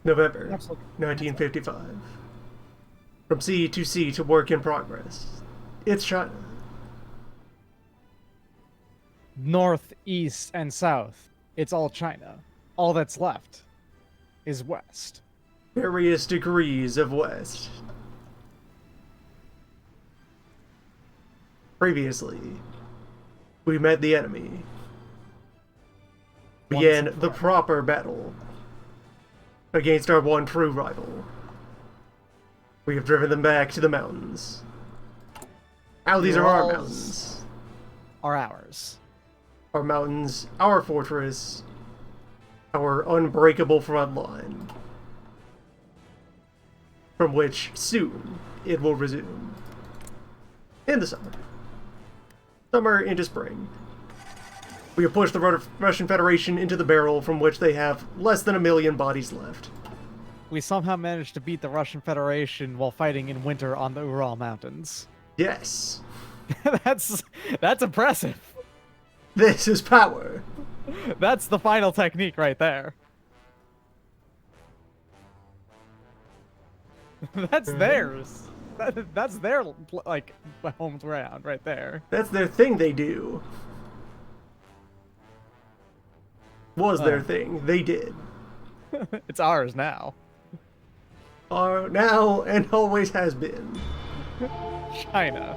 November Absolutely. 1955. From sea to sea to work in progress. It's China. North, east, and south. It's all China. All that's left is west. Various degrees of West. Previously, we met the enemy. Once Began and the forever. proper battle against our one true rival. We have driven them back to the mountains. Now The these are our Urals mountains. are ours. Our mountains, our fortress, our unbreakable front line, from which soon it will resume. In the summer. Summer into spring. We have pushed the Russian Federation into the barrel from which they have less than 1 million bodies left. We somehow managed to beat the Russian Federation while fighting in winter on the Ural Mountains. Yes, that's that's impressive. this is power. That's the final technique right there. That's theirs. That's their like home ground right there. That's their thing they do. Was their Uh, thing. They did. it's ours now. Are now and always has been. China.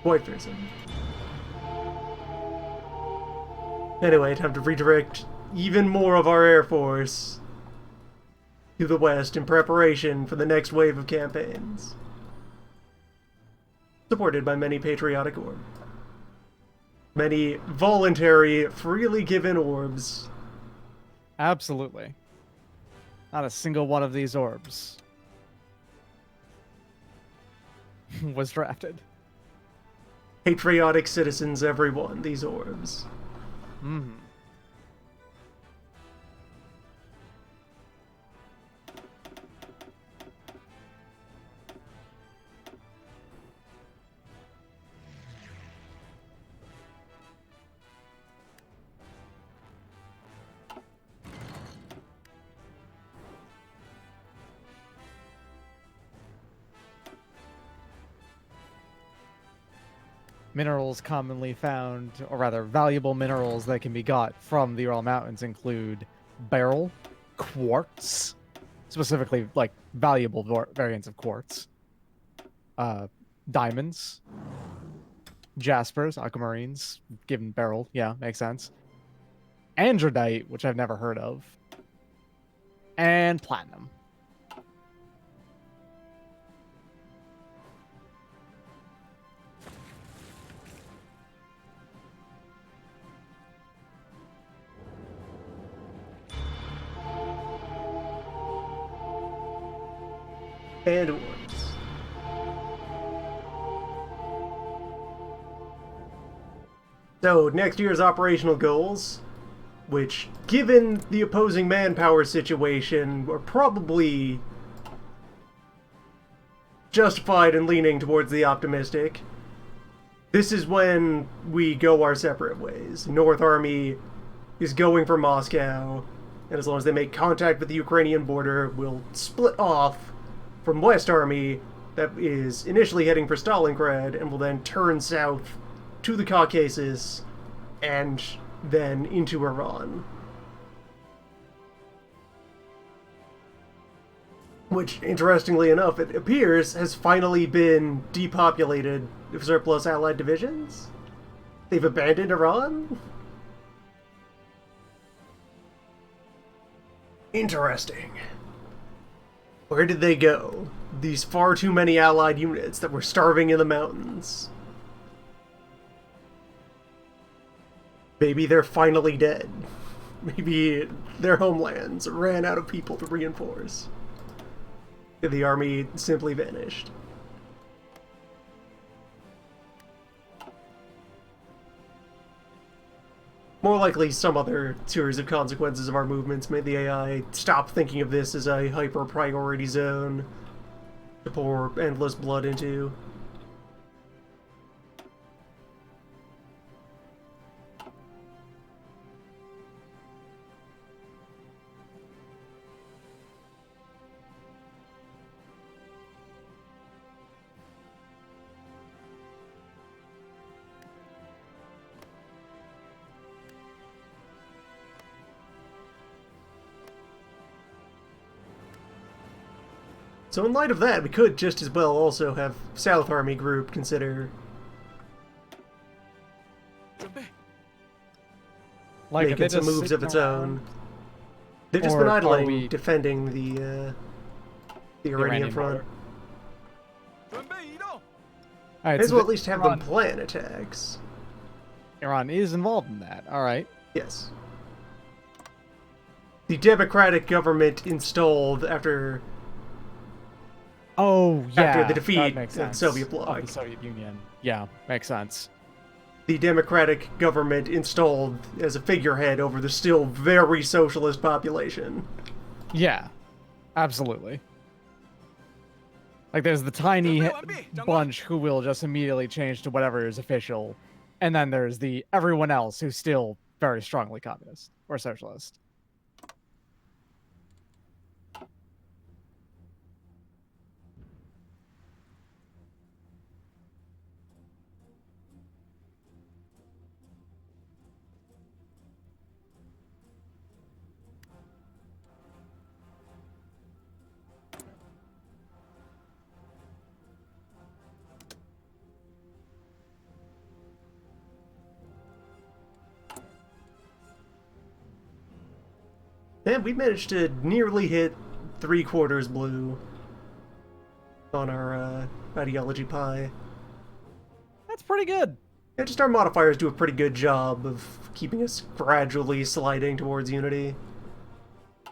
Quite fearsome. Anyway, time to redirect even more of our Air Force to the west in preparation for the next wave of campaigns. Supported by many patriotic orbs. Many voluntary, freely given orbs. Absolutely. Not a single one of these orbs was drafted. Patriotic citizens, everyone, these orbs. Mm-hmm. Minerals commonly found, or rather valuable minerals that can be got from the Ural Mountains include beryl, quartz, specifically like valuable variants of quartz, diamonds, jaspers, aquamarines, given beryl, yeah, makes sense, androdite, which I've never heard of, and platinum. And orbs. So, next year's operational goals, which, given the opposing manpower situation, are probably justified in leaning towards the optimistic. This is when we go our separate ways. North Army is going for Moscow, and as long as they make contact with the Ukrainian border, we'll split off from West Army that is initially heading for Stalingrad and will then turn south to the Caucasus and then into Iran. Which, interestingly enough, it appears has finally been depopulated of surplus Allied divisions. They've abandoned Iran? Interesting. Where did they go? These far too many Allied units that were starving in the mountains. Maybe they're finally dead. Maybe their homelands ran out of people to reinforce. The army simply vanished. More likely, some other series of consequences of our movements made the AI stop thinking of this as a hyper-priority zone to pour endless blood into. So in light of that, we could just as well also have South Army Group consider Like, making some moves of its own. They've just been Or are idling, we- defending the Iranian front. Alright, May as so well at least have them Iran, plan attacks. Iran is involved in that. Alright. Yes. The democratic government installed after Oh, yeah. After the that defeat makes of the sense. Soviet bloc. Of the Soviet Union. Yeah, makes sense. the democratic government installed as a figurehead over the still very socialist population. Yeah, absolutely. Like, there's the tiny bunch who will just immediately change to whatever is official, and then there's the everyone else who's still very strongly communist or socialist. And we managed to nearly hit 3/4 blue on our ideology pie. That's pretty good. Yeah, just our modifiers do a pretty good job of keeping us gradually sliding towards unity.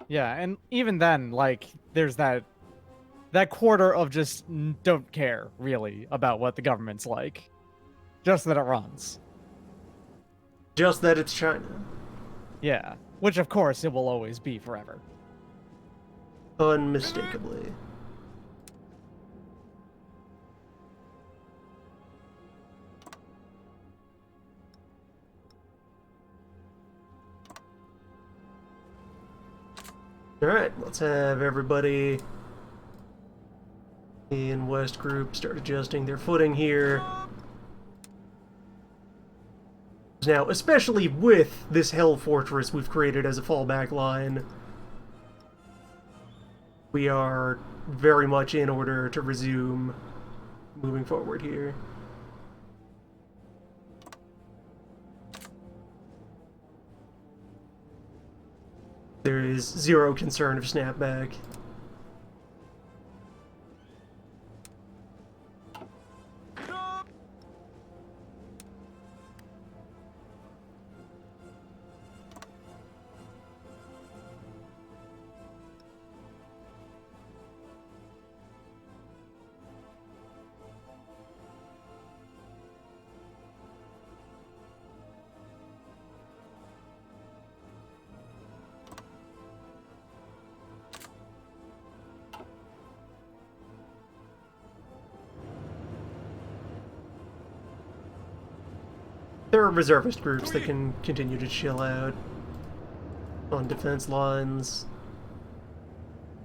Yeah, and even then, like, there's that quarter of just don't care really about what the government's like, just that it runs. Just that it's China. Yeah, which of course it will always be forever. Unmistakably. Alright, let's have everybody in West Group start adjusting their footing here. Now, especially with this Hell Fortress we've created as a fallback line, we are very much in order to resume moving forward here. There is zero concern of snapback. There are reservist groups that can continue to chill out on defense lines.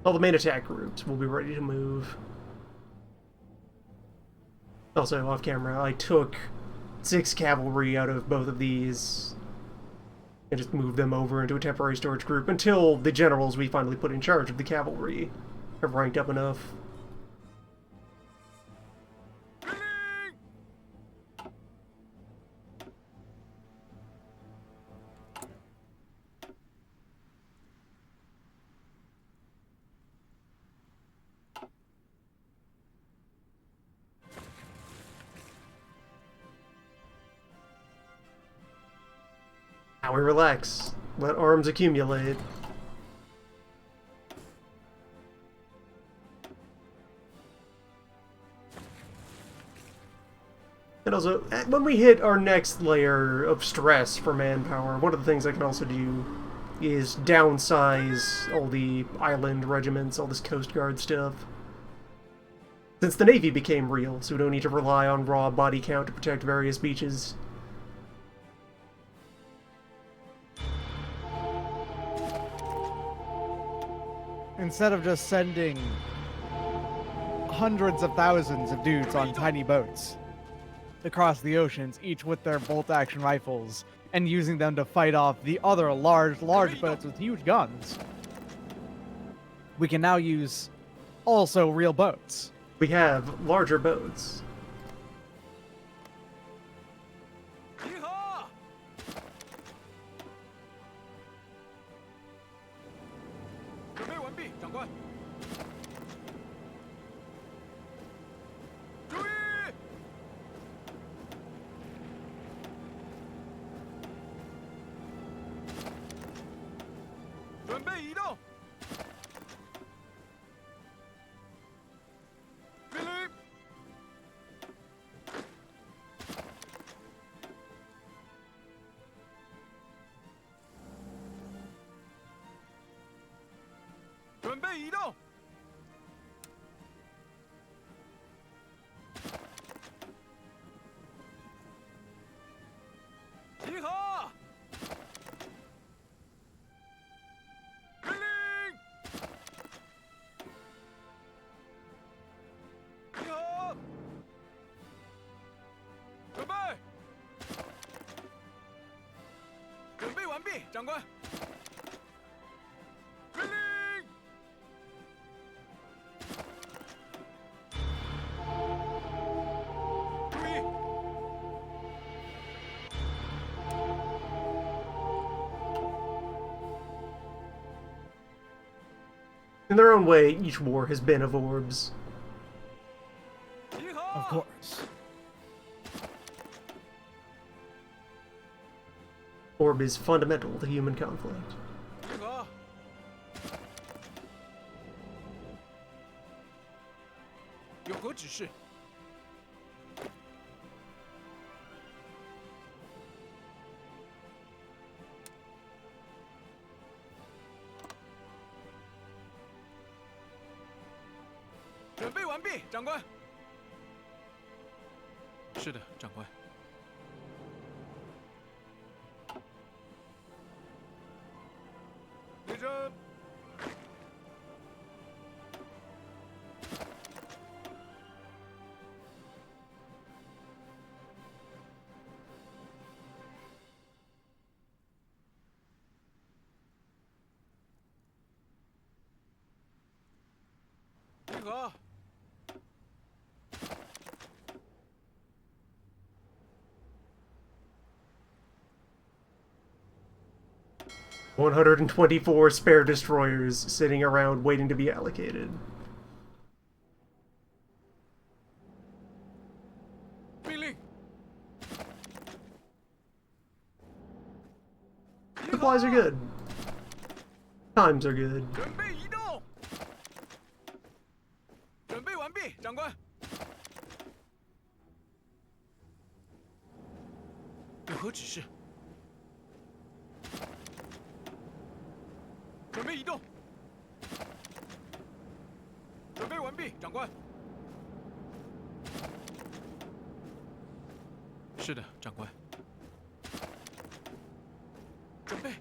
All the main attack groups will be ready to move. Also, off camera, I took 6 cavalry out of both of these and just moved them over into a temporary storage group until the generals we finally put in charge of the cavalry have ranked up enough. Now we relax. Let arms accumulate. And also, when we hit our next layer of stress for manpower, one of the things I can also do is downsize all the island regiments, all this Coast Guard stuff. Since the Navy became real, so we don't need to rely on raw body count to protect various beaches. Instead of just sending hundreds of thousands of dudes on tiny boats across the oceans, each with their bolt-action rifles, and using them to fight off the other large boats with huge guns, we can now use also real boats. We have larger boats. In their own way, each war has been of orbs. Of course. Orb is fundamental to human conflict. Go. 124 spare destroyers sitting around waiting to be allocated. Supplies are good. Times are good. 准备移动。准备完毕，长官。有何指示？准备移动。准备完毕，长官。是的，长官。准备。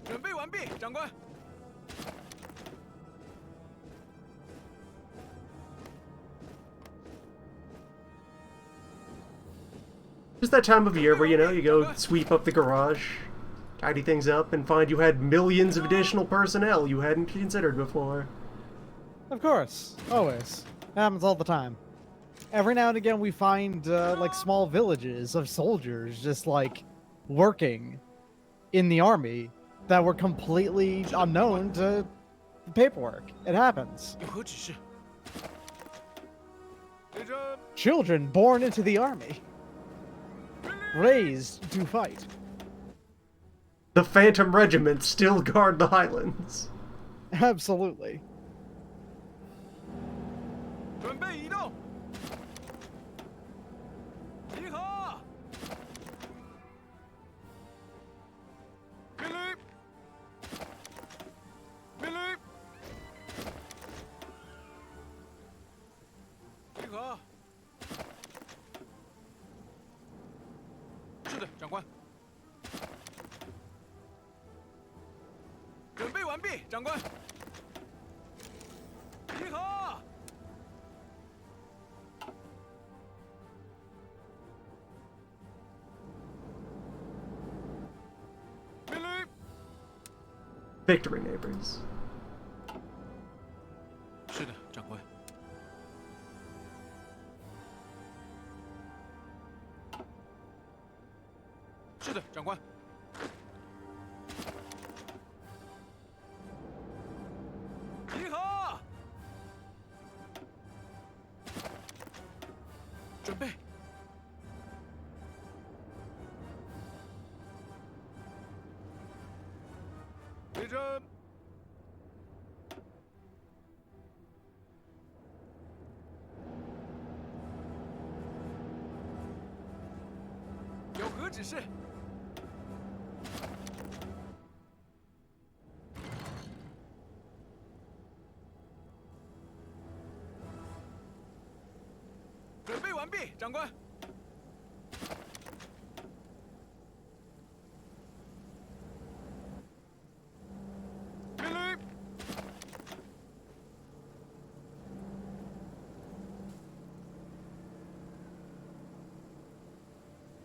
准备完毕，长官。Just that time of year where, you know, you go sweep up the garage, tidy things up, and find you had millions of additional personnel you hadn't considered before. Of course. Always. It happens all the time. Every now and again we find, like, small villages of soldiers just, like, working in the army that were completely unknown to the paperwork. It happens. 有何指示？ Children born into the army. raised to fight. The Phantom Regiment still guard the Highlands. Absolutely. 准备移动。集合。命令。命令。集合。是的，长官。准备完毕，长官。集合。 Victory, neighbors. 是的，长官。是的，长官。集合。准备。立正。 有何指示？准备完毕，长官。命令。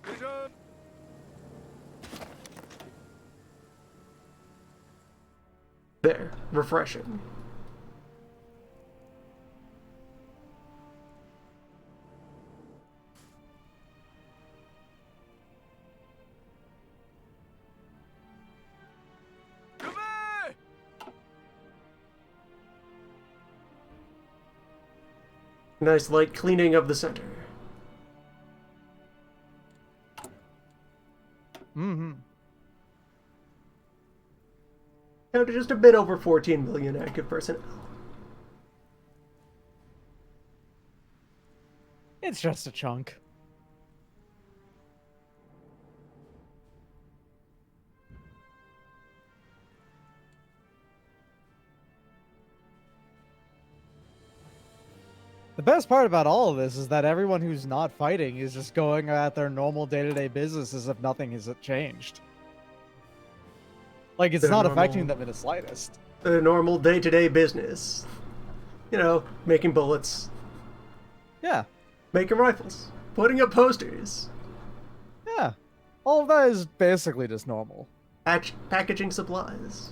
立正。 There, refreshing. Nice light cleaning of the center. Mm-hmm. Down to just a bit over 14 million active personnel. It's just a chunk. The best part about all of this is that everyone who's not fighting is just going about their normal day-to-day business as if nothing has changed. Like, it's Their not normal- affecting them in the slightest. The normal day-to-day business. You know, making bullets, Yeah. making rifles, putting up posters, Yeah. All of that is basically just normal. packaging supplies.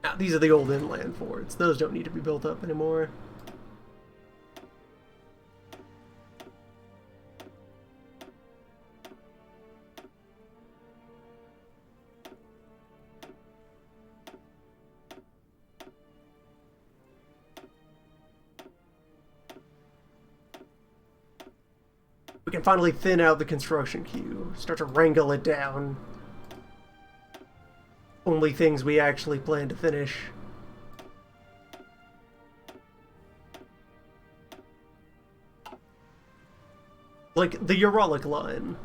Now, these are the old inland forts. Those don't need to be built up anymore. We can finally thin out the construction queue, start to wrangle it down. Only things we actually plan to finish. Like the Uralic line.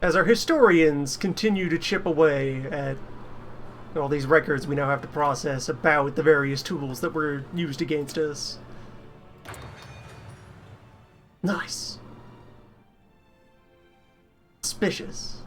As our historians continue to chip away at all these records we now have to process about the various tools that were used against us. Nice. Suspicious.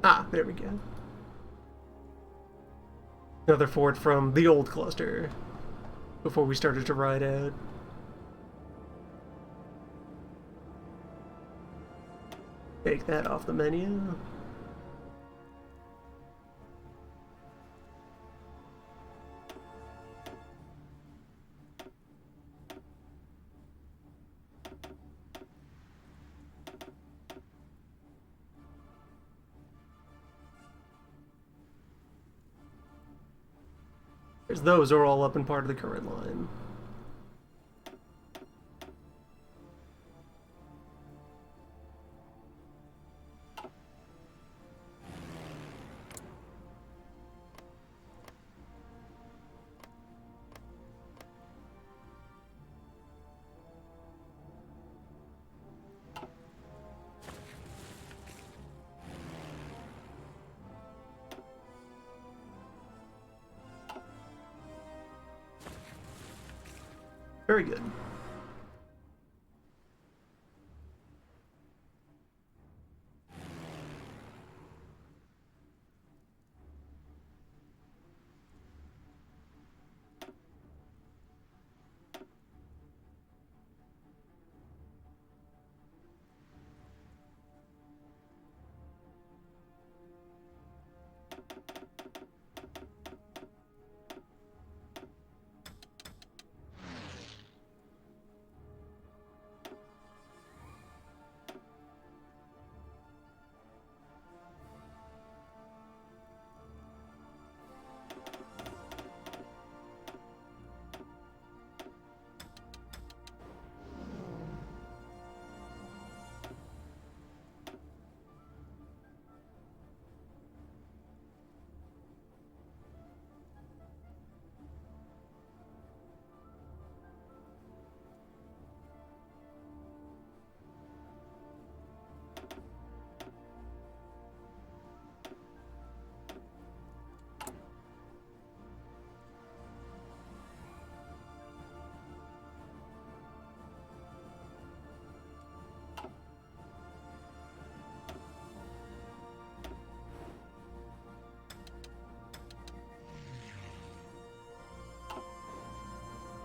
Ah, there we go. Another fort from the old cluster before we started to ride out. Take that off the menu. Those are all up in part of the current line. Very good.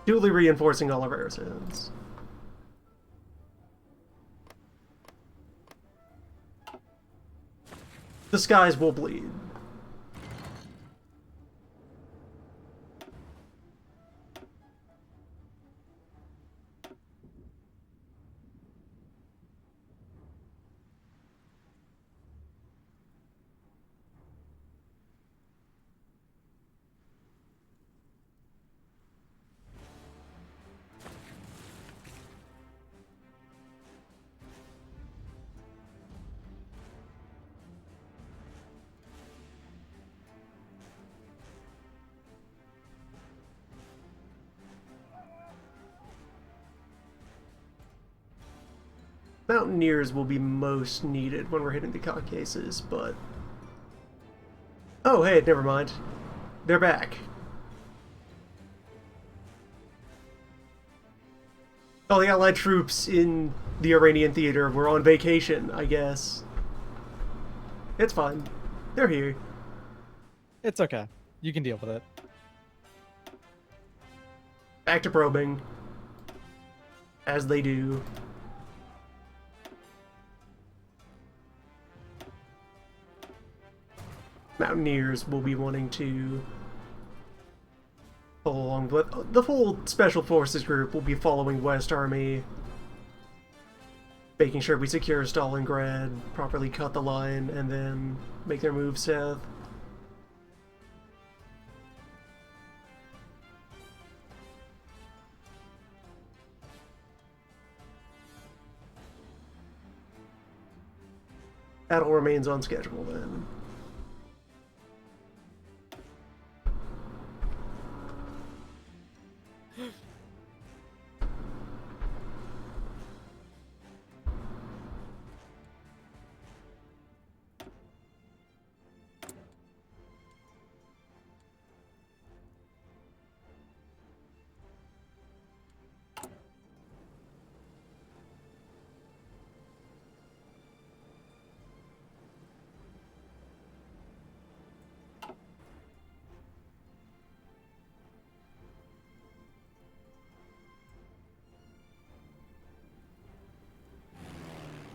Duly reinforcing all of our zones. The skies will bleed. Mountaineers will be most needed when we're hitting the Caucasus, but... Oh, hey, never mind. They're back. Oh, the Allied troops in the Iranian theater were on vacation, I guess. It's fine. They're here. It's okay. You can deal with it. Back to probing. As they do. Mountaineers will be wanting to follow along with the full Special Forces group will be following West Army, making sure we secure Stalingrad, properly cut the line, and then make their move south. Battle remains on schedule then.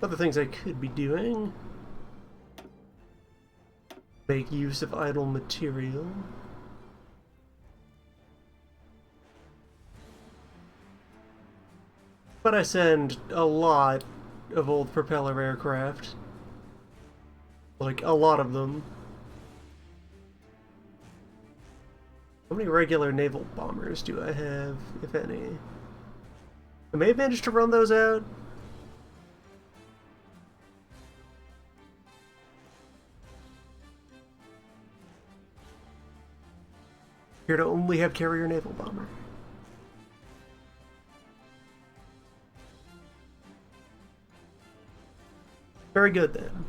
Other things I could be doing. Make use of idle material. But I send a lot of old propeller aircraft. Like, a lot of them. How many regular naval bombers do I have, if any? I may have managed to run those out. Here to only have carrier naval bomber. Very good then.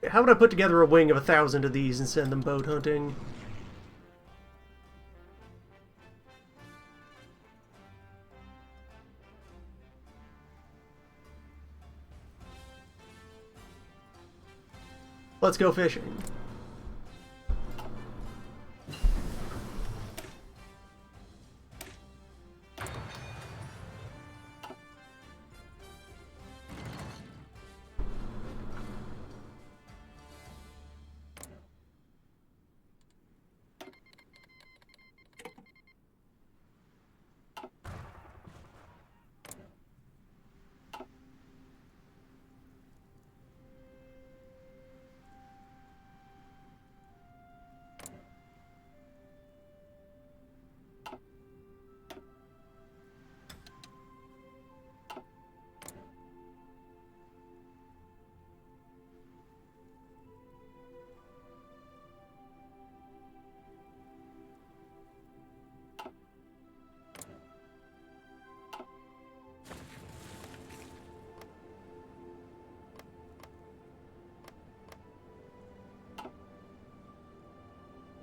How would I put together a wing of 1,000 of these and send them boat hunting? Let's go fishing.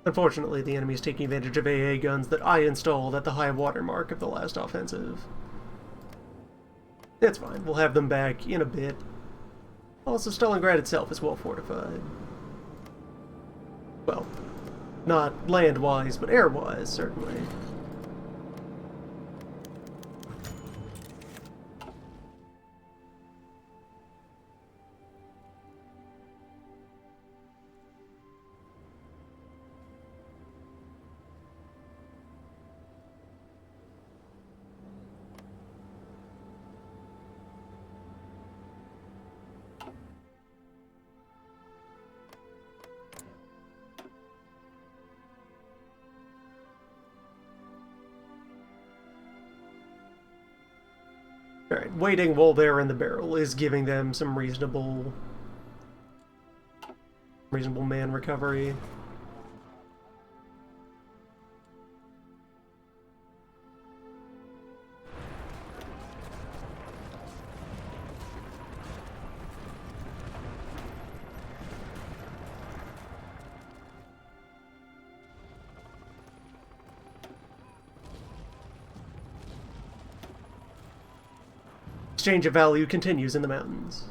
Unfortunately, the enemy is taking advantage of AA guns that I installed at the high water mark of the last offensive. It's fine, we'll have them back in a bit. Also, Stalingrad itself is well fortified. Well, not land-wise, but air-wise, certainly. Alright, waiting while they're in the barrel is giving them some reasonable man recovery. Exchange of value continues in the mountains.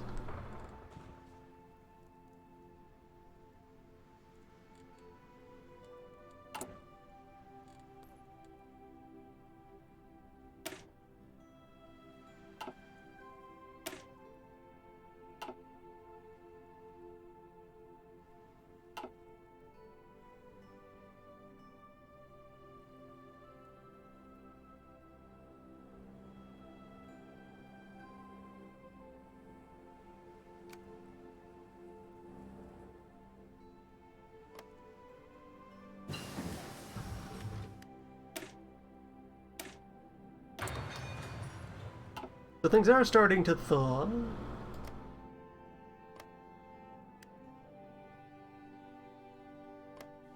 So things are starting to thaw.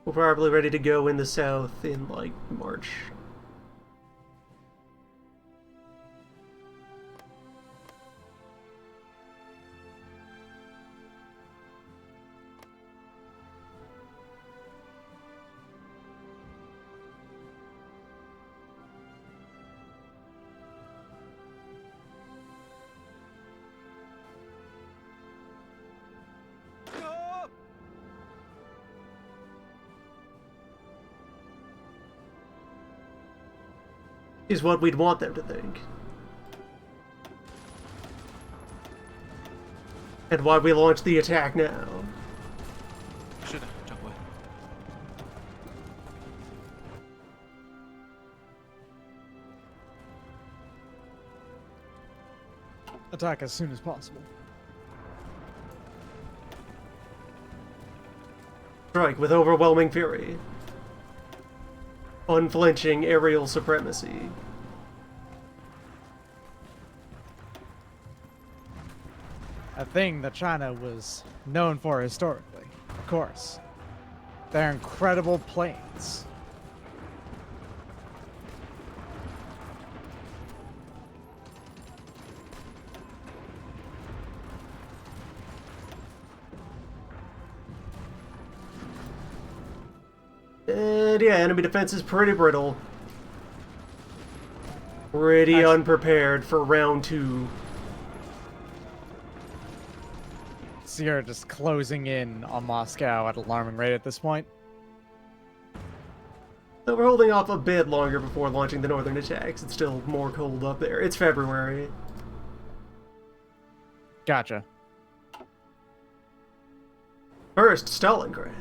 We're probably ready to go in the south in, like, March. is what we'd want them to think. And why we launched the attack now. 是的，长官。 Attack as soon as possible. Strike with overwhelming fury. Unflinching aerial supremacy. A thing that China was known for historically, of course. Their incredible planes. And yeah, enemy defense is pretty brittle. Pretty Actually- unprepared for round 2. So you're just closing in on Moscow at alarming rate at this point? So we're holding off a bit longer before launching the northern attacks. It's still more cold up there. It's February. Gotcha. First, Stalingrad.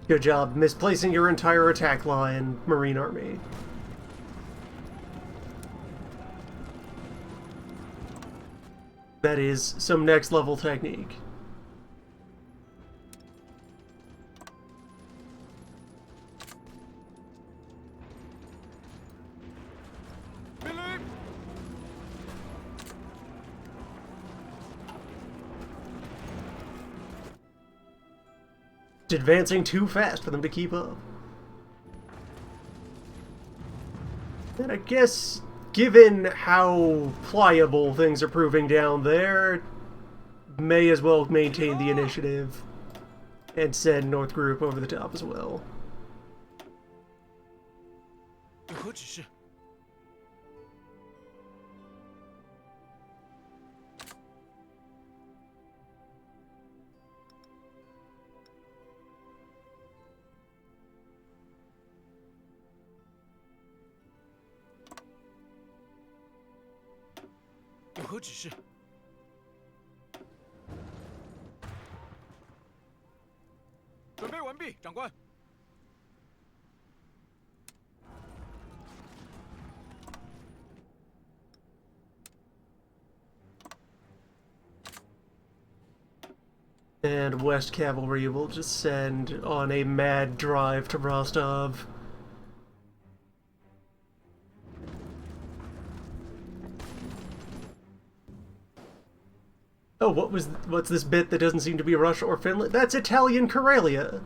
Good job misplacing your entire attack line, Marine Army. That is some next level technique. It's advancing too fast for them to keep up. And I guess, given how pliable things are proving down there, may as well maintain the initiative and send North Group over the top as well. 有何指示？ 有何指示？准备完毕，长官。 And West Cavalry will just send on a mad drive to Rostov. Oh, what's this bit that doesn't seem to be Russia or Finland? That's Italian Karelia.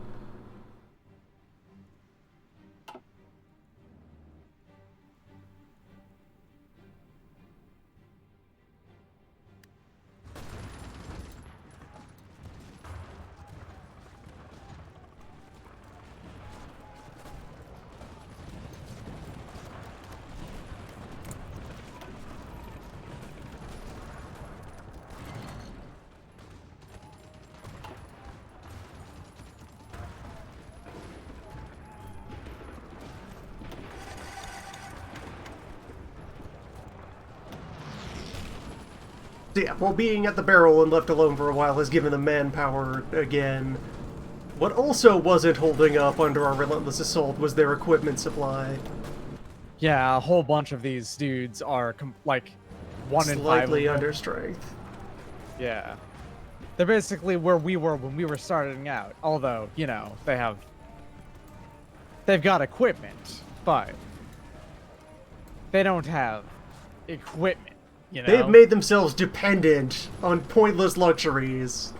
So yeah, while being at the barrel and left alone for a while has given them manpower again. What also wasn't holding up under our relentless assault was their equipment supply. Yeah, a whole bunch of these dudes are like 1 in 5. Slightly of them. under strength. Yeah. They're basically where we were when we were starting out. Although, you know, they've got equipment, but they don't have equipment, you know? They've made themselves dependent on pointless luxuries.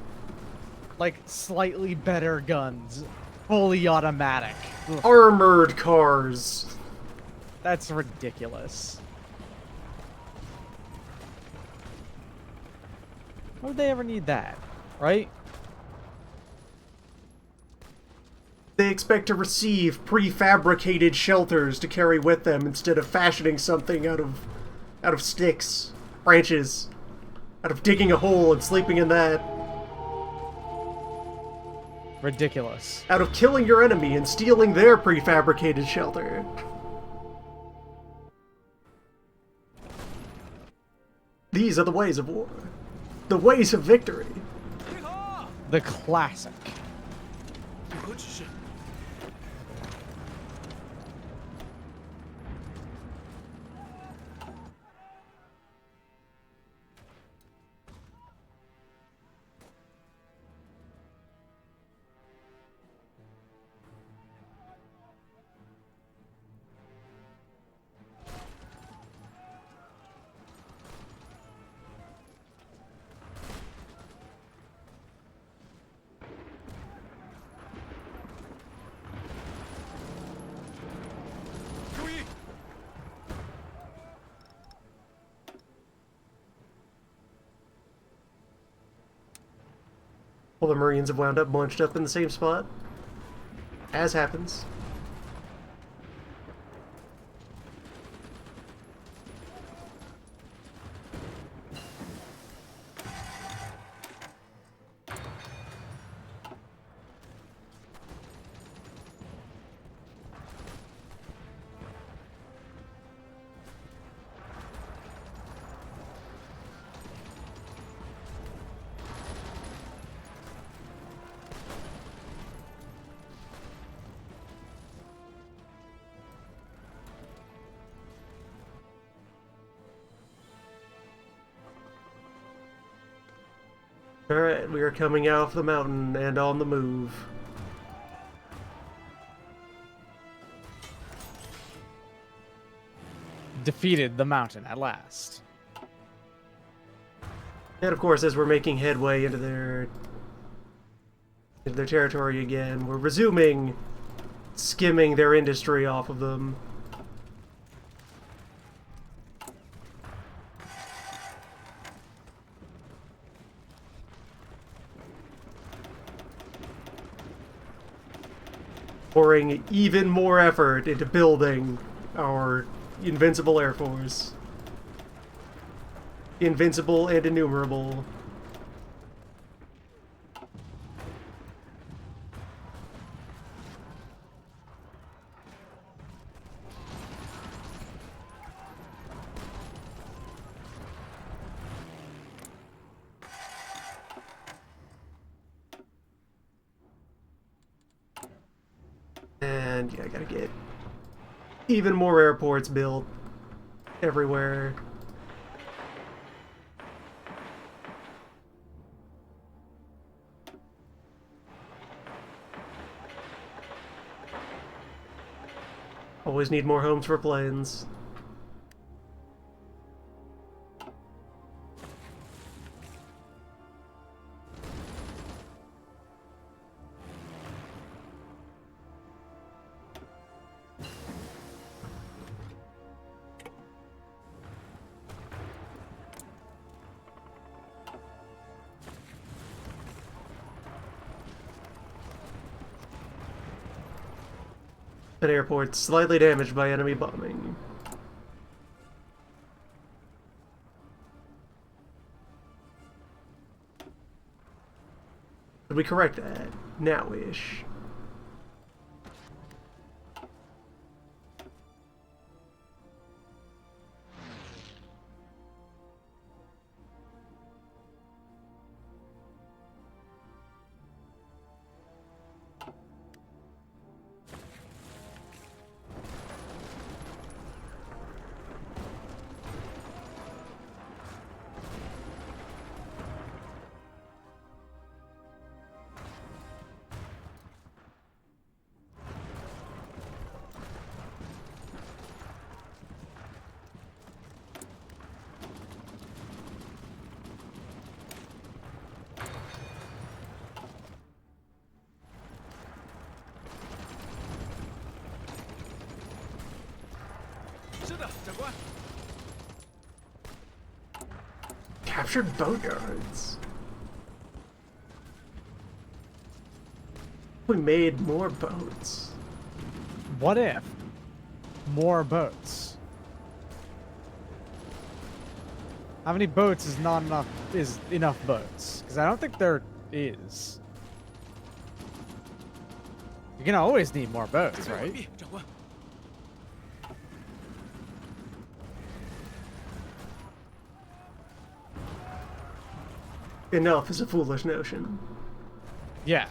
like slightly better guns fully automatic. Ugh, Armored cars. that's ridiculous. Why would they ever need that, right? They expect to receive prefabricated shelters to carry with them instead of fashioning something out of sticks, branches, out of digging a hole and sleeping in that, Ridiculous. out of killing your enemy and stealing their prefabricated shelter. These are the ways of war. The ways of victory. 配合， The classic. 有何指示？ 注意！ Well, the Marines have wound up bunched up in the same spot. As happens. Alright, we are coming out of the mountain and on the move. Defeated the mountain at last. And of course, as we're making headway into their territory again, we're resuming skimming their industry off of them. Pouring even more effort into building our invincible Air Force. Invincible and innumerable. And yeah, I gotta get even more airports built everywhere. Always need more homes for planes. An airport slightly damaged by enemy bombing. Did we correct that? Now-ish. 是的，长官。 Captured boatyards. We made more boats. What if more boats? How many boats is not enough? Is enough boats? Because I don't think there is. You're gonna always need more boats, 完 right? 毕，长官。 Enough is a foolish notion. Yeah.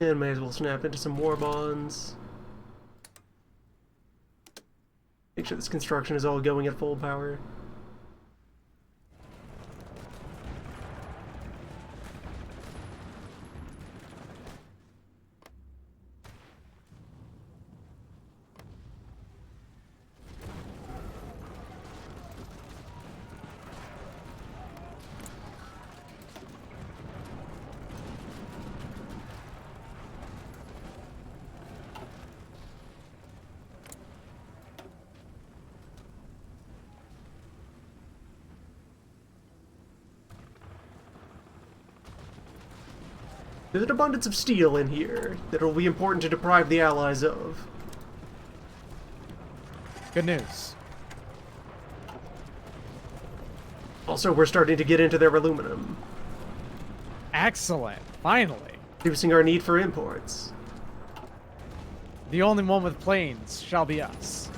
And may as well snap into some war bonds. Make sure this construction is all going at full power. There's an abundance of steel in here that will be important to deprive the Allies of. Good news. Also, we're starting to get into their aluminum, Excellent. Finally. reducing our need for imports. The only one with planes shall be us.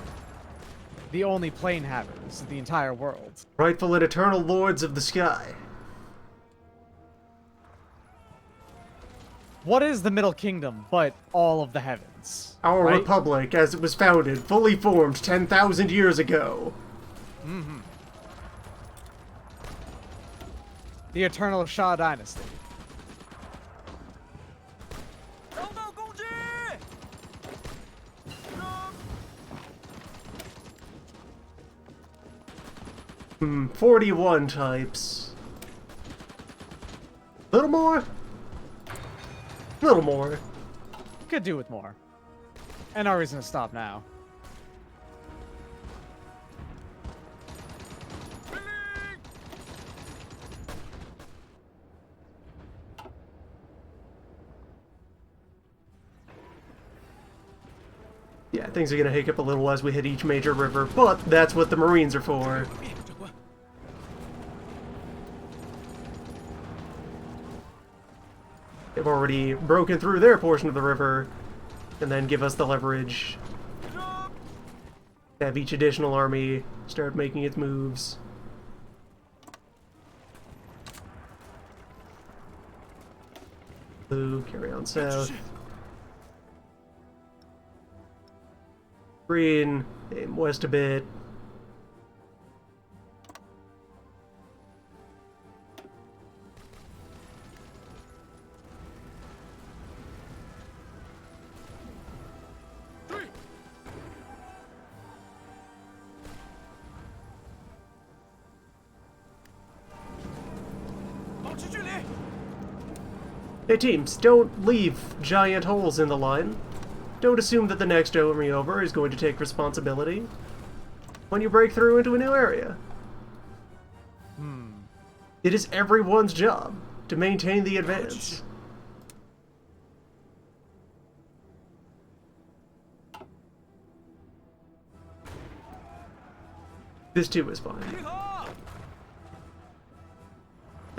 The only plane havers of the entire world. Rightful and eternal lords of the sky. What is the Middle Kingdom but all of the heavens? Our right? republic, as it was founded, fully formed 10,000 years ago. The Eternal Shah Dynasty. 遭到攻击！ 41 types. Little more? Little more. Could do with more. And no reason to stop now. Yeah, things are gonna hiccup a little as we hit each major river, but that's what the Marines are for. 完毕，长官。 They've already broken through their portion of the river, and then give us the leverage. Have each additional army start making its moves. Blue, carry on south. Green, aim west a bit. Hey teams, don't leave giant holes in the line. Don't assume that the next army over is going to take responsibility when you break through into a new area. It is everyone's job to maintain the advance. This too is fine. 集合！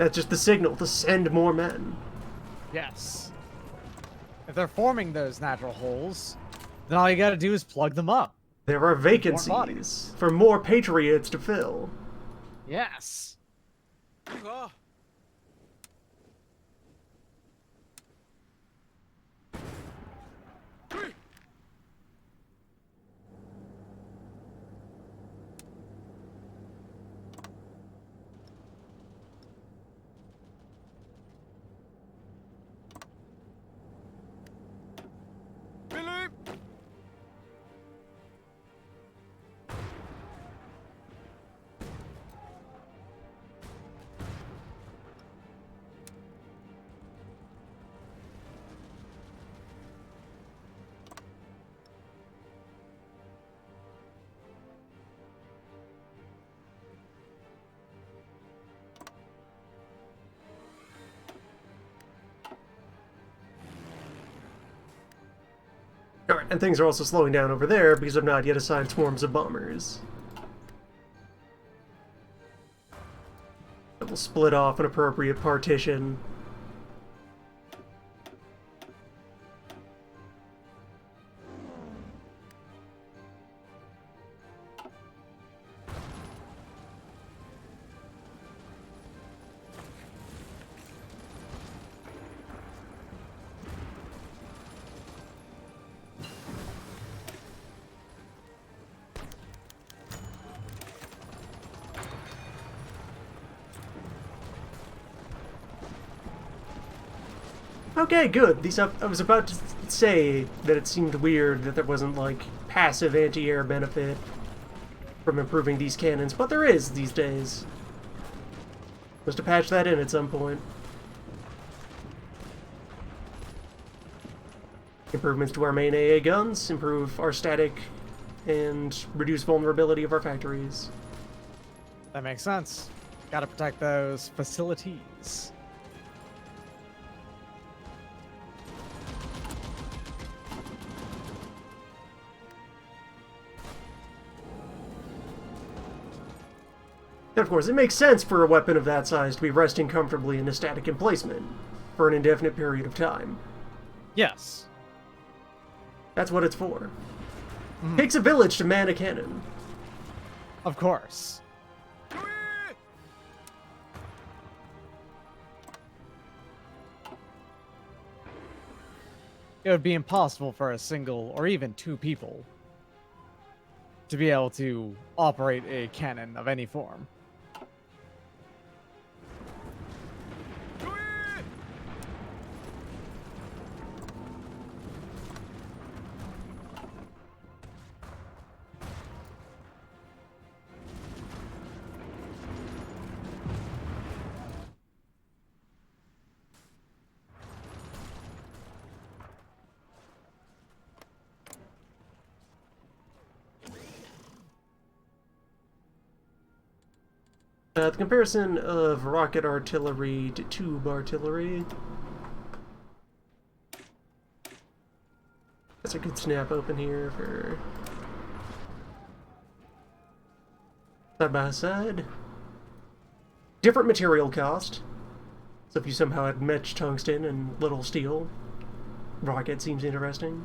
That's just the signal to send more men. Yes. If they're forming those natural holes, then all you gotta do is plug them up. There are vacancies bodies. for more patriots to fill. Yes. 哥， 命令！ Alright, and things are also slowing down over there because I've not yet assigned swarms of bombers. That will split off an appropriate partition. Okay, good. I was about to say that it seemed weird that there wasn't, like, passive anti-air benefit from improving these cannons, but there is these days. Must have patched that in at some point. Improvements to our main AA guns, improve our static, and reduce vulnerability of our factories. That makes sense. Gotta protect those facilities. And of course, it makes sense for a weapon of that size to be resting comfortably in a static emplacement for an indefinite period of time. Yes. That's what it's for. Takes a village to man a cannon. Of course. 注意！ It would be impossible for a single or even two people to be able to operate a cannon of any form. 注意！ The comparison of rocket artillery to tube artillery. That's a good snap open here for side by side. Different material cost. So if you somehow had matched tungsten and little steel, rocket seems interesting.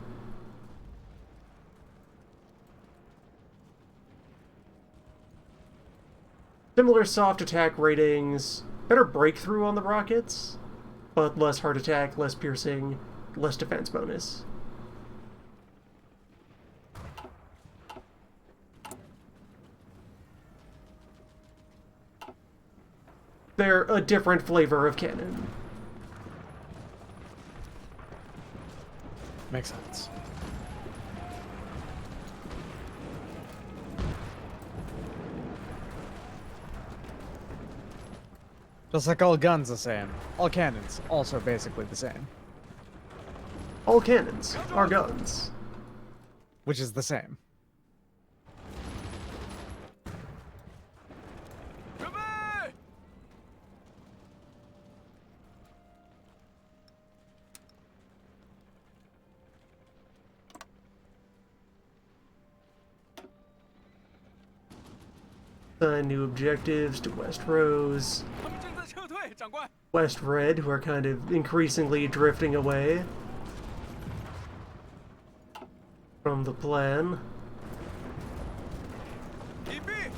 Similar soft attack ratings, better breakthrough on the rockets, but less hard attack, less piercing, less defense bonus. They're a different flavor of cannon. Makes sense. Just like all guns the same, all cannons also basically the same, All cannons are guns. which is the same. 准备！ Assign new objectives to West Rose. 他们正在撤退。长官。 West Red, who are kind of increasingly drifting away from the plan. 隐蔽。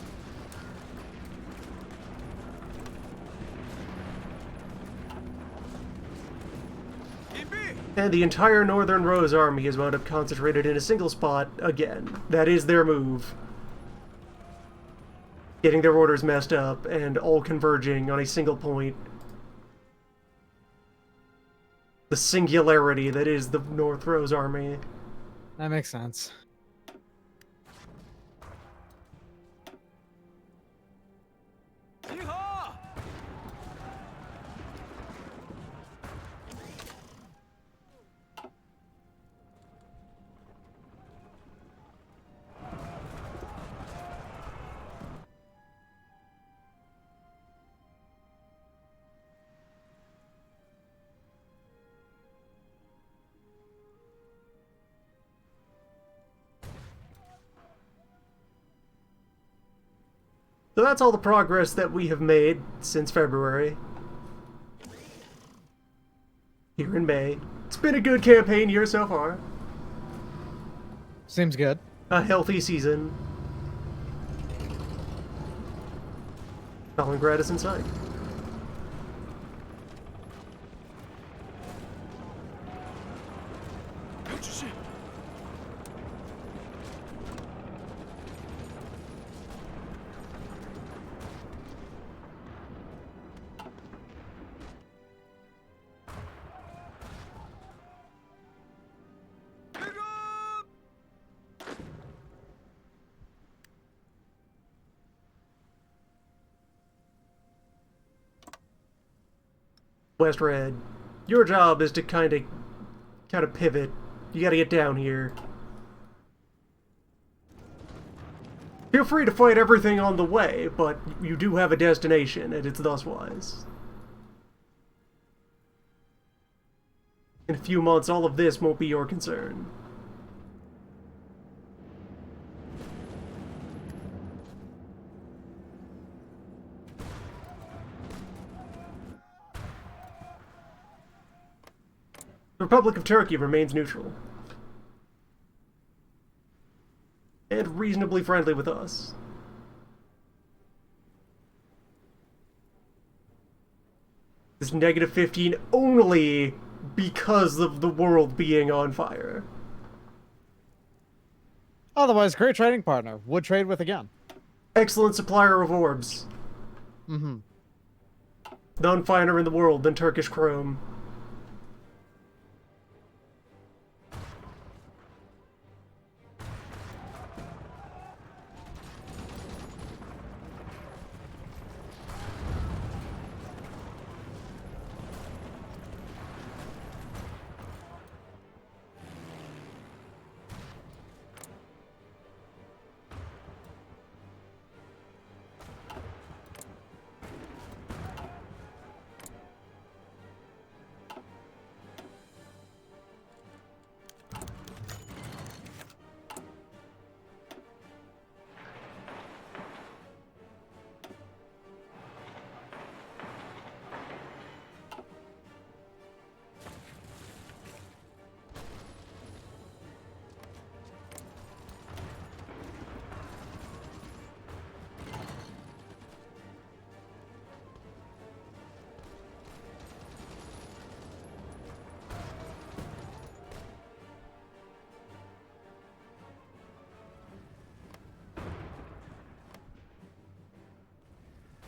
隐蔽。 And the entire Northern Rose Army has wound up concentrated in a single spot again. That is their move. Getting their orders messed up and all converging on a single point. The singularity that is the North Rose Army. That makes sense. 集合。 So that's all the progress that we have made since February. Here in May. It's been a good campaign year so far. Seems good. A healthy season. Stalingrad is in sight. West Red, your job is to kind of pivot. You gotta get down here. Feel free to fight everything on the way, but you do have a destination, and it's thus wise. In a few months, all of this won't be your concern. The Republic of Turkey remains neutral. And reasonably friendly with us. This negative 15 only because of the world being on fire. Otherwise, great trading partner. Would trade with again. Excellent supplier of orbs. Mm-hmm. None finer in the world than Turkish chrome.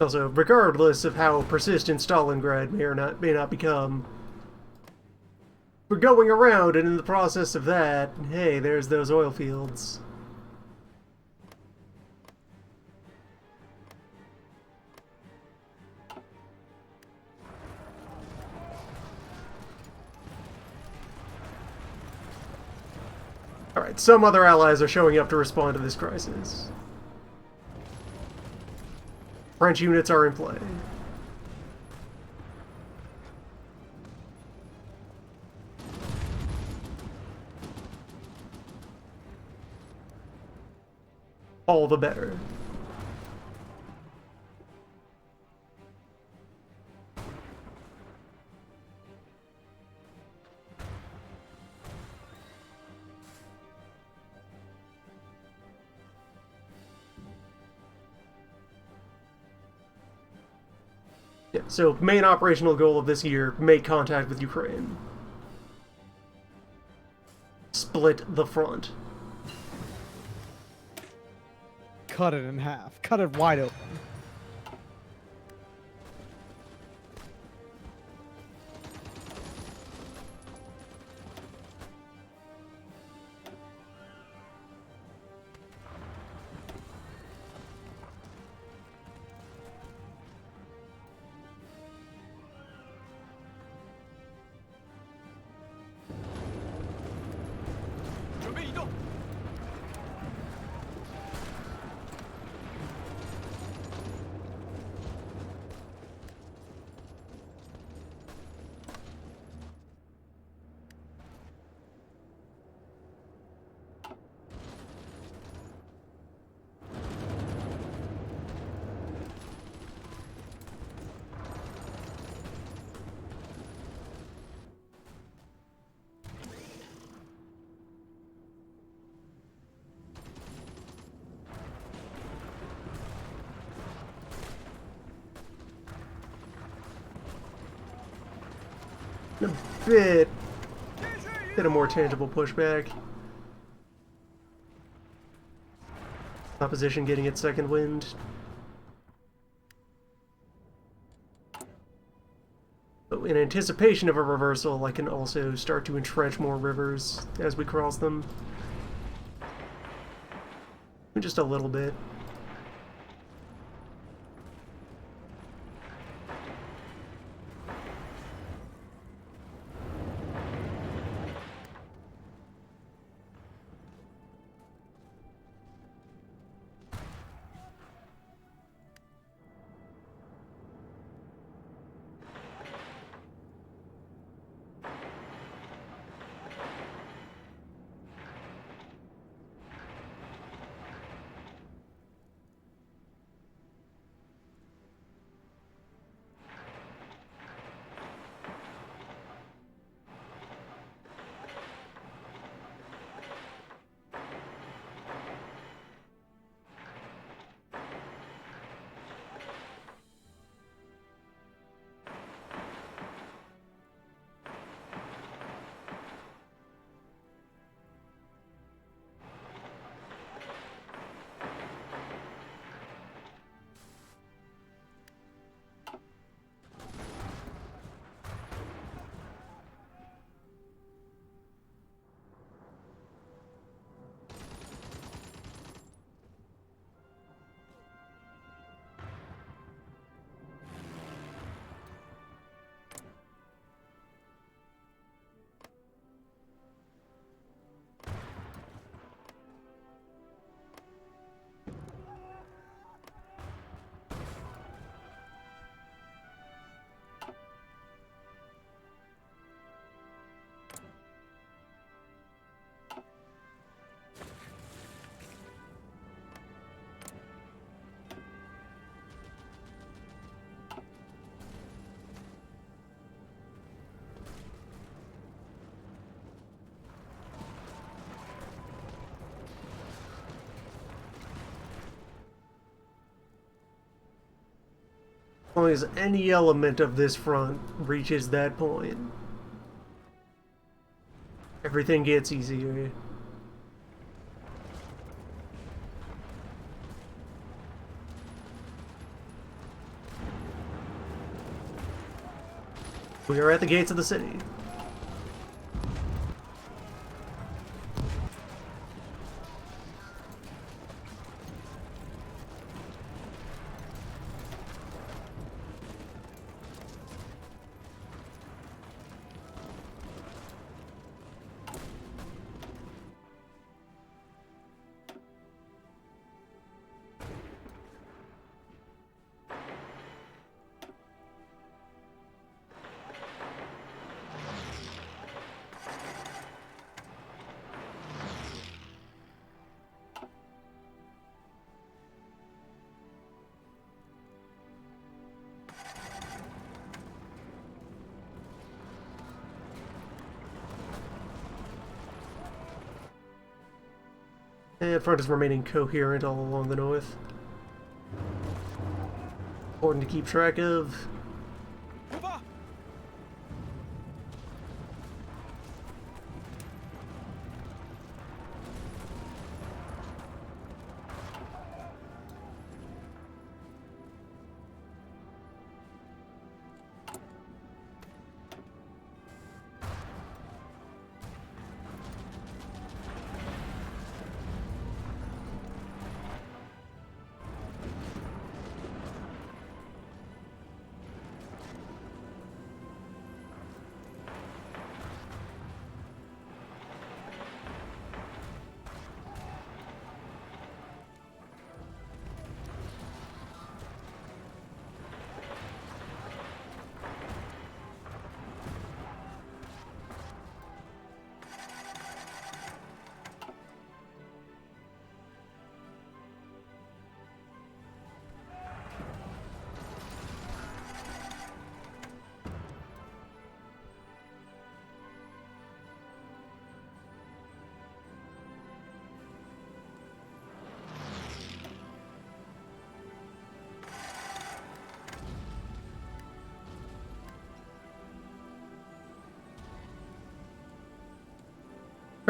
Also, regardless of how persistent Stalingrad may not become, we're going around, and in the process of that, hey, there's those oil fields. Alright, some other allies are showing up to respond to this crisis. French units are in play. All the better. Yeah, so main operational goal of this year, make contact with Ukraine. Split the front. Cut it in half. Cut it wide open. A bit a more tangible pushback. Opposition getting its second wind. But in anticipation of a reversal, I can also start to entrench more rivers as we cross them. Just a little bit. As long as any element of this front reaches that point, everything gets easier. We are at the gates of the city. And front is remaining coherent all along the north. Important to keep track of.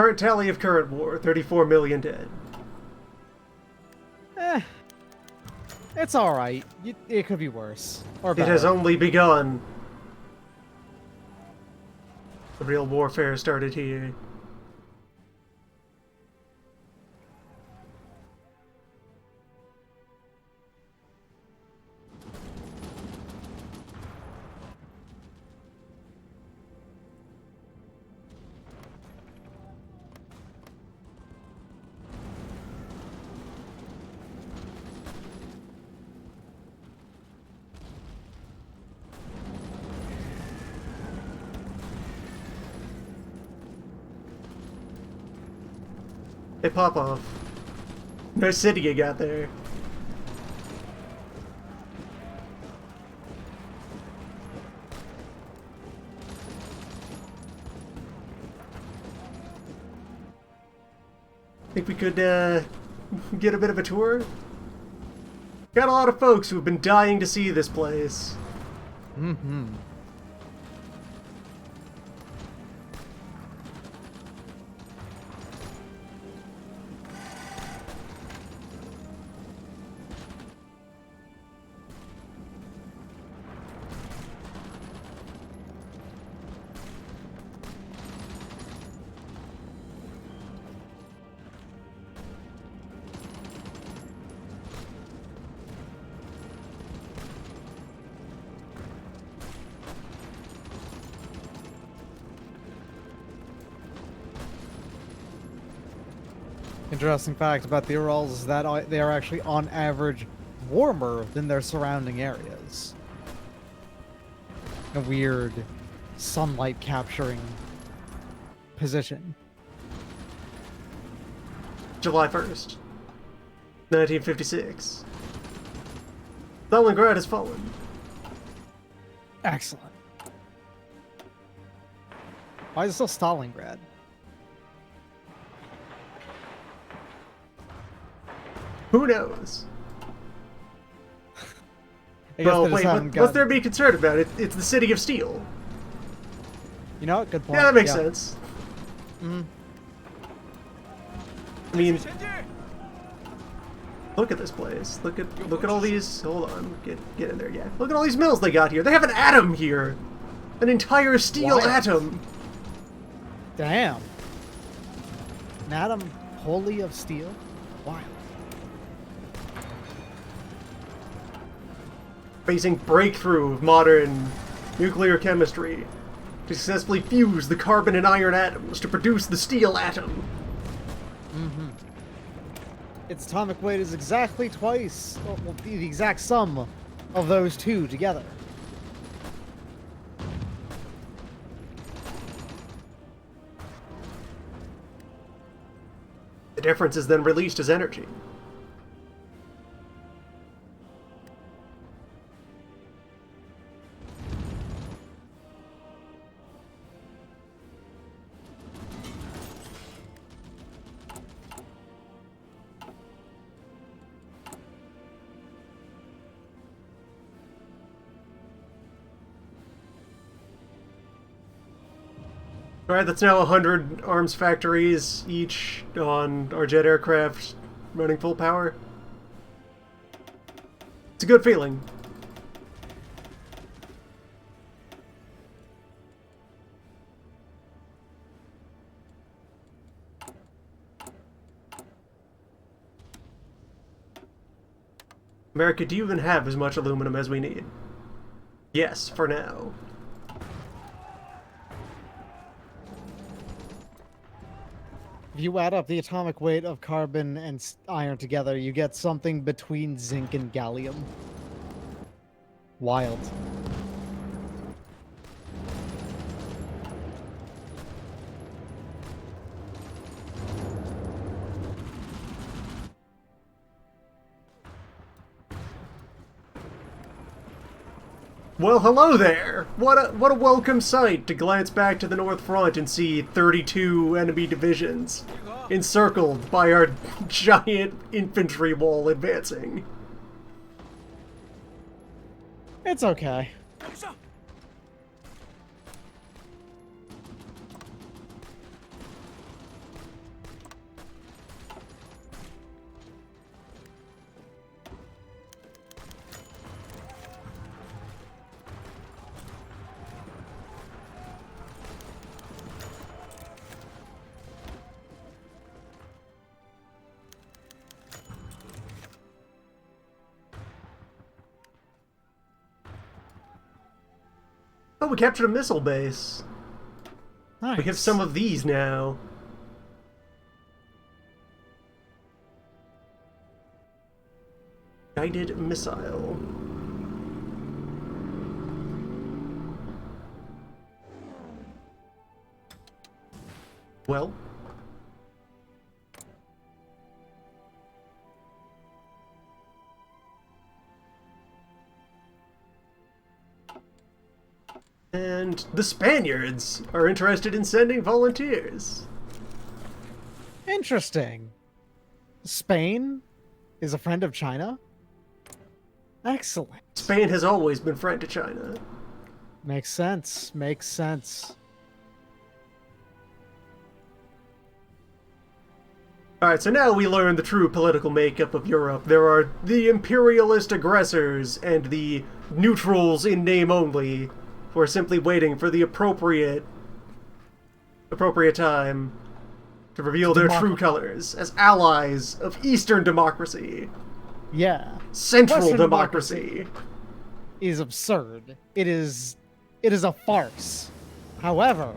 Current tally of current war, 34 million dead. Eh, it's all right. It could be worse or It better. has only begun. The real warfare started here. Hey, Popoff. Nice city you got there. Think we could, get a bit of a tour? Got a lot of folks who've been dying to see this place. Mm-hmm. Interesting fact about the Urals is that they are actually, on average, warmer than their surrounding areas. A weird sunlight capturing position. July 1st, 1956. Stalingrad has fallen. Excellent. Why is it still Stalingrad? Who knows? I guess Well, they just wait, haven't what's gotten- there to be concerned about? It's the City of Steel. You know what? Good point. Yeah, that makes sense. Mhm. I mean, Incendiary! look at this place. Look at all these. Hold on, get in there. Yeah, look at all these mills they got here. They have an atom here, an entire steel Wild. atom. Damn. An atom wholly of steel? Wild. Facing breakthrough of modern nuclear chemistry to successfully fuse the carbon and iron atoms to produce the steel atom. Its atomic weight is exactly twice, well, the exact sum of those two together. The difference is then released as energy. Alright, that's now 100 arms factories each on our jet aircraft running full power. It's a good feeling. America, do you even have as much aluminum as we need? Yes, for now. If you add up the atomic weight of carbon and iron together, you get something between zinc and gallium. Wild. Well, hello there! What a welcome sight to glance back to the North Front and see 32 enemy divisions encircled by our giant infantry wall advancing. It's okay. Yoksa! Oh, we captured a missile base. Nice. We have some of these now. Guided missile. Well. And the Spaniards are interested in sending volunteers. Interesting. Spain is a friend of China? Excellent. Spain has always been friend to China. Makes sense. Makes sense. Alright, so now we learn the true political makeup of Europe. There are the imperialist aggressors and the neutrals in name only, who are simply waiting for the appropriate time to reveal their true colors as allies of Eastern democracy. Yeah. Central Western democracy. Is absurd. It is a farce. However,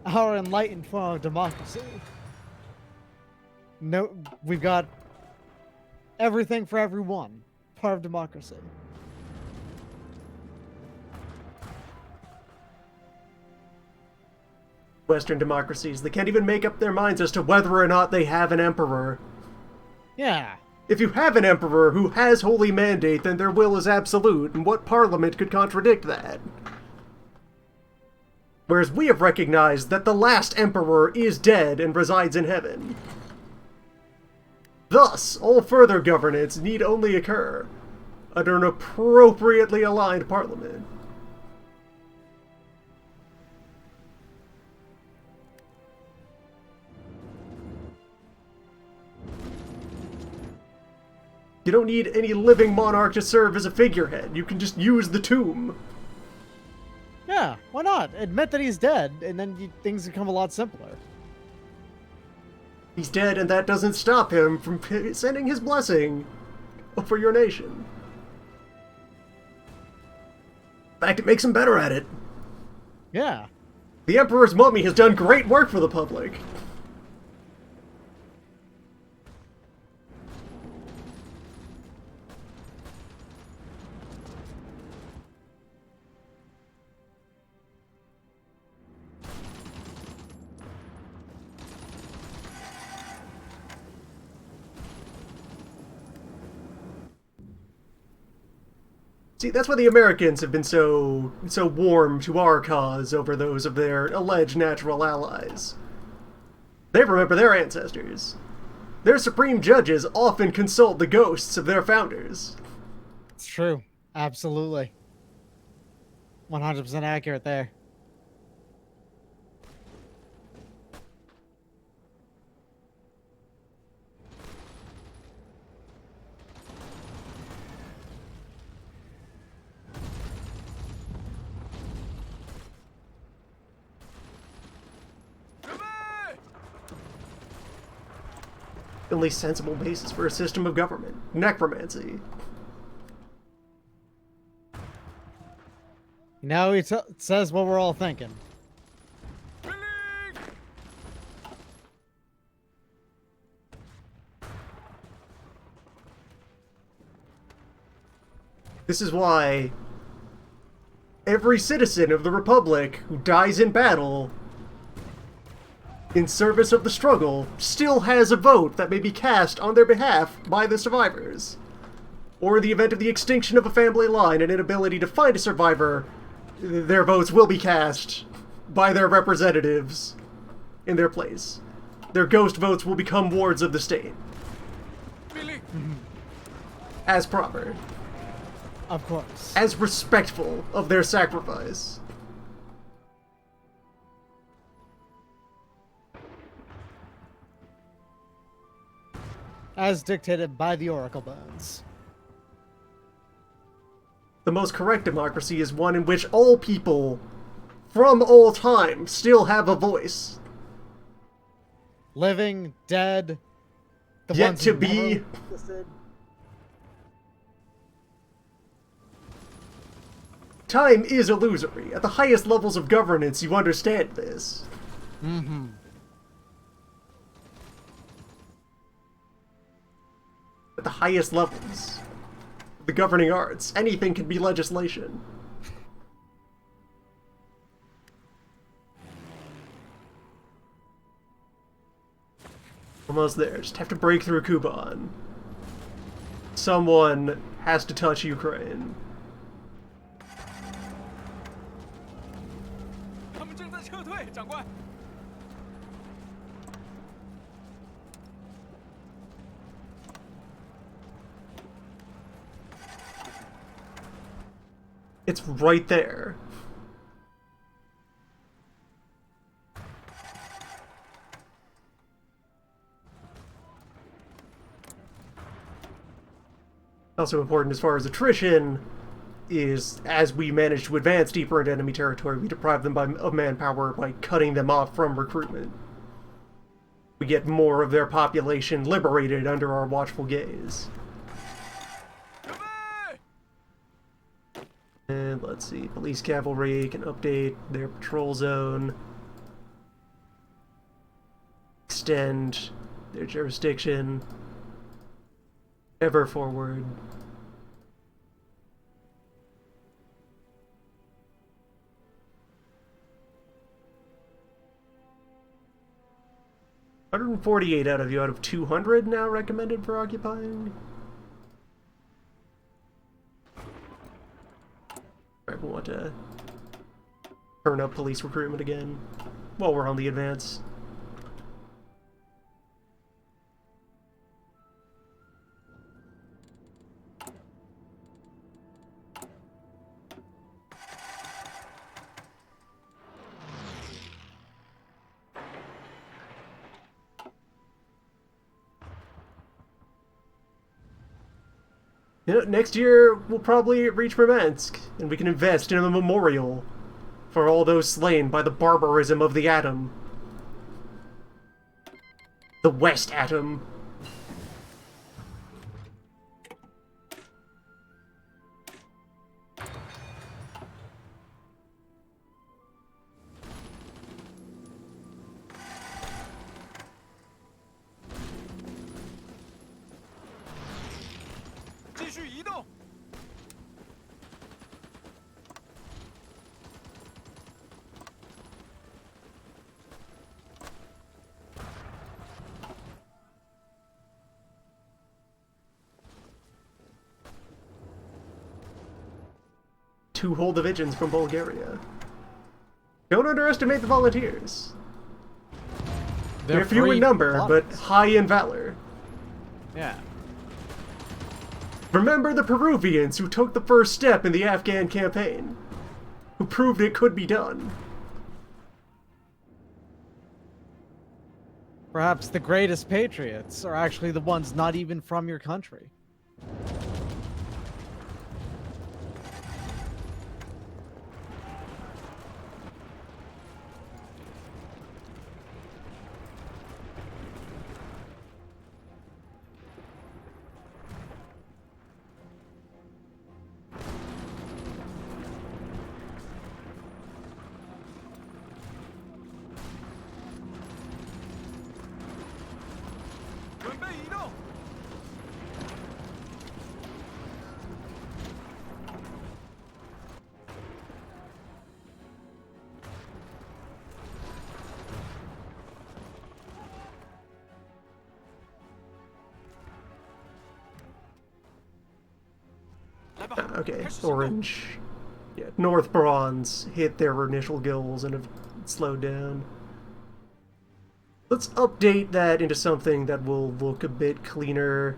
our enlightened form of democracy. No, we've got everything for everyone. Part of democracy. Western democracies, they can't even make up their minds as to whether or not they have an emperor. Yeah. If you have an emperor who has holy mandate, then their will is absolute, and what parliament could contradict that? Whereas we have recognized that the last emperor is dead and resides in heaven. Thus, all further governance need only occur under an appropriately aligned parliament. You don't need any living monarch to serve as a figurehead. You can just use the tomb. Yeah, why not? Admit that he's dead, and then things become a lot simpler. He's dead, and that doesn't stop him from sending his blessing for your nation. In fact, it makes him better at it. Yeah. The Emperor's mummy has done great work for the public. See, that's why the Americans have been so warm to our cause over those of their alleged natural allies. They remember their ancestors. Their supreme judges often consult the ghosts of their founders. It's true. Absolutely. 100% accurate there. The only sensible basis for a system of government. Necromancy. Now it says what we're all thinking. This is why every citizen of the Republic who dies in battle in service of the struggle still has a vote that may be cast on their behalf by the survivors. Or in the event of the extinction of a family line and inability to find a survivor, their votes will be cast by their representatives in their place. Their ghost votes will become wards of the state. As proper. Of course. As respectful of their sacrifice. As dictated by the Oracle Bones. The most correct democracy is one in which all people, from all time, still have a voice. Living, dead, the Yet ones to who be. never existed. time is illusory. At the highest levels of governance, you understand this. Mm-hmm. At the highest levels of the governing arts, anything can be legislation. Almost there. Just have to break through Kuban. Someone has to touch Ukraine. 他们正在撤退，长官。 It's right there. Also important as far as attrition is, as we manage to advance deeper into enemy territory, we deprive them of manpower by cutting them off from recruitment. We get more of their population liberated under our watchful gaze. 准备。 And let's see, police cavalry can update their patrol zone, extend their jurisdiction, ever forward. $148 out of 200 now recommended for occupying. Alright, we'll want to turn up police recruitment again while we're on the advance. You know, next year we'll probably reach Murmansk, and we can invest in a memorial for all those slain by the barbarism of the Atom. The West Atom. Two whole divisions from Bulgaria. Don't underestimate the volunteers. They're few in number, but high in valor. Yeah. Remember the Peruvians who took the first step in the Afghan campaign, who proved it could be done. Perhaps the greatest patriots are actually the ones not even from your country. Okay, orange. Yeah, North Bronze hit their initial goals and have slowed down. Let's update that into something that will look a bit cleaner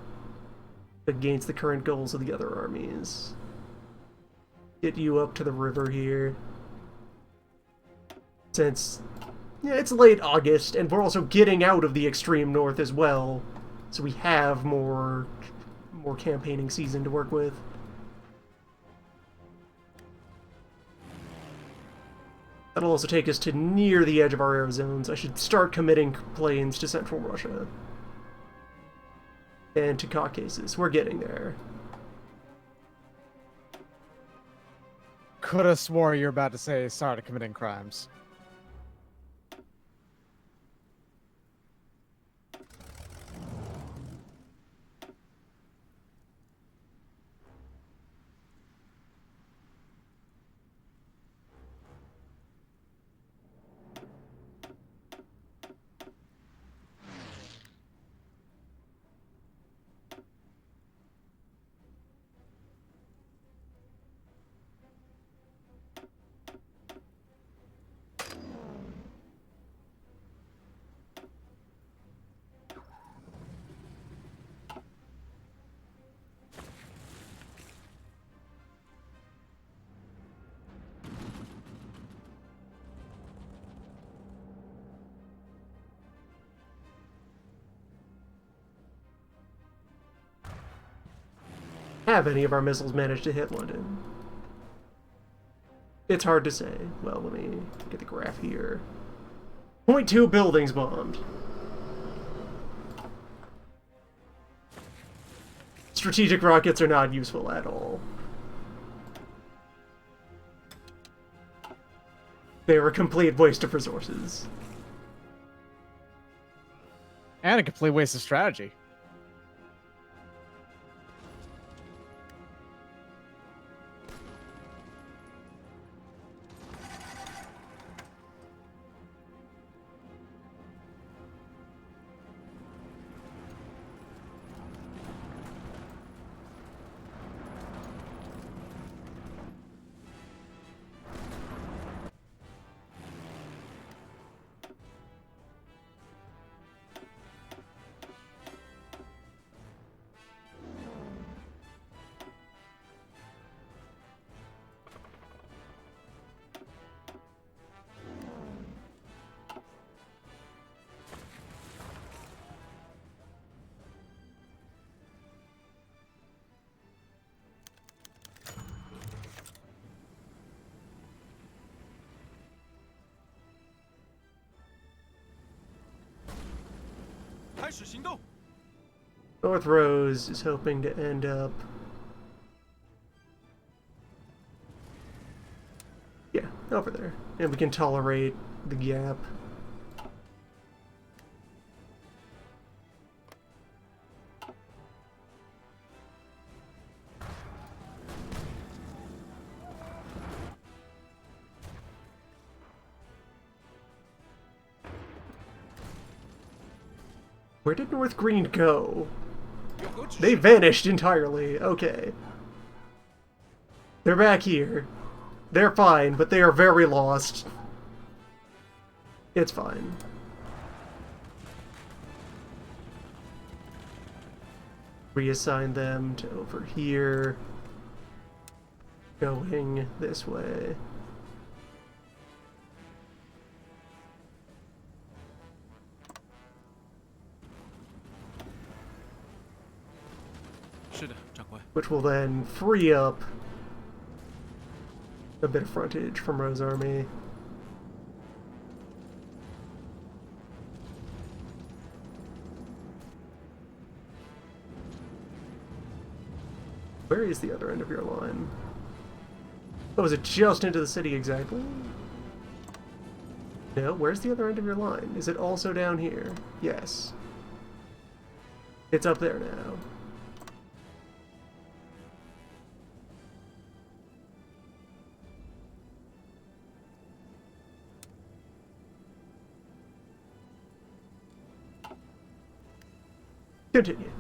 against the current goals of the other armies. Get you up to the river here. Since, yeah, it's late August, and we're also getting out of the extreme north as well, so we have more campaigning season to work with. That'll also take us to near the edge of our air zones. I should start committing planes to Central Russia. And to Caucasus. We're getting there. could have swore you're about to say started committing crimes. Have any of our missiles managed to hit London? It's hard to say. Well, let me get the graph here. 0.2 buildings bombed. Strategic rockets are not useful at all. They are a complete waste of resources. And a complete waste of strategy. North Rose is hoping to end up... yeah, over there. And we can tolerate the gap. Where did North Green go? They vanished entirely. Okay. They're back here. They're fine, but they are very lost. It's fine. Reassign them to over here. Going this way. Which will then free up a bit of frontage from Rose Army. Where is the other end of your line? Oh, is it just into the city exactly? No, where's the other end of your line? Is it also down here? Yes. It's up there now. Continue.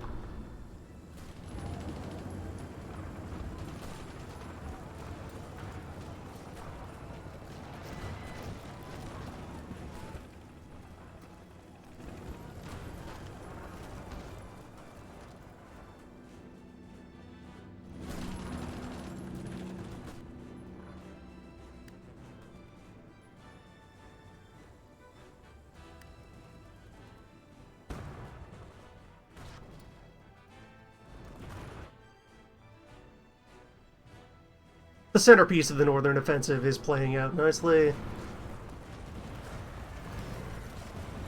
The centerpiece of the northern offensive is playing out nicely.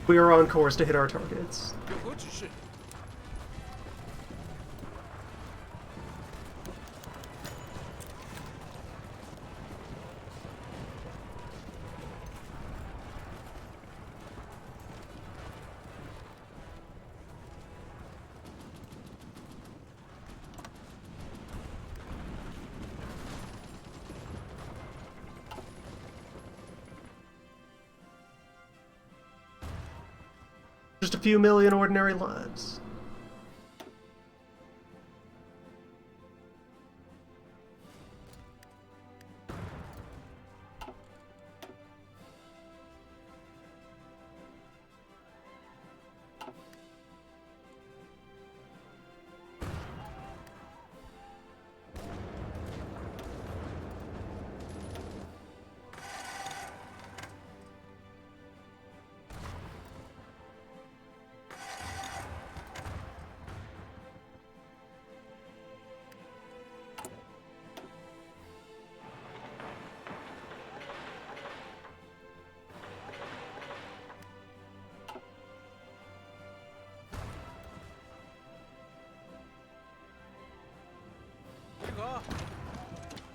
We are on course to hit our targets. few million ordinary lives.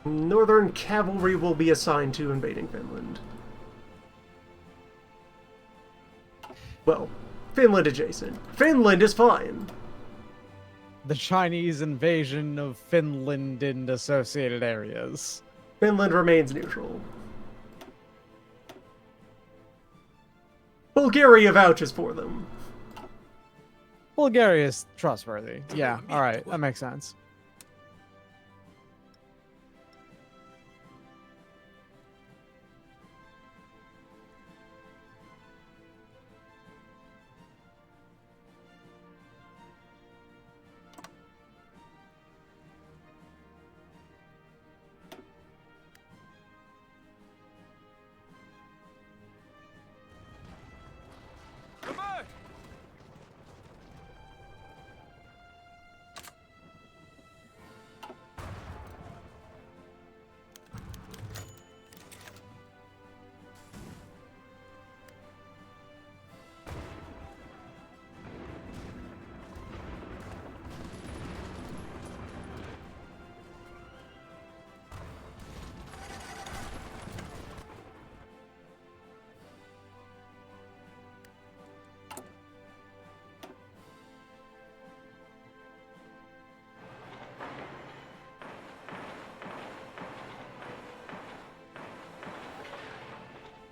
Northern cavalry will be assigned to invading Finland. Well, Finland adjacent. Finland is fine. The Chinese invasion of Finland and associated areas. Finland remains neutral. Bulgaria vouches for them. Bulgaria is trustworthy. Yeah, alright, that makes sense.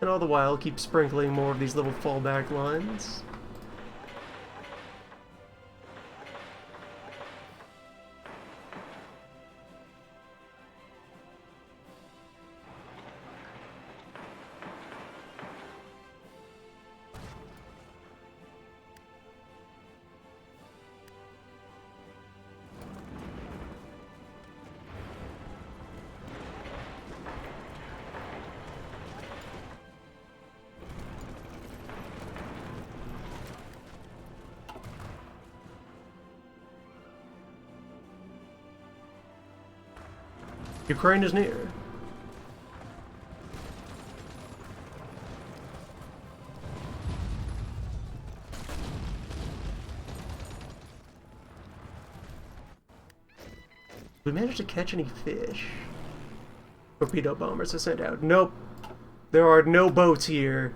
And all the while, keep sprinkling more of these little fallback lines. Ukraine is near. We managed to catch any fish? Torpedo bombers are sent out. Nope. There are no boats here.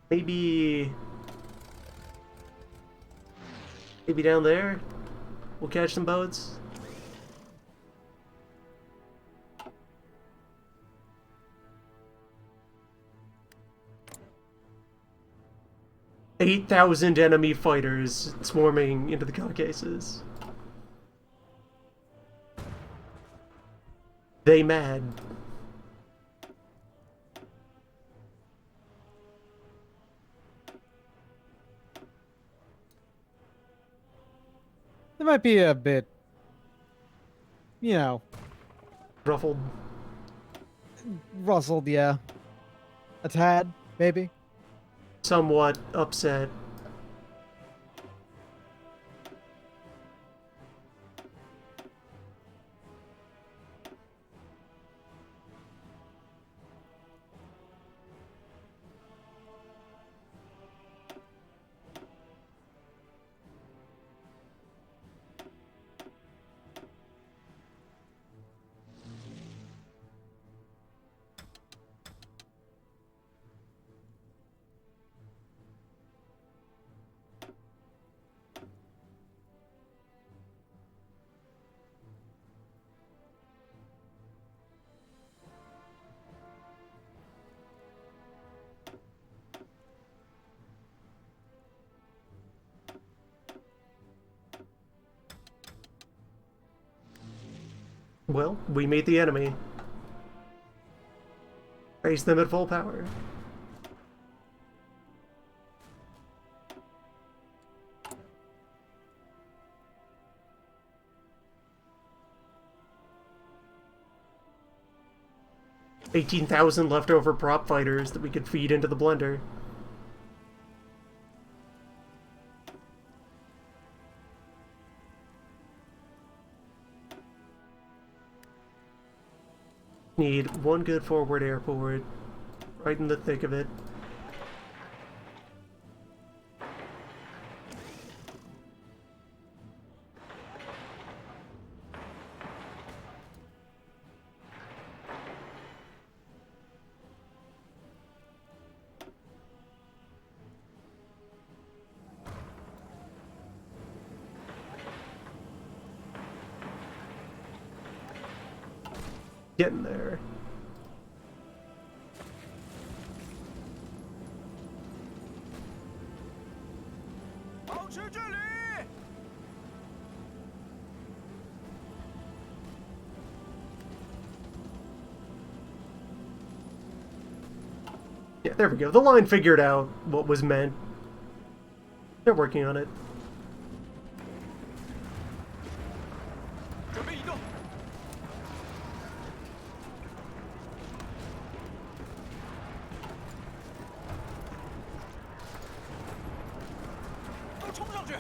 Maybe down there? We'll catch some boats. "8,000 enemy fighters swarming into the Caucasus. They mad." It might be a bit, you know, Ruffled. rustled, yeah. A tad, maybe. Somewhat upset. Well, we meet the enemy. Face them at full power. $18,000 leftover prop fighters that we could feed into the blender. Need one good forward airport, right in the thick of it. Getting there. Yeah, there we go. The line figured out what was meant. They're working on it. 准备移动。都冲上去！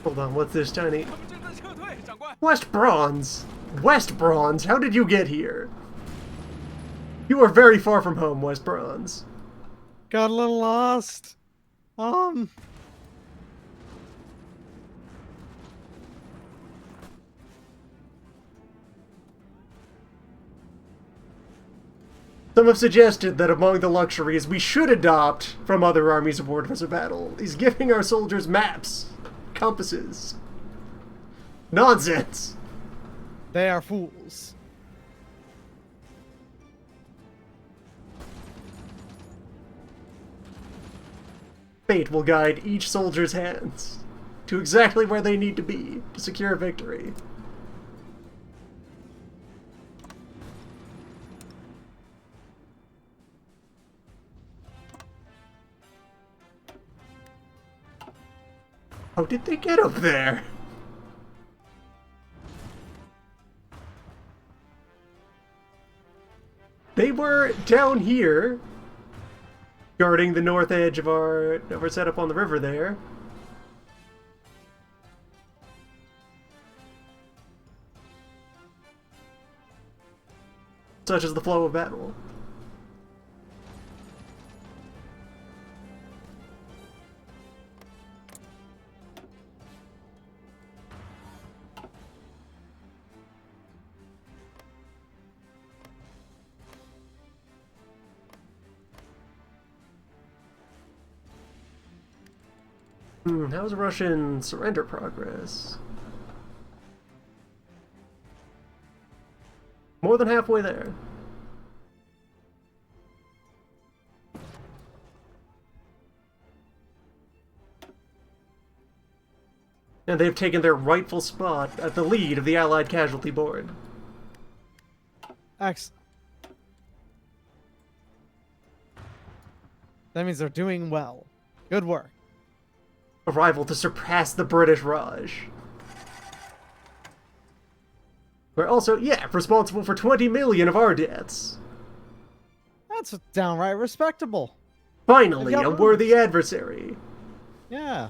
Hold on, what's this tiny? 他们正在撤退，长官。 West Bronze! West Bronze, how did you get here? You are very far from home, West Bronze. Got a little lost. Some have suggested that among the luxuries we should adopt from other armies of War of Battle is giving our soldiers maps, compasses. Nonsense! They are fools. Fate will guide each soldier's hands to exactly where they need to be to secure victory. How did they get up there? They were down here, guarding the north edge of our setup on the river there. Such is the flow of battle. How's Russian surrender progress? More than halfway there. And they've taken their rightful spot at the lead of the Allied casualty board. Excellent. That means they're doing well. Good work. A rival to surpass the British Raj. We're also, yeah, responsible for 20 million of our deaths. That's downright respectable. Finally, They've a got worthy adversary. Yeah.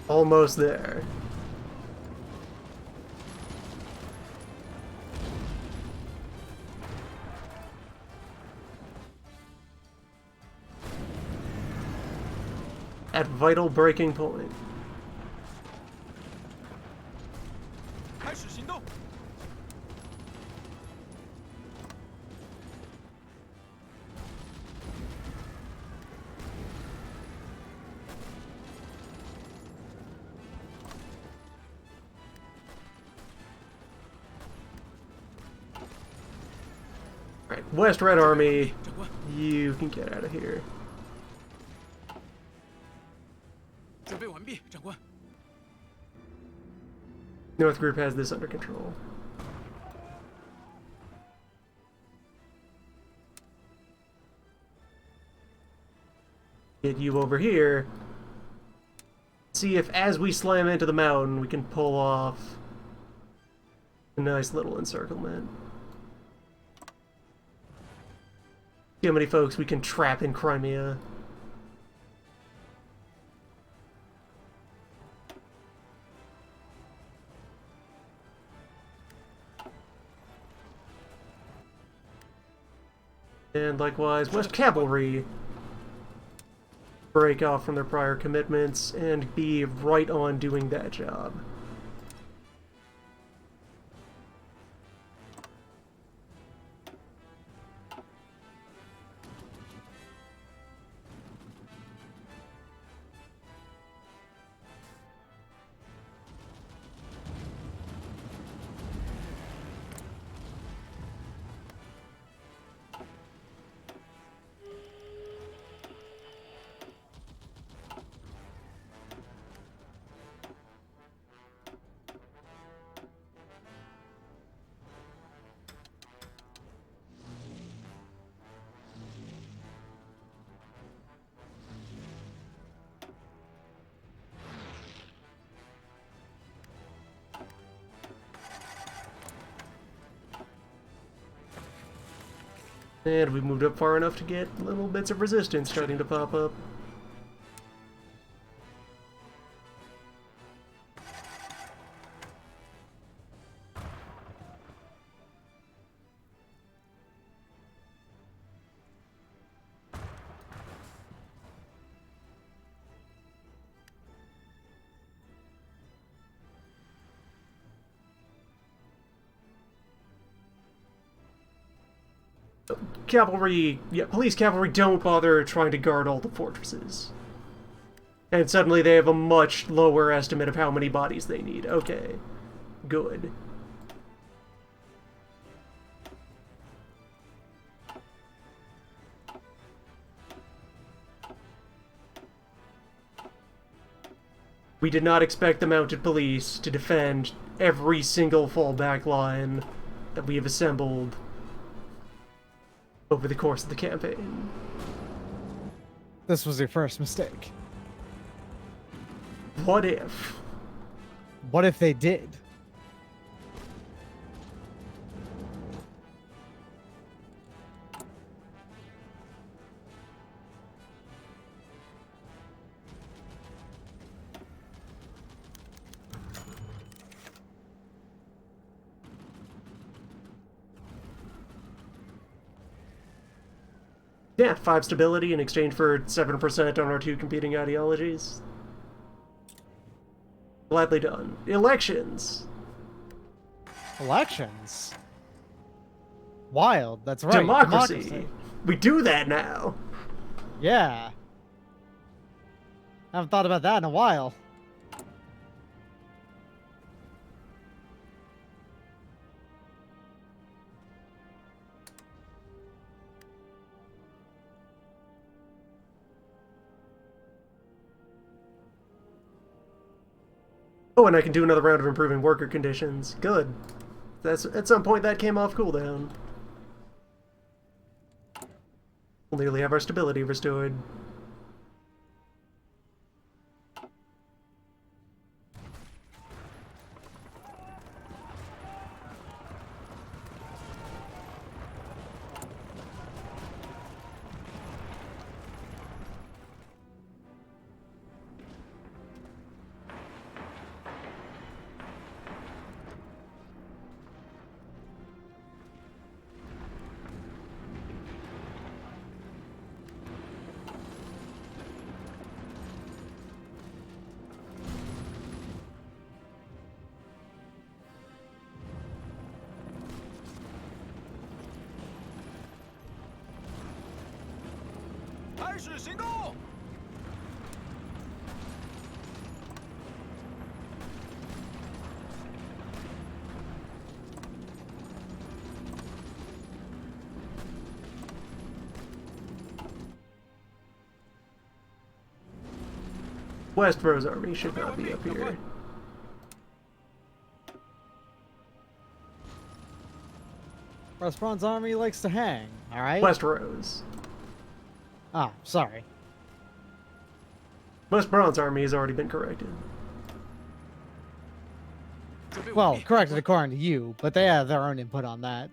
Almost there. At vital breaking point. 开始行动。 Right, West Red Army, 长官， you can get out of here. 准备完毕，长官。 North Group has this under control. Get you over here. See if as we slam into the mountain, we can pull off a nice little encirclement. See how many folks we can trap in Crimea. And likewise, West Cavalry break off from their prior commitments and be right on doing that job. And we've moved up far enough to get little bits of resistance starting to pop up. Cavalry, yeah, police cavalry don't bother trying to guard all the fortresses. And suddenly they have a much lower estimate of how many bodies they need. Okay, good. We did not expect the mounted police to defend every single fallback line that we have assembled over the course of the campaign. This was your first mistake. What if? What if they did? Yeah, 5 stability in exchange for 7% on our 2 competing ideologies. Gladly done. Elections! Elections? Wild, that's right. Democracy! We do that now! Yeah. I haven't thought about that in a while. Oh, and I can do another round of improving worker conditions. Good. That's at some point that came off cooldown. We'll nearly have our stability restored. 开始行动！ Westeros army should not be up here. Westbron's army likes to hang, alright? Westeros. Ah, sorry. Westbron's army has already been corrected. 准备完 Well, 毕， corrected according to you, but they have their own input on that.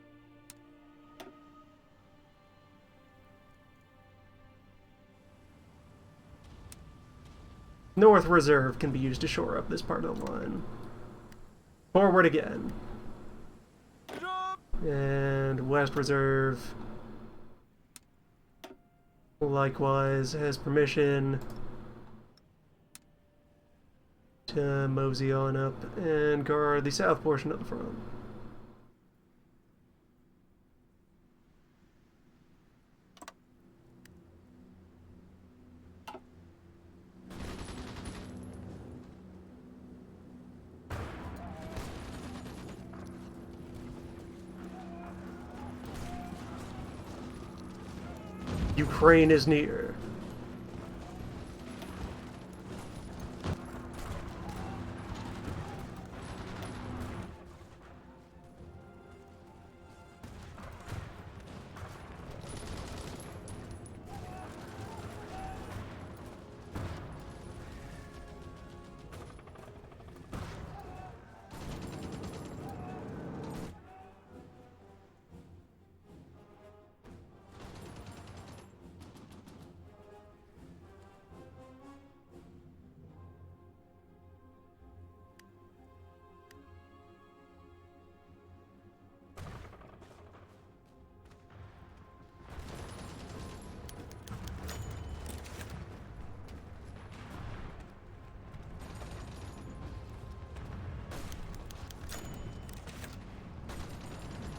North Reserve can be used to shore up this part of the line. Forward again. 这 And West Reserve likewise has permission to mosey on up and guard the south portion of the front. Ukraine is near.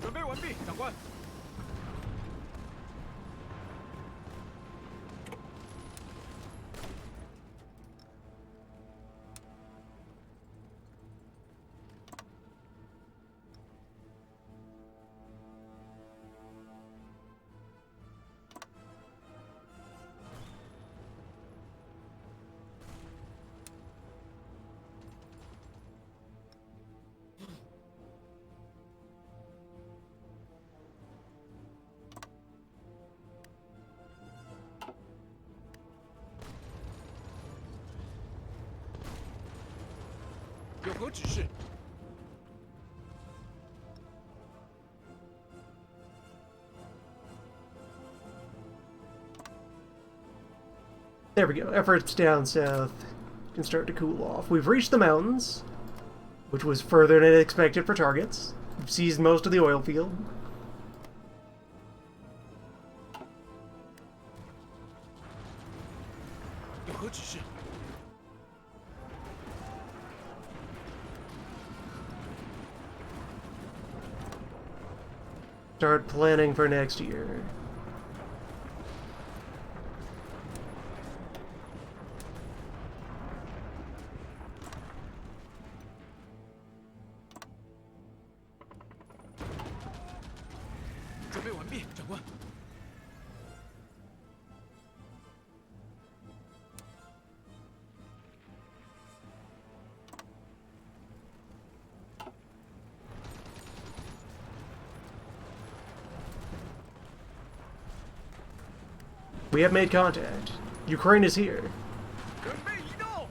“准备完毕，长官。” “有何指示？” There we go. Efforts down south can start to cool off. We've reached the mountains, which was further than expected for targets. We've seized most of the oil field. “有何指示？” Start planning for next year. “准备完毕，长官。” We have made contact. Ukraine is here. 准备移动。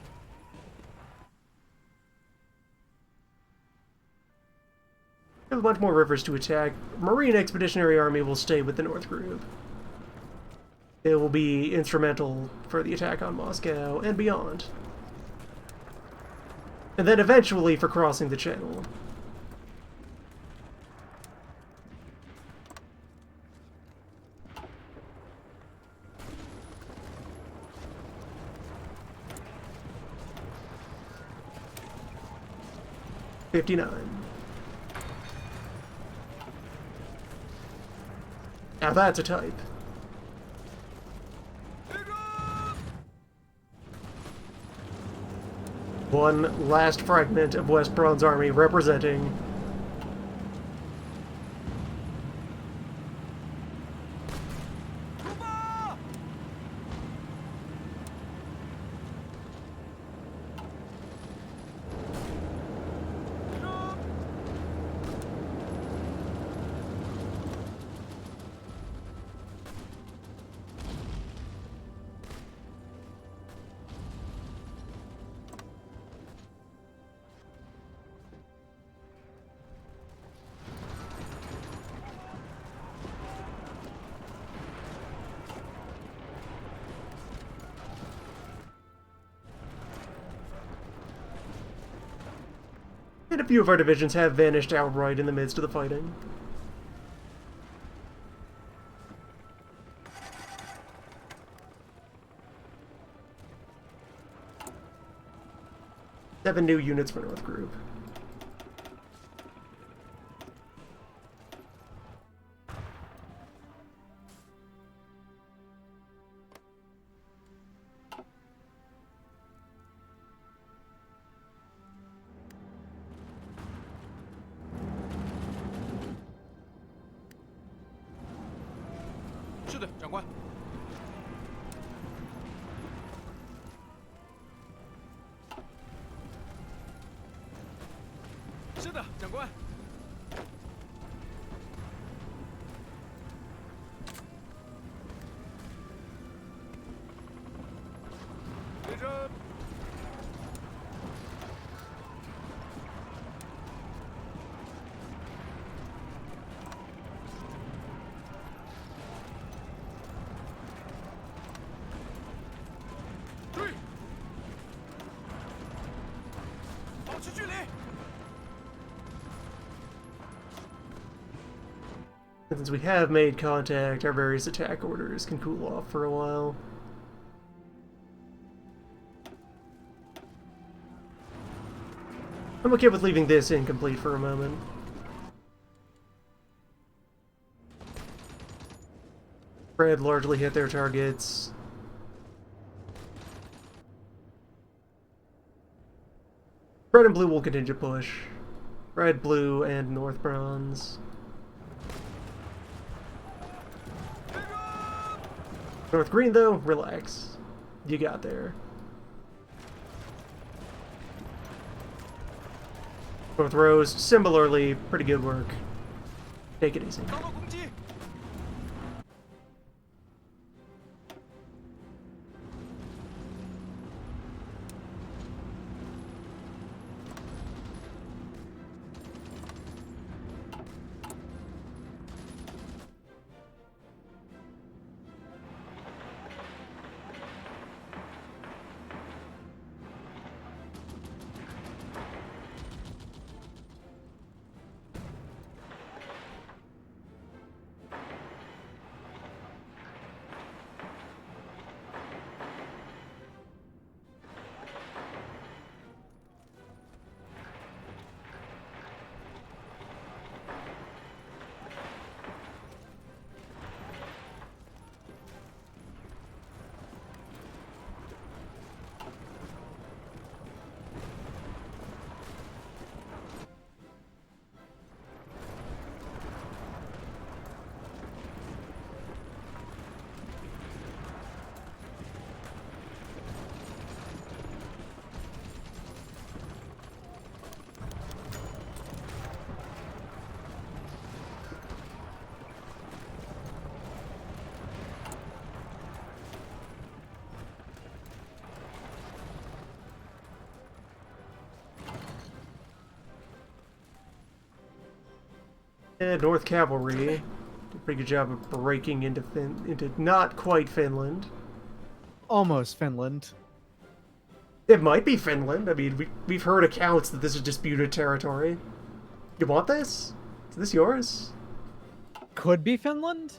We have a bunch more rivers to attack. Marine Expeditionary Army will stay with the North Group. It will be instrumental for the attack on Moscow and beyond. And then eventually for crossing the channel. '59. Now that's a type. 这个 One last fragment of West Bronze Army representing. And a few of our divisions have vanished outright in the midst of the fighting. Seven new units for North Group.是的，长官。先生。注意，保持距离。 Since we have made contact, our various attack orders can cool off for a while. I'm okay with leaving this incomplete for a moment. Red largely hit their targets. Red and blue will continue to push. Red, blue, and North Bronze. North Green, though, relax. You got there. North Rose, similarly, pretty good work. Take it easy. 遭到攻击！ And North Cavalry did a pretty good job of breaking into not quite Finland. Almost Finland. It might be Finland. I mean, we've heard accounts that this is disputed territory. You want this? Is this yours? Could be Finland?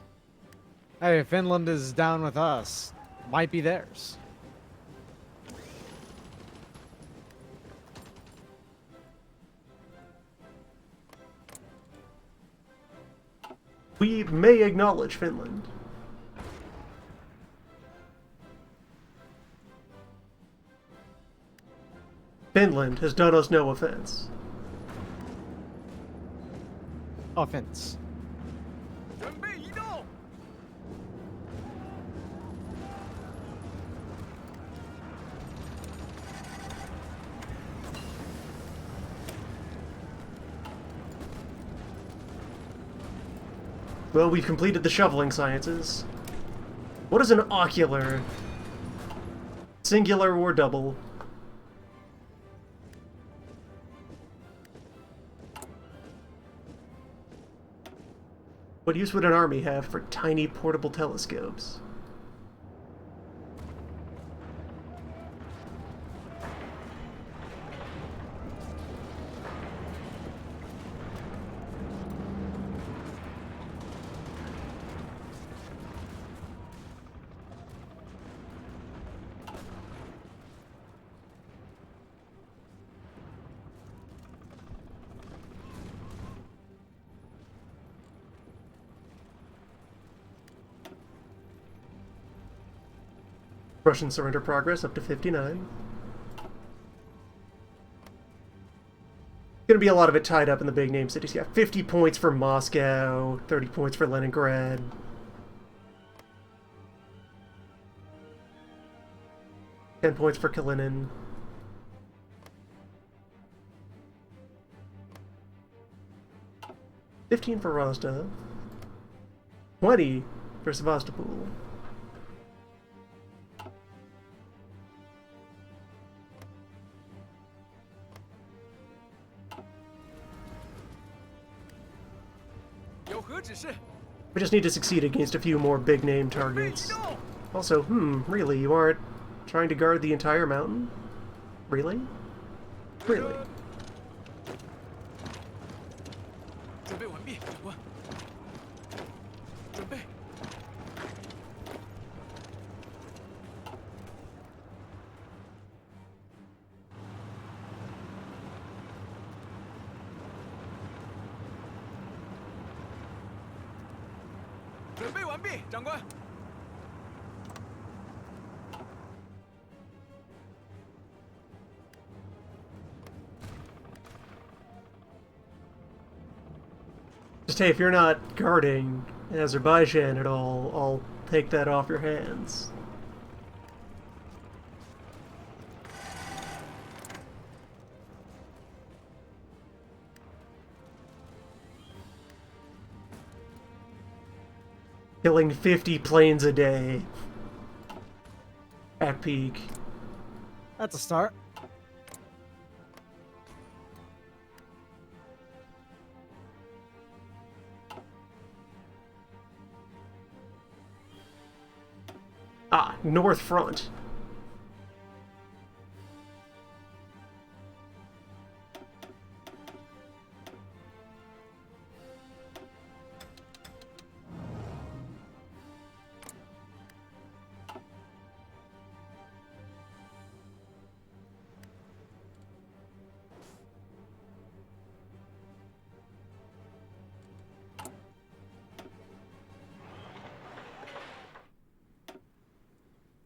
Hey, if Finland is down with us, might be theirs. We may acknowledge Finland. Finland has done us no offense. Offense. 准备移动。 Well, we've completed the shoveling sciences. What is an ocular? Singular or double? What use would an army have for tiny portable telescopes? Russian surrender progress up to 59. Gonna be a lot of it tied up in the big name cities. Yeah, 50 points for Moscow, 30 points for Leningrad. $10 points for Kalinin. $15 for Rostov. 20 for Sevastopol. We just need to succeed against a few more big-name targets. Also, really, you aren't trying to guard the entire mountain? Really? Really? 准备完毕，长官。准备。准备完毕，长官。 Just hey, if you're not guarding Azerbaijan at all, I'll take that off your hands. Killing 50 planes a day. At peak. That's a start. Ah, North Front.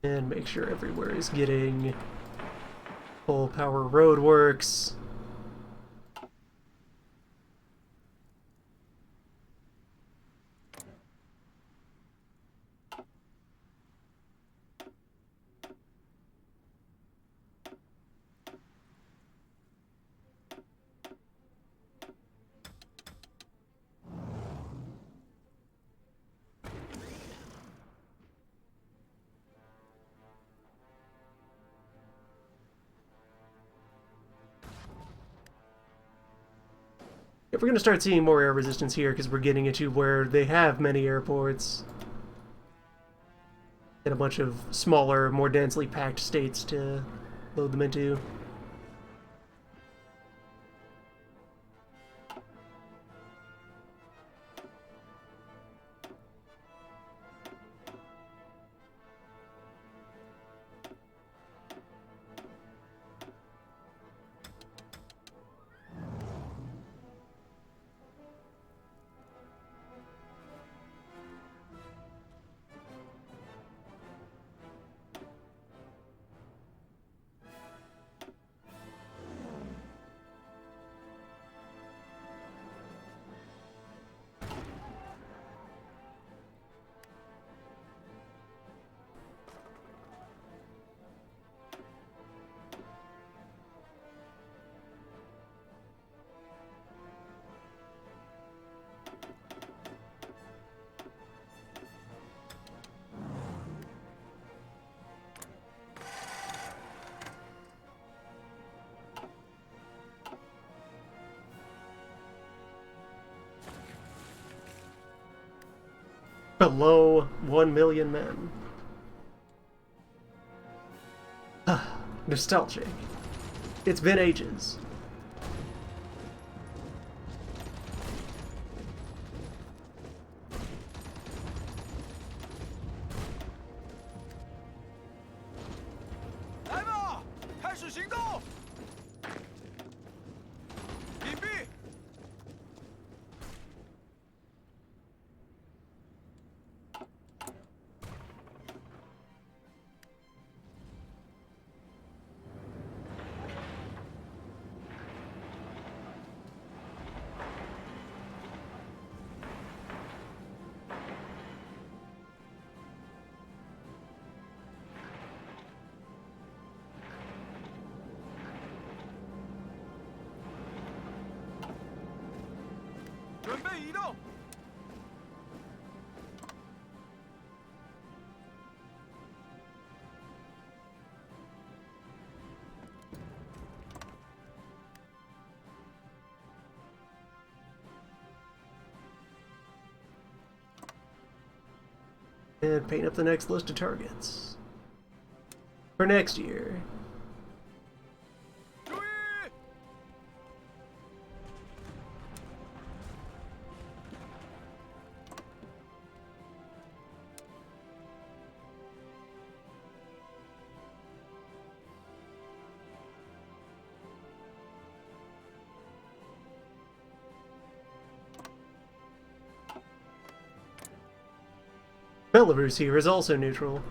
And make sure everywhere is getting full power roadworks. If we're going to start seeing more air resistance here, because we're getting into where they have many airports and a bunch of smaller, more densely packed states to load them into. Below 1 million men. Nostalgic. It's been ages. And paint up the next list of targets. For next year. Belarus here is also neutral.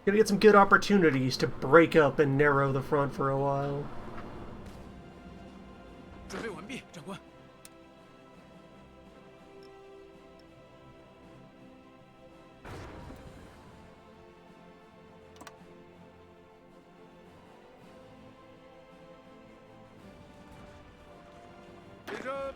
Gonna get some good opportunities to break up and narrow the front for a while. 准备完毕，长官。列车。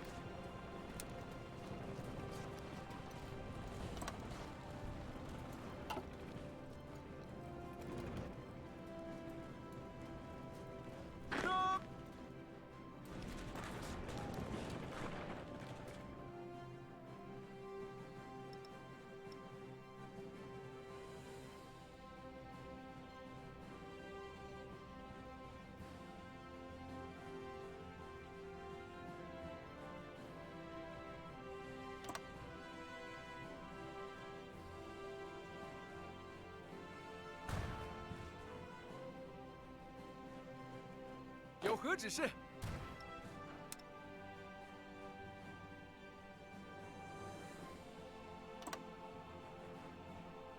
有何指示？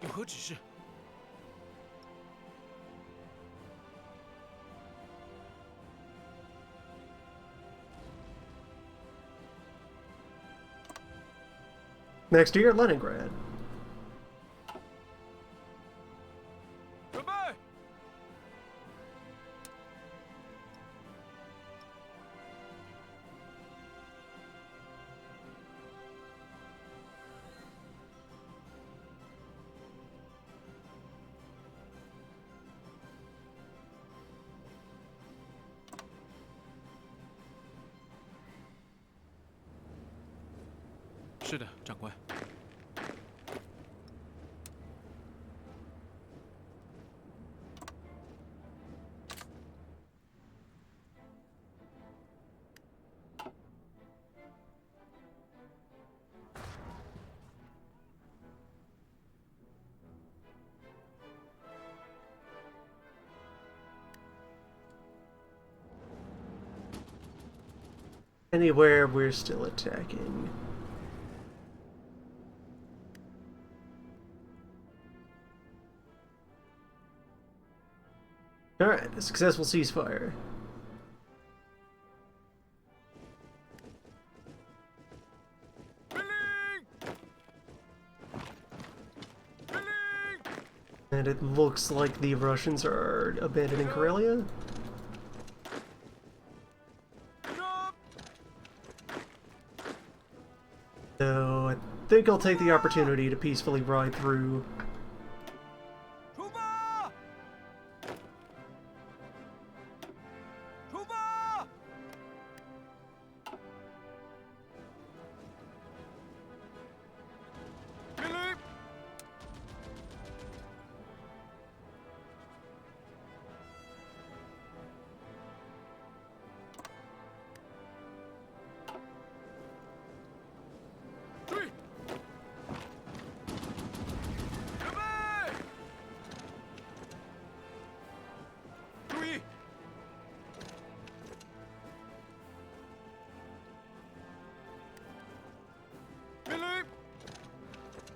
有何指示？ Next year, Leningrad. 准备。是的，长官。 Anywhere, we're still attacking. Alright, a successful ceasefire. And it looks like the Russians are abandoning Karelia. So I think I'll take the opportunity to peacefully ride through.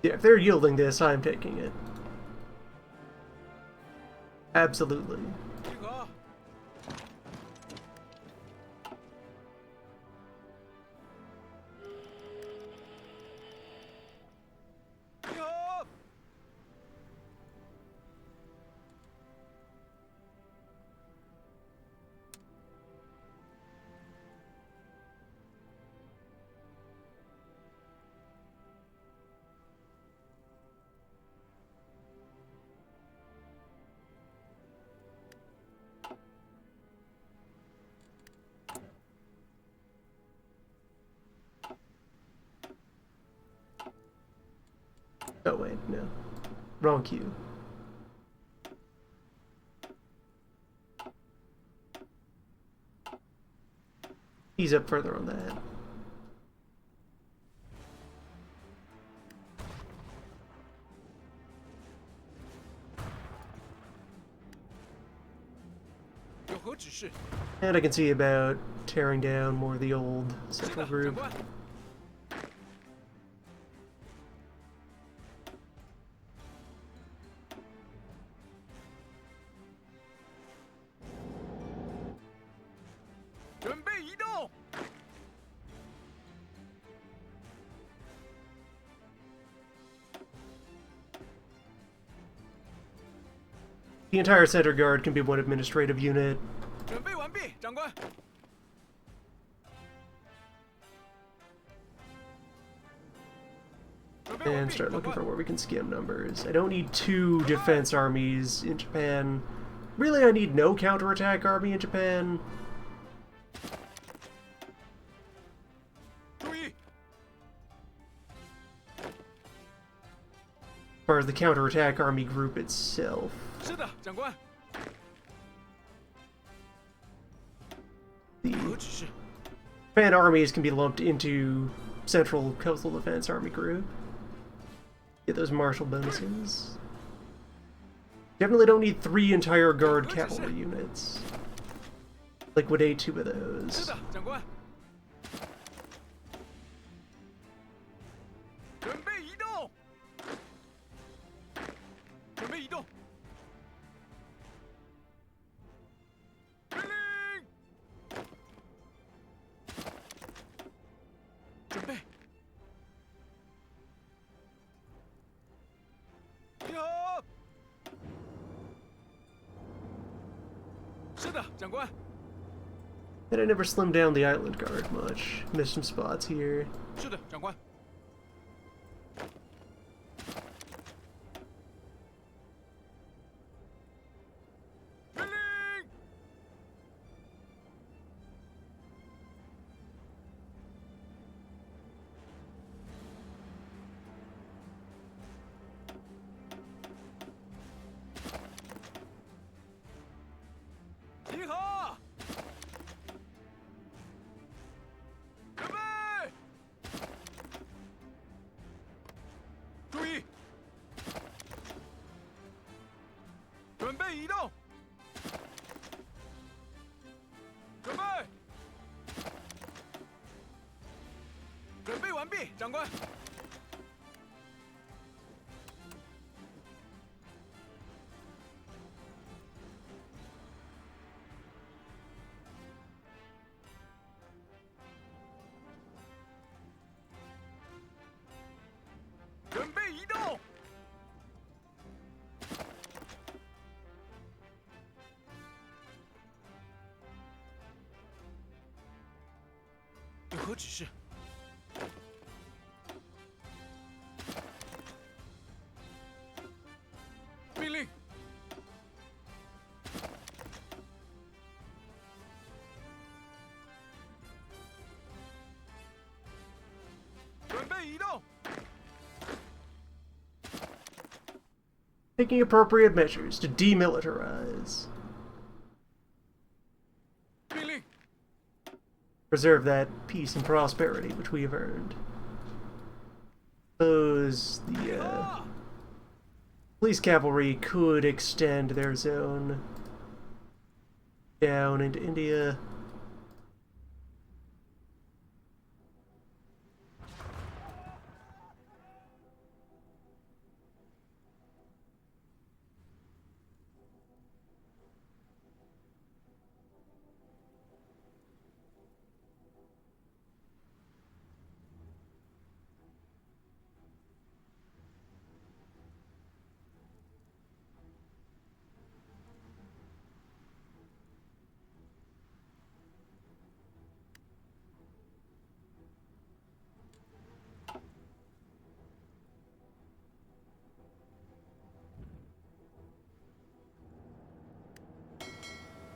Yeah, if they're yielding this, I'm taking it. Absolutely. 集合。集合。Oh wait, no. Wrong queue. He's up further on that. 有何指示？ And I can see about tearing down more of the old 是的， central 长 group. 官。准备移动。 The entire center guard can be one administrative unit. 准备完毕，长官。准备完 And 毕， start 长 looking 官 for where we can skim numbers. I don't need 2 defense armies in Japan. Really, I need no counterattack army in Japan. 注意， As far as the counterattack army group itself. 是的，长官。 The 何指示？ Japan armies can be lumped into Central Coastal Defense Army group. Get those martial bonuses. Definitely don't need 3 entire guard cavalry units. Liquidate 2 of 是 those. 的，长官。准备移动。准备移动。命令。准备。集合。是的，长官。 And I never slimmed down the island guard much. Missed some spots here. 是的，长官。命令。 集合！准备！注意！准备移动！准备！准备完毕，长官。 准备移动！有何指示？命令！准备移动！ Taking appropriate measures to demilitarize. 命令！ Preserve that peace and prosperity which we have earned. Those, the, police cavalry could extend their zone down into India.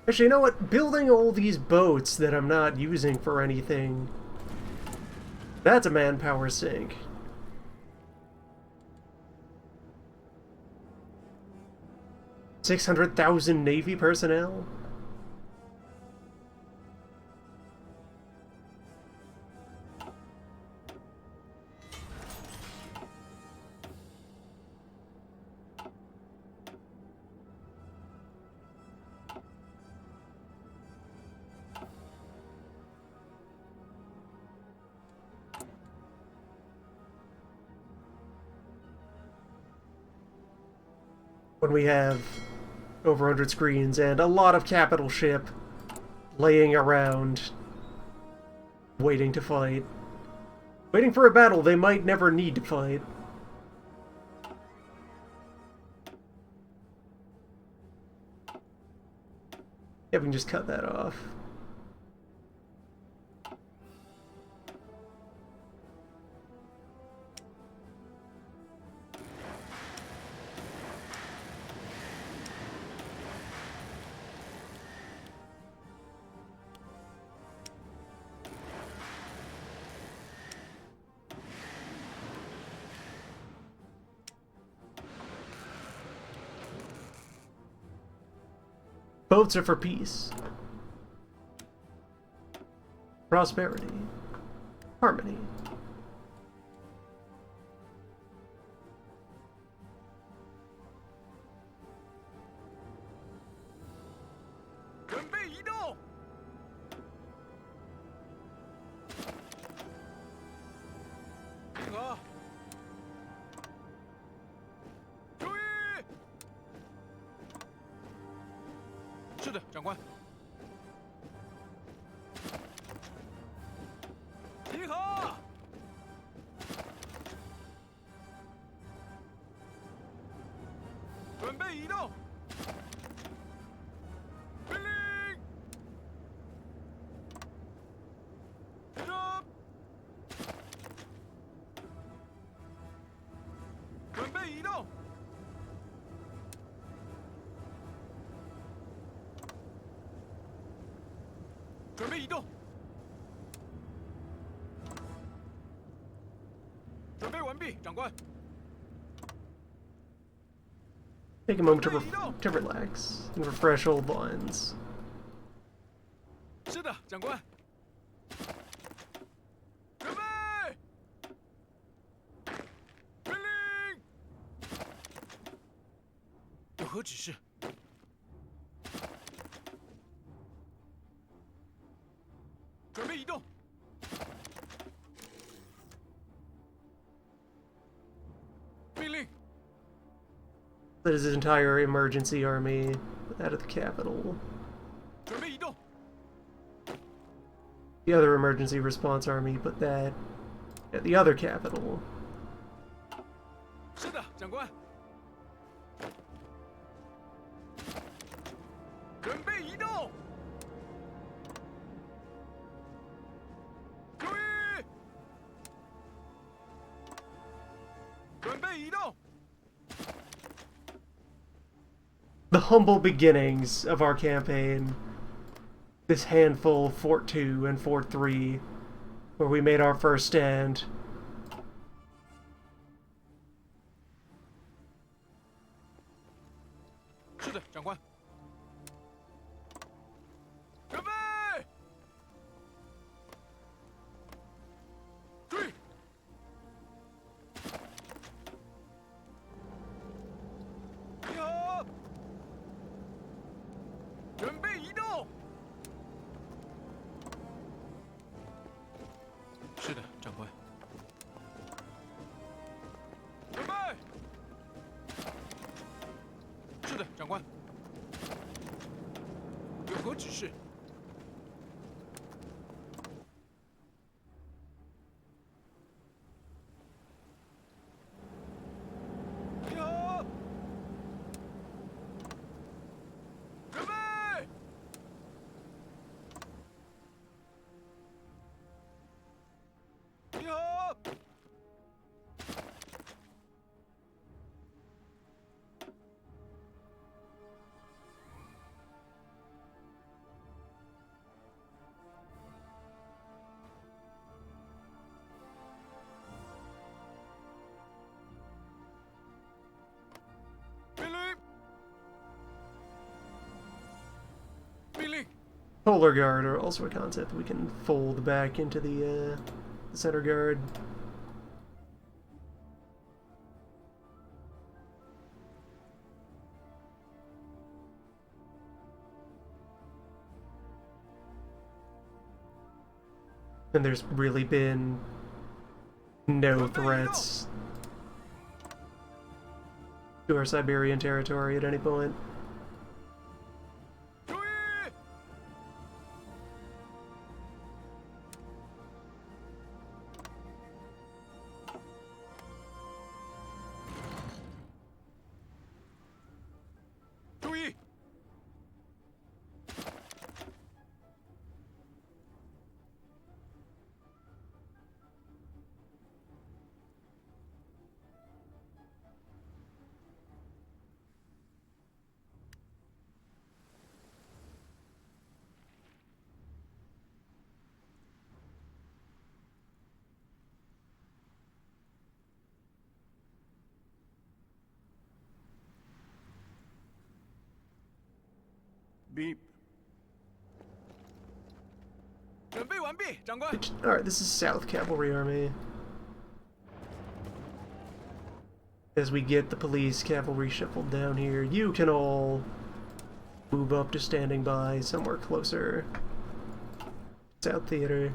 Actually, you know what? Building all these boats that I'm not using for anything, that's a manpower sink. $600,000 Navy personnel? When we have over 100 screens and a lot of capital ship laying around waiting to fight. Waiting for a battle they might never need to fight. Yeah, we can just cut that off. Boats are for peace, prosperity, harmony. Take a moment to relax and refresh old lines. 是的，长官。准备，命令。有何指示？准备移动。命令。 That is his entire emergency army out of the capital. 准备移动。 The other emergency response army, but that at the other capital. 是的，长官。准备移动。注意。准备移动。 The humble beginnings of our campaign. This handful, Fort 2 and Fort 3, where we made our first stand. Polar Guard are also a concept we can fold back into the center guard. And there's really been no threats to our Siberian territory at any point.注意！ 注意！ Beep. 准备完毕，长官。 Alright, this is South Cavalry Army. As we get the police cavalry shuffled down here, you can all move up to standing by somewhere closer. South Theater.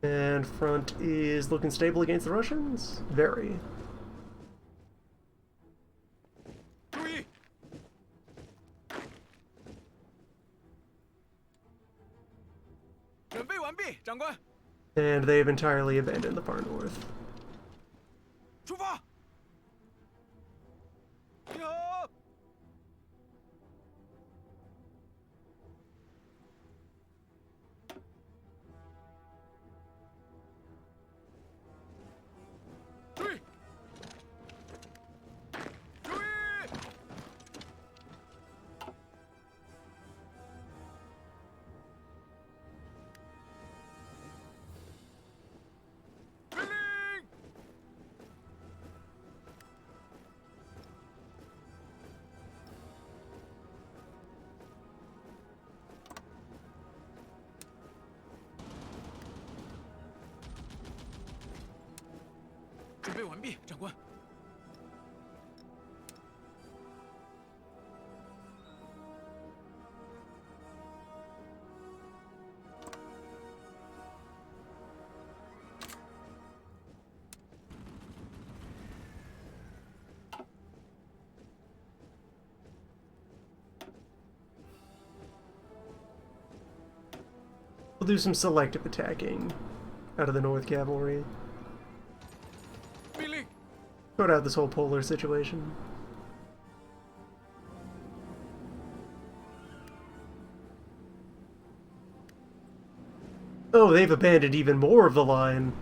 And front is looking stable against the Russians? Very. 注意！ 准备完毕，长官。 And they've entirely abandoned the far north. 出发！集合！ 注意！注意！ 命令！ 准备完毕，长官。 We'll do some selective attacking out of the North Cavalry. 命令！ Sort out this whole polar situation. Oh, they've abandoned even more of the line.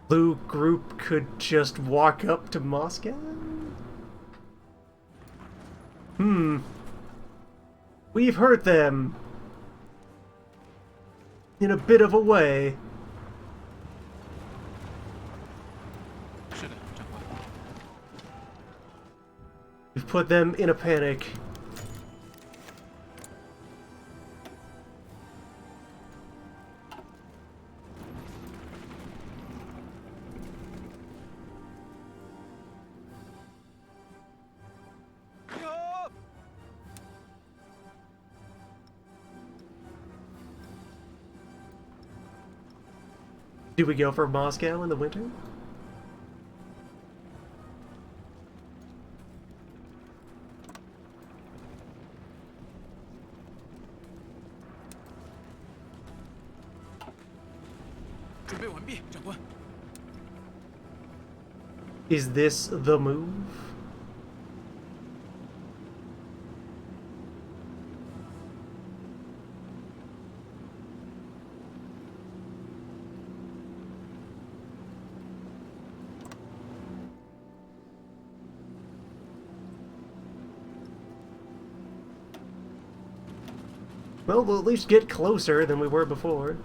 Blue group could just walk up to Moscow? We've hurt them. In a bit of a way. 是的，长官。 We've put them in a panic. Do we go for Moscow in the winter? Is this the move? Well, we'll at least get closer than we were before.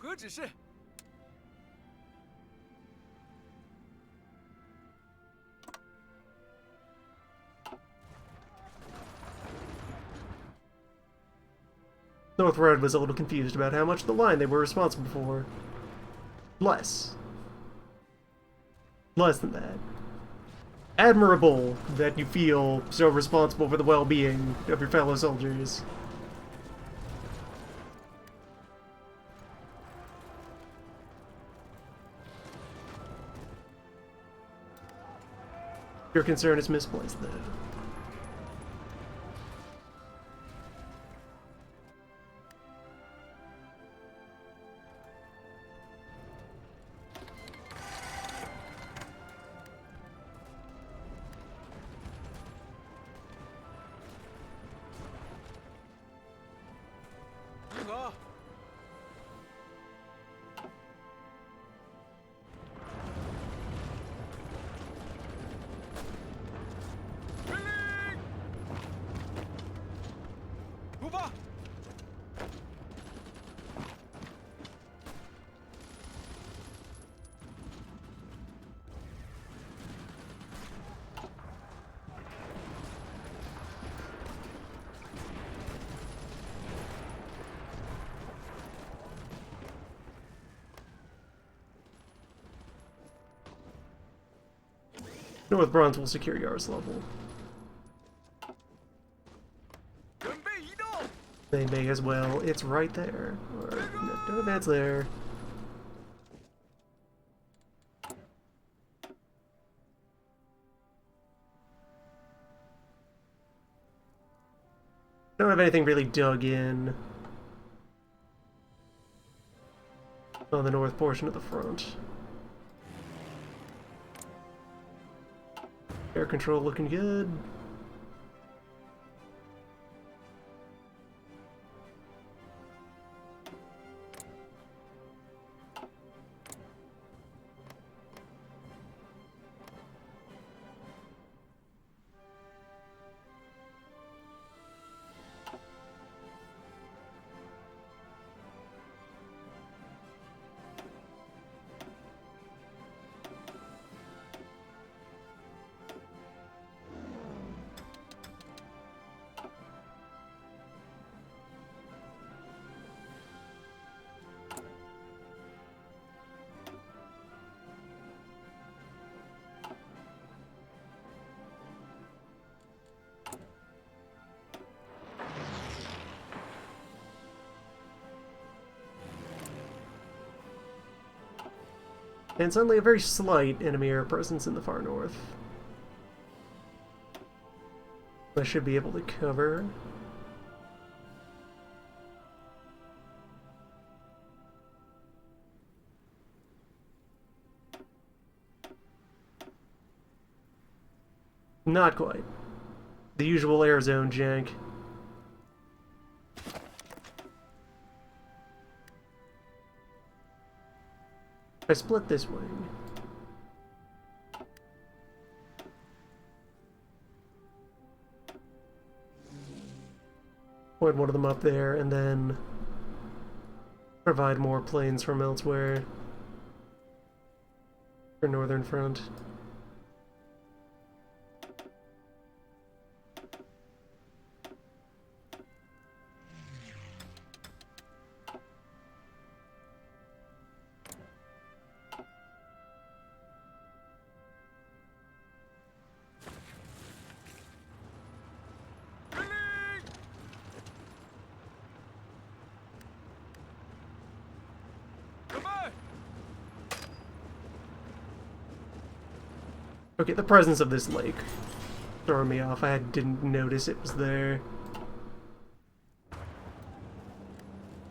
何指示？ North Road was a little confused about how much of the line they were responsible for. Less. Less than that. Admirable that you feel so responsible for the well-being of your fellow soldiers. Your concern is misplaced, though. North Bronze will secure Yaroslavel. They may as well. It's right there. Or, no, don't advance there. Don't have anything really dug in on the north portion of the front. Air control looking good. And suddenly a very slight enemy air presence in the far north. I should be able to cover. Not quite. The usual air zone jank. I split this wing. Point one of them up there, and then provide more planes from elsewhere for northern front. Okay, the presence of this lake throwing me off. I didn't notice it was there.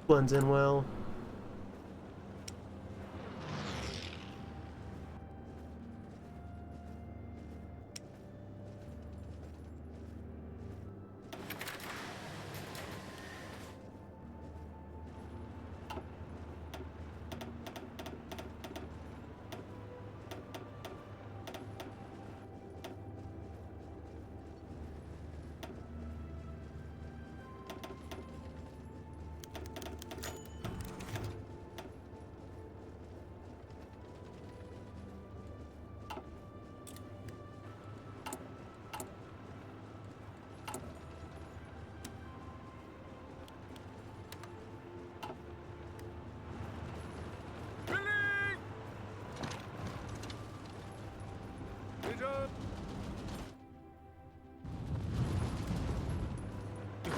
Blends in well.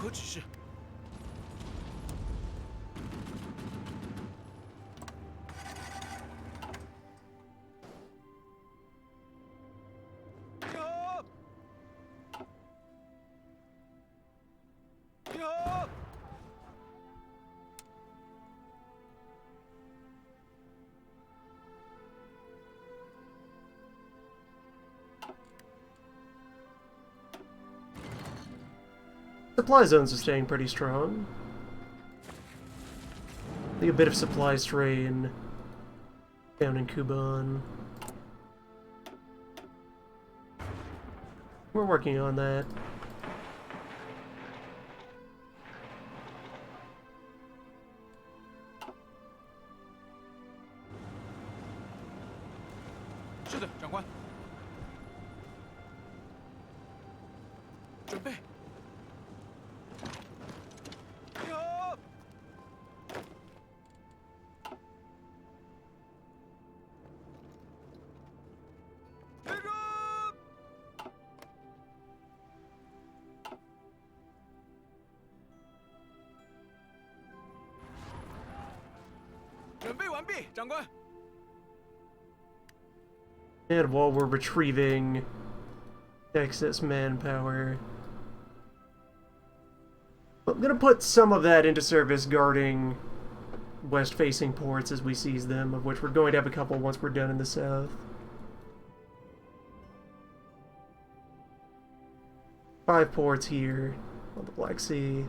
何指示？你好，你好。 Supply zones are staying pretty strong. I think a bit of supply strain down in Kuban. We're working on that.是的，长官。准备。你好。开战！准备完毕，长官。 And while we're retrieving excess manpower, I'm gonna put some of that into service guarding west-facing ports as we seize them, of which we're going to have a couple once we're done in the south. Five ports here on the Black Sea.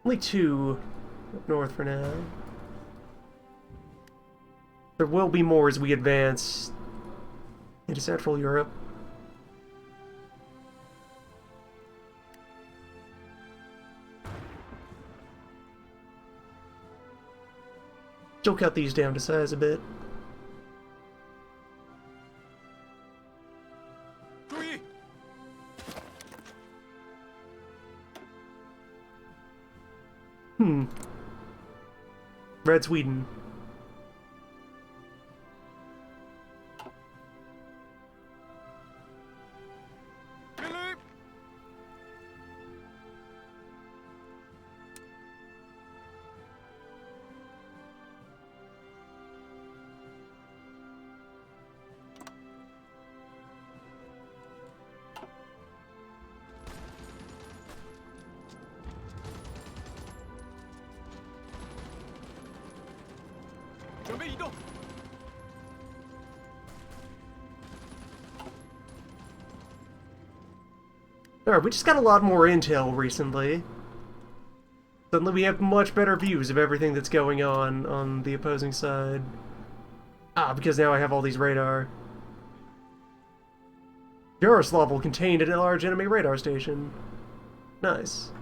Only two up north for now. There will be more as we advance into Central Europe. Still cut these down to size a bit. 注意！ Red Sweden. Philip! Alright, we just got a lot more intel recently. Suddenly we have much better views of everything that's going on the opposing side. Ah, because now I have all these radar. Yaroslavl contained a large enemy radar station. Nice.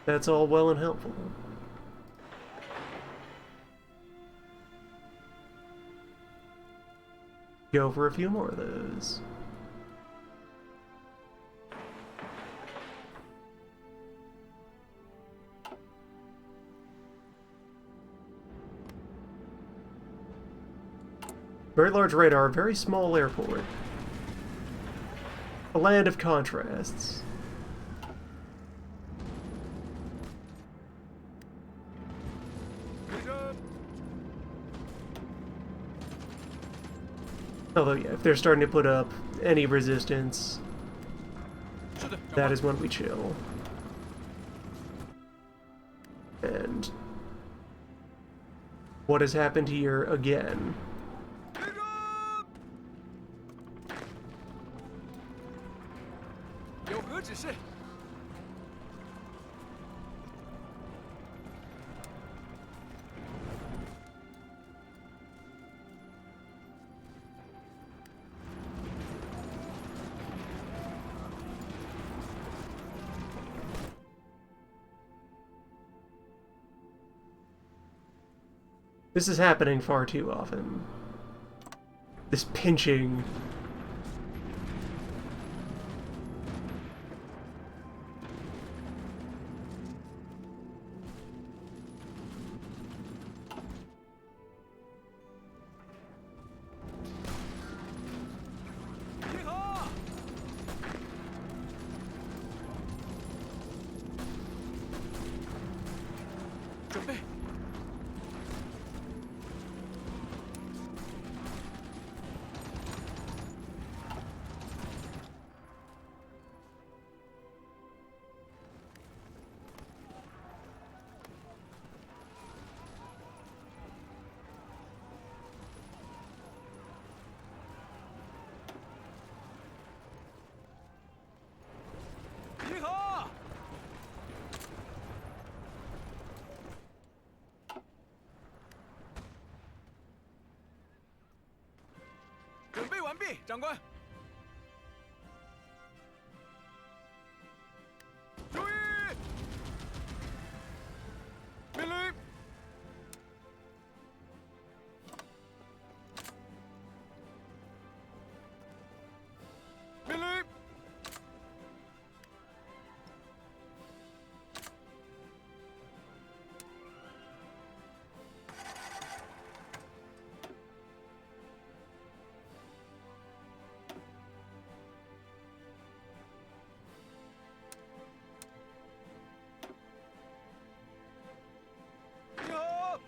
That's all well and helpful. Go for a few more of those. Very large radar, very small airport. A land of contrasts. Although, yeah, if they're starting to put up any resistance, that is when we chill. And what has happened here again? This is happening far too often. This pinching. 毕，长官。注意！命令！命令！你好。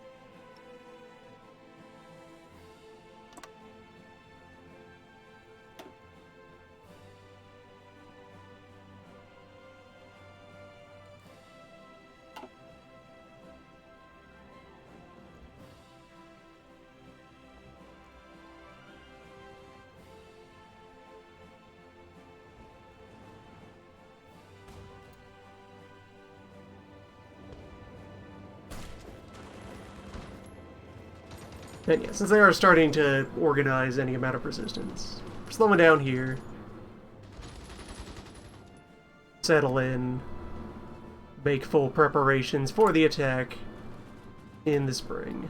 And yeah, since they are starting to organize any amount of resistance, slowing down here. Settle in. Make full preparations for the attack in the spring.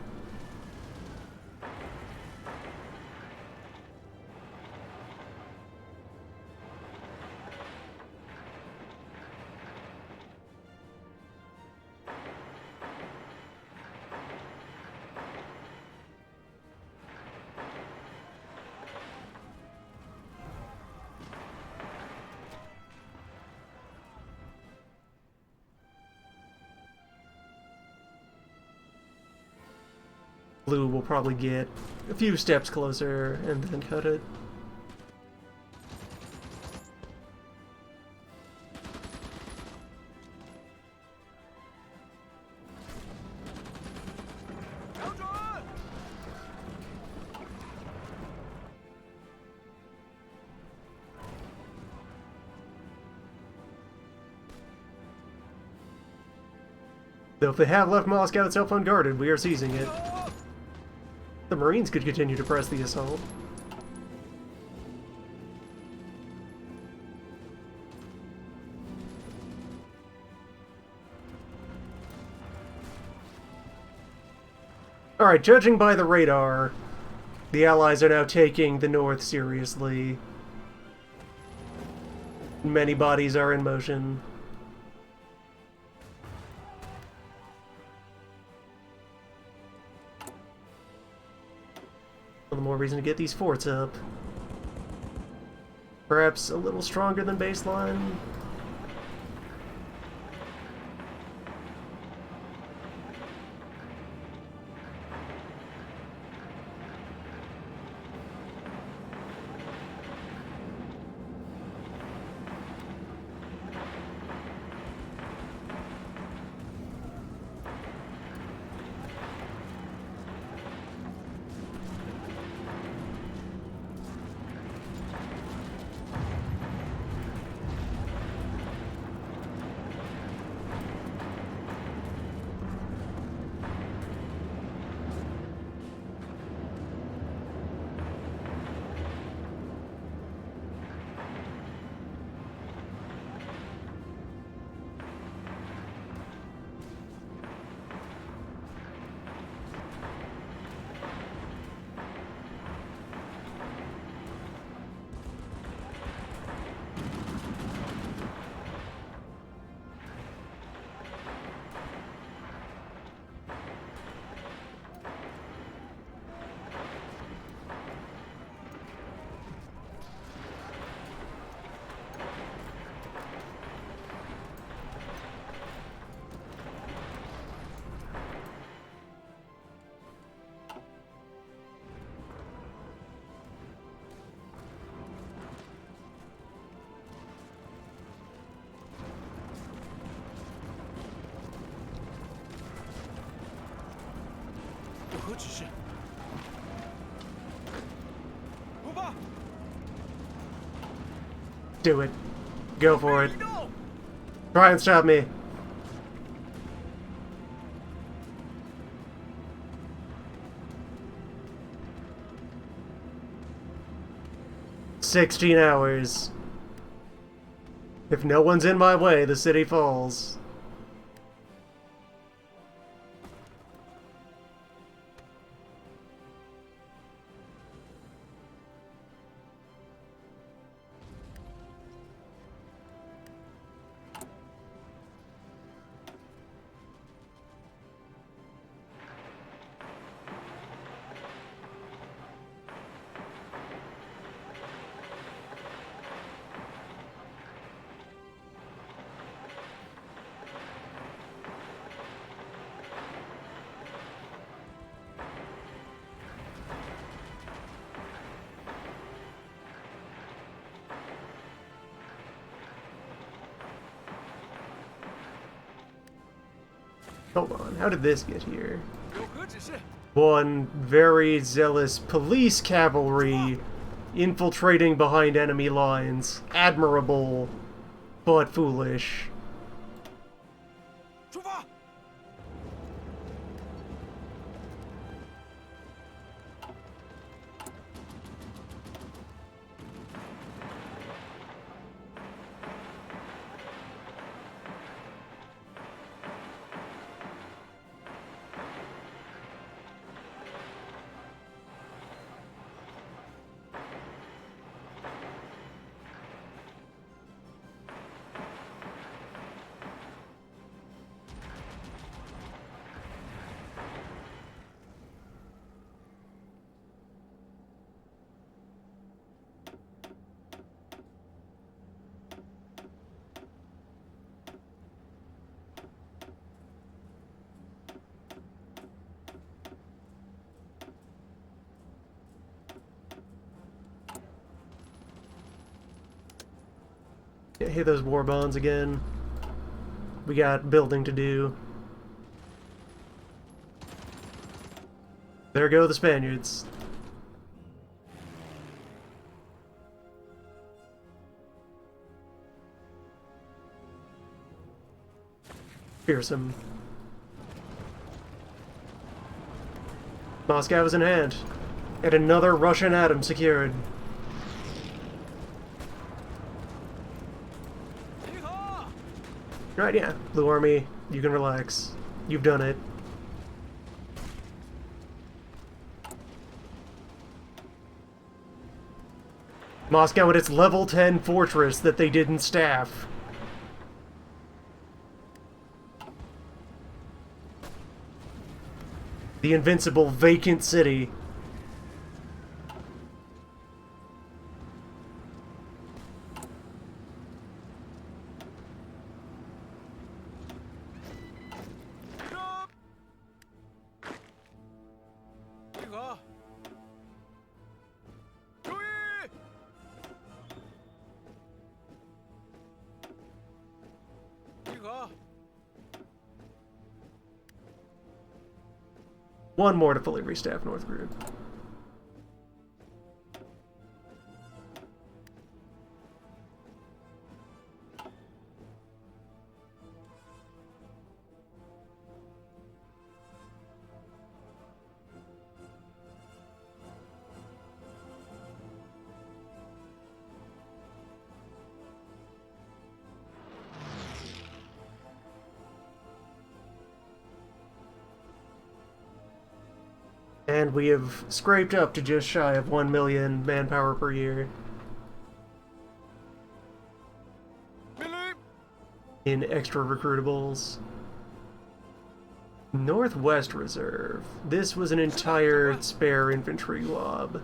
Blue will probably get a few steps closer and then cut it. Though if they have left Moscow itself unguarded, we are seizing it. The Marines could continue to press the assault. Alright, judging by the radar, the Allies are now taking the North seriously. Many bodies are in motion. All the more reason to get these forts up. Perhaps a little stronger than baseline. Do it. Go for it. Try and stop me. 16 hours. If no one's in my way, the city falls. Hold on, how did this get here? 有何指示？ One very zealous police cavalry infiltrating behind enemy lines. Admirable, but foolish. 出发！ Yeah, hit those war bonds again. We got building to do. There go the Spaniards. Fearsome. Moscow is in hand. And another Russian atom secured. 集合！ Right, yeah. Blue Army, you can relax. You've done it. Moscow and its level 10 fortress that they didn't staff. The invincible vacant city. One more to fully restaff North Group. And we have scraped up to just shy of 1 million manpower per year 命令！ in extra recruitables. Northwest Reserve. This was an entire spare infantry lob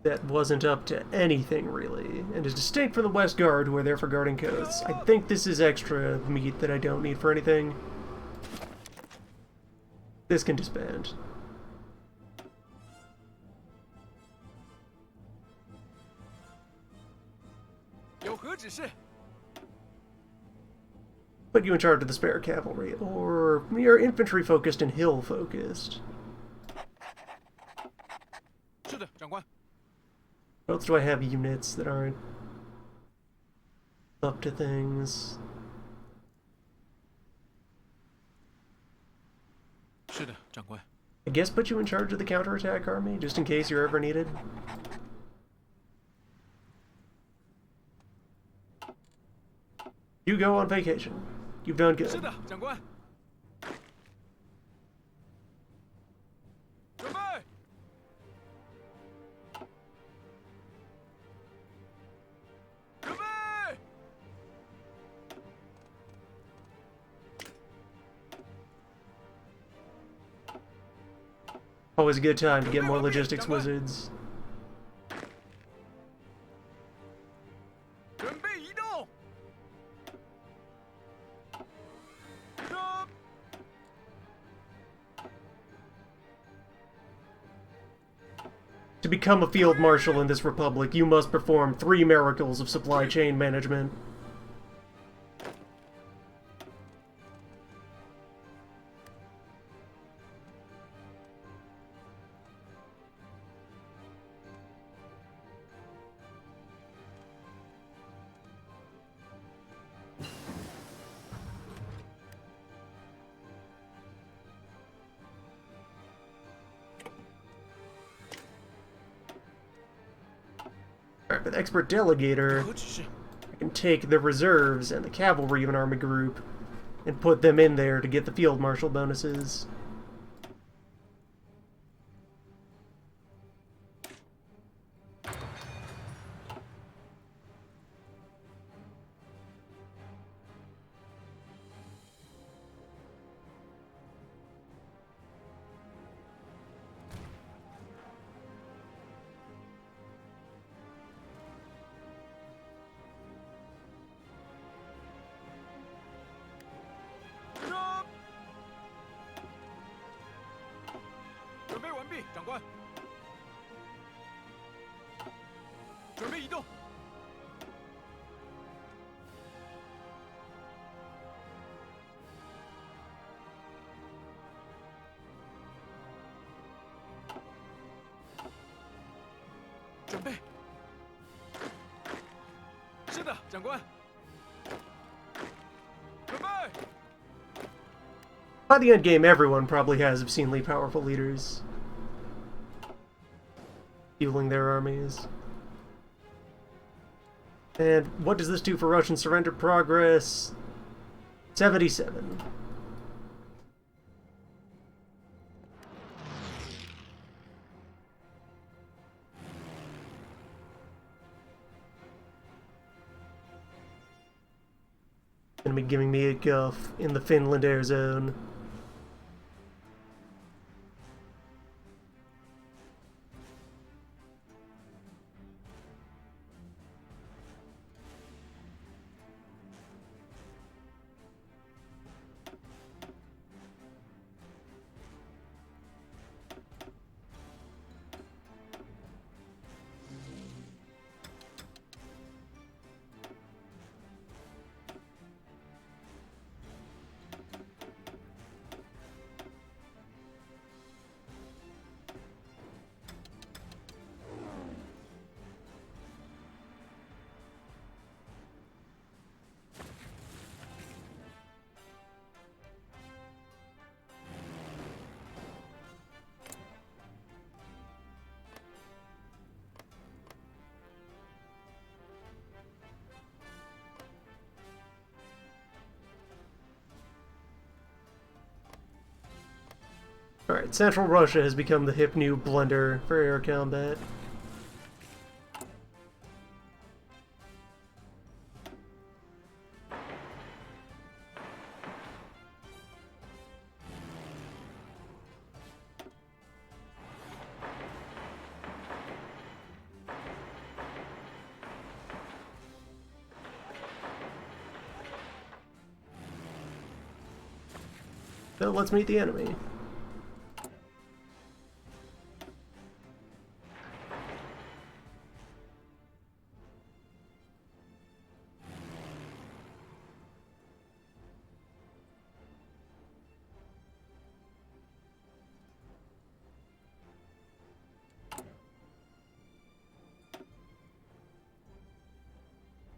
that wasn't up to anything really, and is distinct from the West Guard, who are there for guarding coasts. I think this is extra meat that I don't need for anything. This can disband. Put you in charge of the spare cavalry, or you're infantry focused and hill focused. 是的，长官。 What else do I have units that aren't up to things? 是的，长官。I guess put you in charge of the counterattack army, just in case you're ever needed. You go on vacation. You've done 是 good. 的，长官。准备。准备。 Always a good time to get more logistics wizards. 准备移动。这。 To become a field marshal in this republic, you must perform 3 miracles of supply chain management. Alright, with Expert Delegator, 何指示？ I can take the reserves and the cavalry of an army group and put them in there to get the field marshal bonuses.长官，准备移动。准备。是的，长官。准备。 By the end game, everyone probably has obscenely powerful leaders fueling their armies. And what does this do for Russian surrender progress? 77. Gonna be giving me a guff in the Finland air zone. Alright, Central Russia has become the hip new blender for air combat. So let's meet the enemy.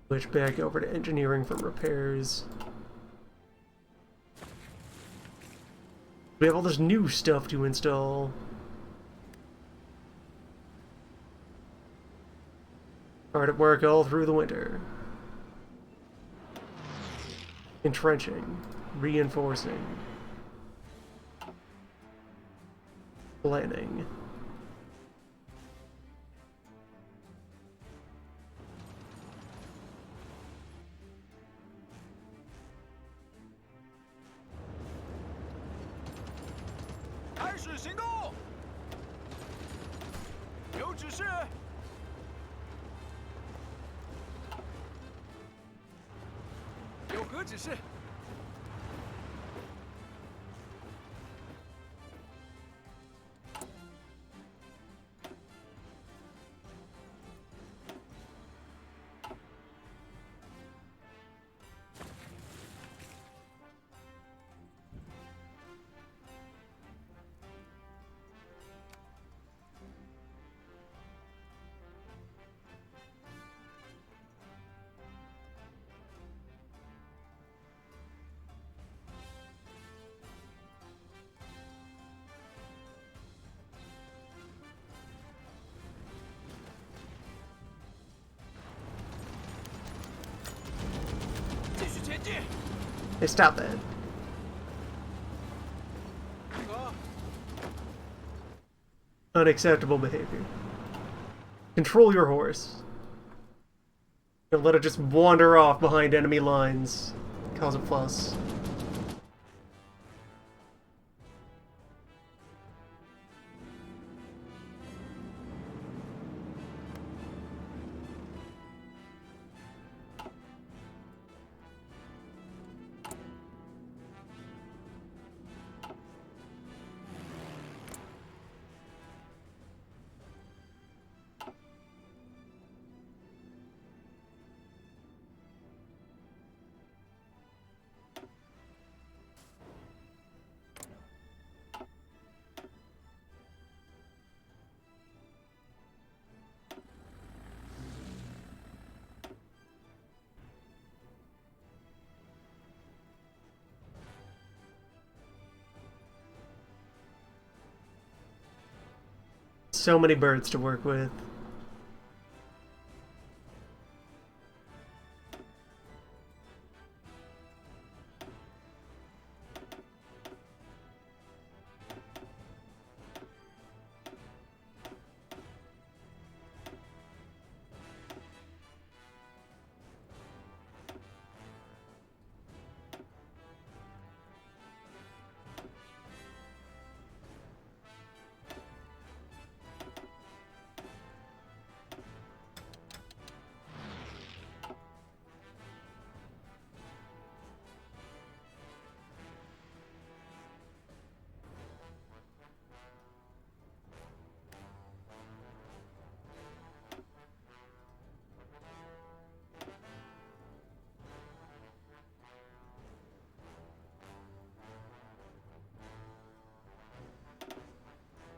Switch back over to engineering for repairs. We have all this new stuff to install. Hard at work all through the winter. Entrenching. Reinforcing. Planning. Hey, stop that. Unacceptable behavior. Control your horse. Don't let it just wander off behind enemy lines. Cause a fuss. So many birds to work with.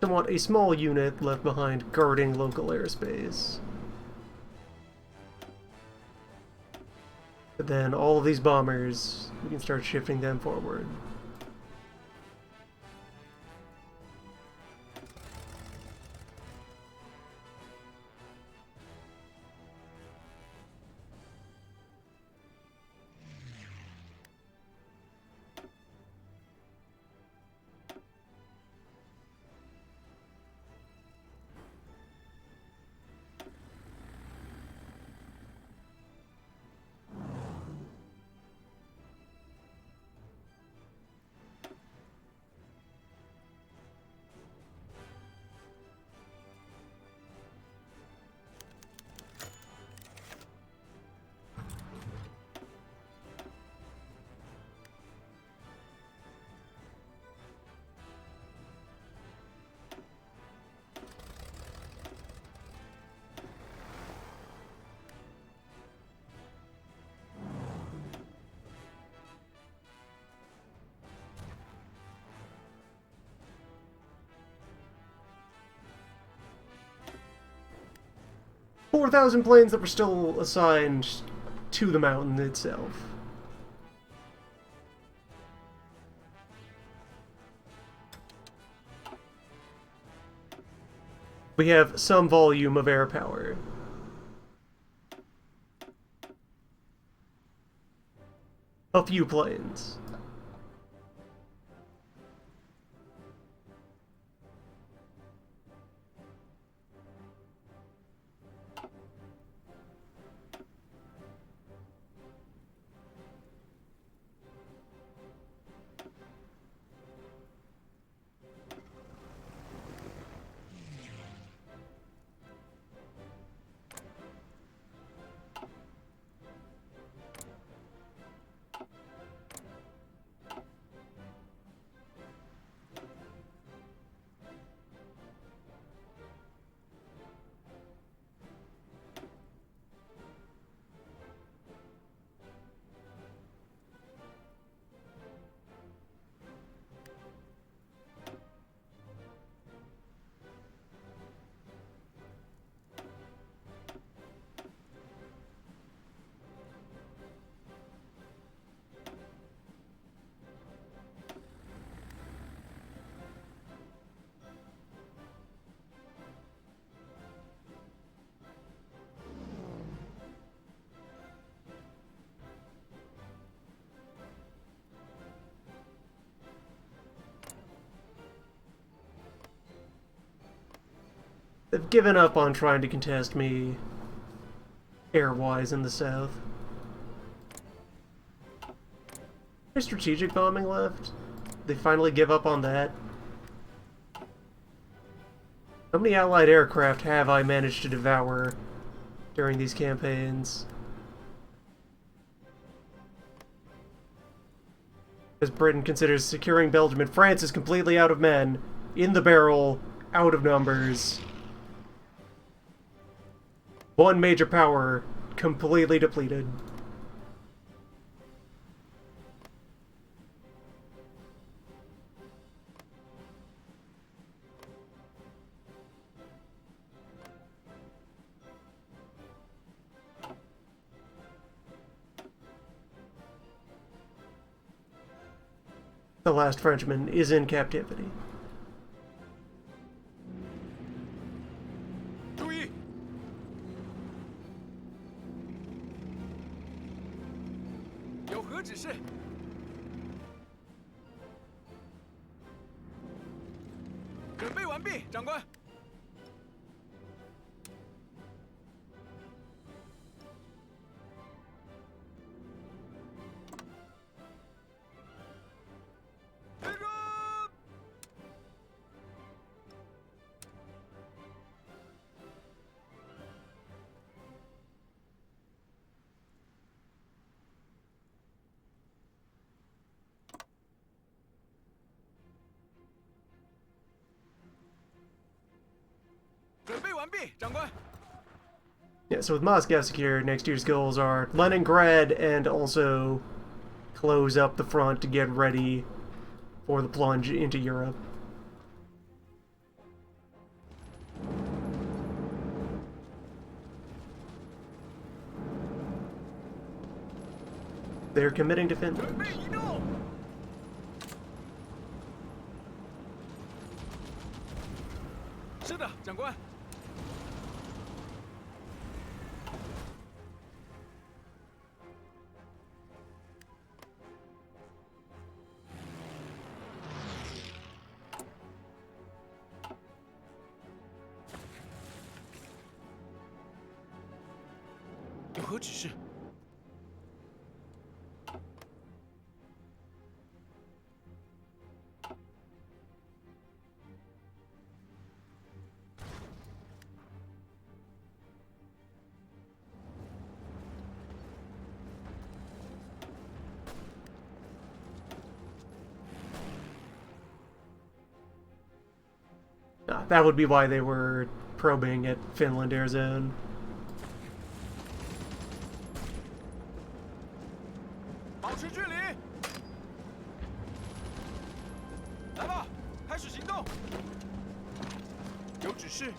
I want a small unit left behind guarding local airspace. But then all of these bombers, we can start shifting them forward. $4,000 planes that were still assigned to the mountain itself. we have some volume of air power. A few planes. They've given up on trying to contest me air-wise in the south. There's strategic bombing left. They finally give up on that. How many Allied aircraft have I managed to devour during these campaigns? As Britain considers securing Belgium, and France is completely out of men, in the barrel, out of numbers. One major power completely depleted. The last Frenchman is in captivity. 注意！有何指示？准备完毕，长官。立正！准备完毕，长官。 Yeah, so with Moscow secured, next year's goals are Leningrad and also close up the front to get ready for the plunge into Europe. They're committing to 准 Finland. 备移动。是的，长官。有何指示？ That would be why they were probing at Finland air zone. 保持距离。来吧，开始行动。有指示。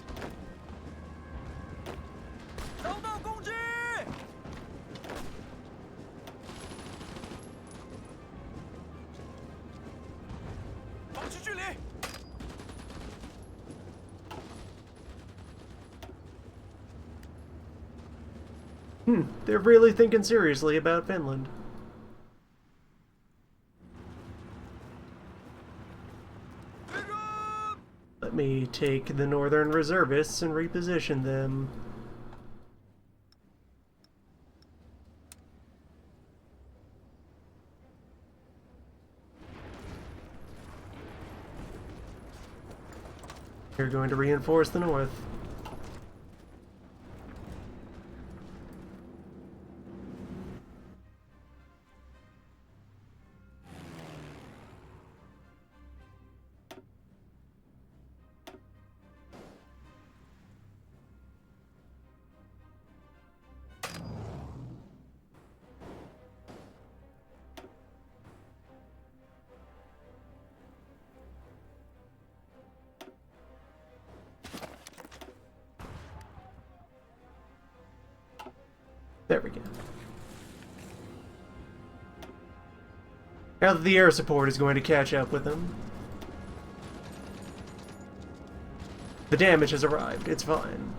遭到攻击！保持距离。They're really thinking seriously about Finland. Let me take the northern reservists and reposition them. You're going to reinforce the north. There we go. Now that the air support is going to catch up with them. The damage has arrived. It's fine.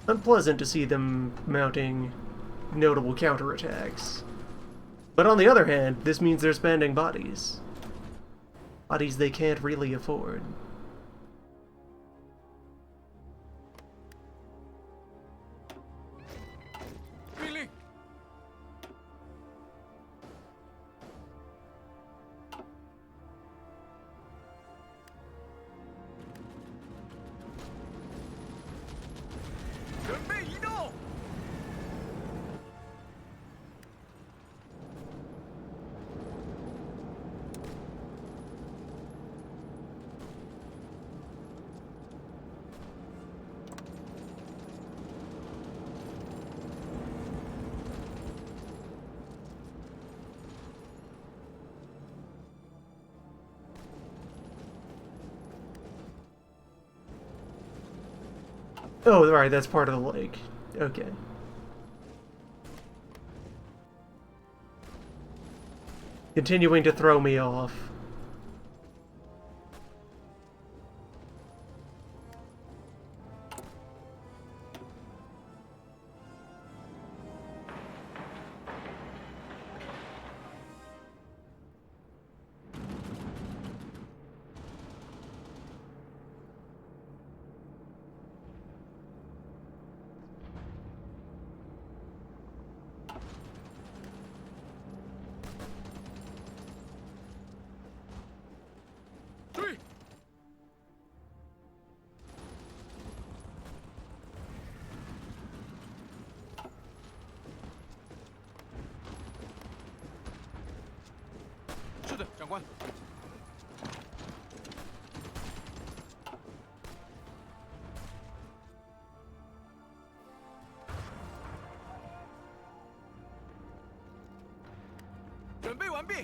Unpleasant to see them mounting notable counterattacks. But on the other hand, this means they're spending bodies. Bodies they can't really afford. Oh, right, that's part of the lake. Okay. Continuing to throw me off.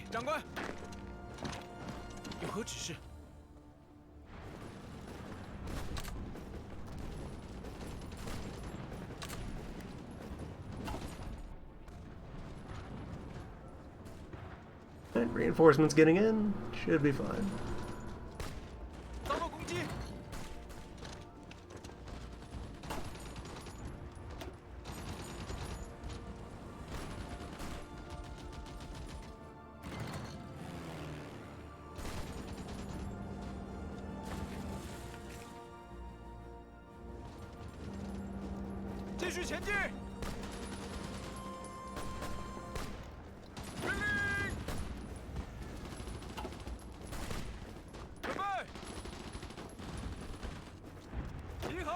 长官，有何指示？And reinforcements getting in. Should be fine. 遭到攻击！继续前进！命令！准备！集合！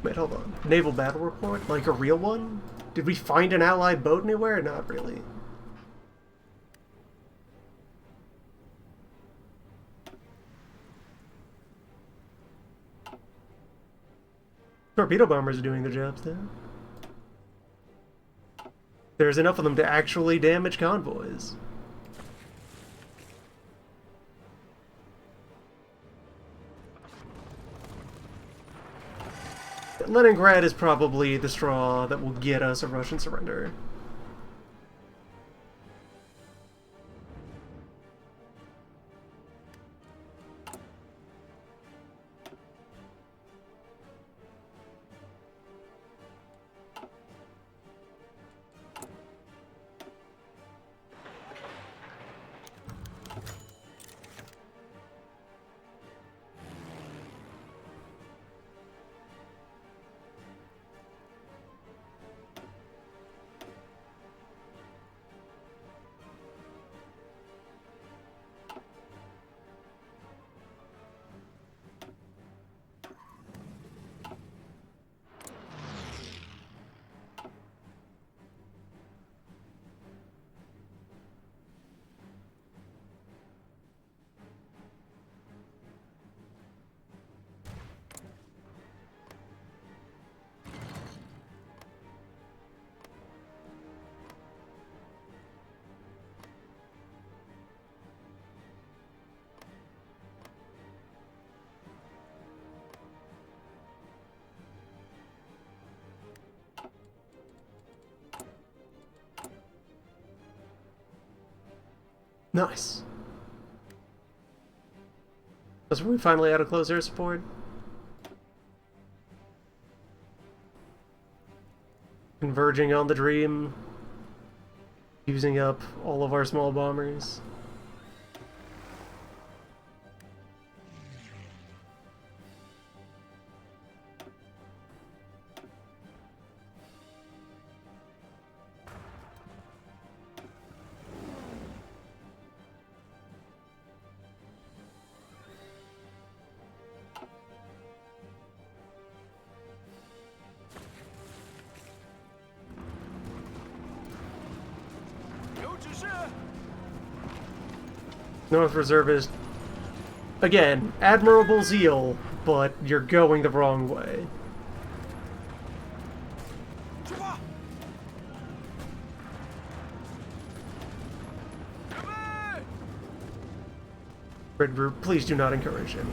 Wait, hold on. Naval battle report? Like a real one? Did we find an allied boat anywhere? Not really. Torpedo bombers are doing their jobs, though. There's enough of them to actually damage convoys. Leningrad is probably the straw that will get us a Russian surrender. Nice. So we finally out of close air support. Converging on the Dream. Using up all of our small bombers. North Reservist. Again, admirable zeal, but you're going the wrong way. Red Group, please do not encourage him.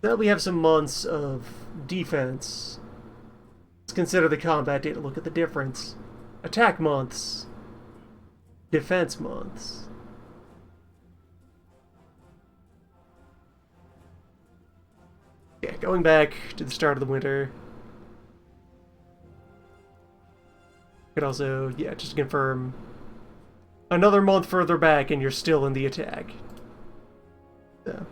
Now we have some months of defense. Let's consider the combat data. Look at the difference. Attack months. Defense months. Yeah, going back to the start of the winter. Could also, yeah, just to confirm. Another month further back and you're still in the attack. So.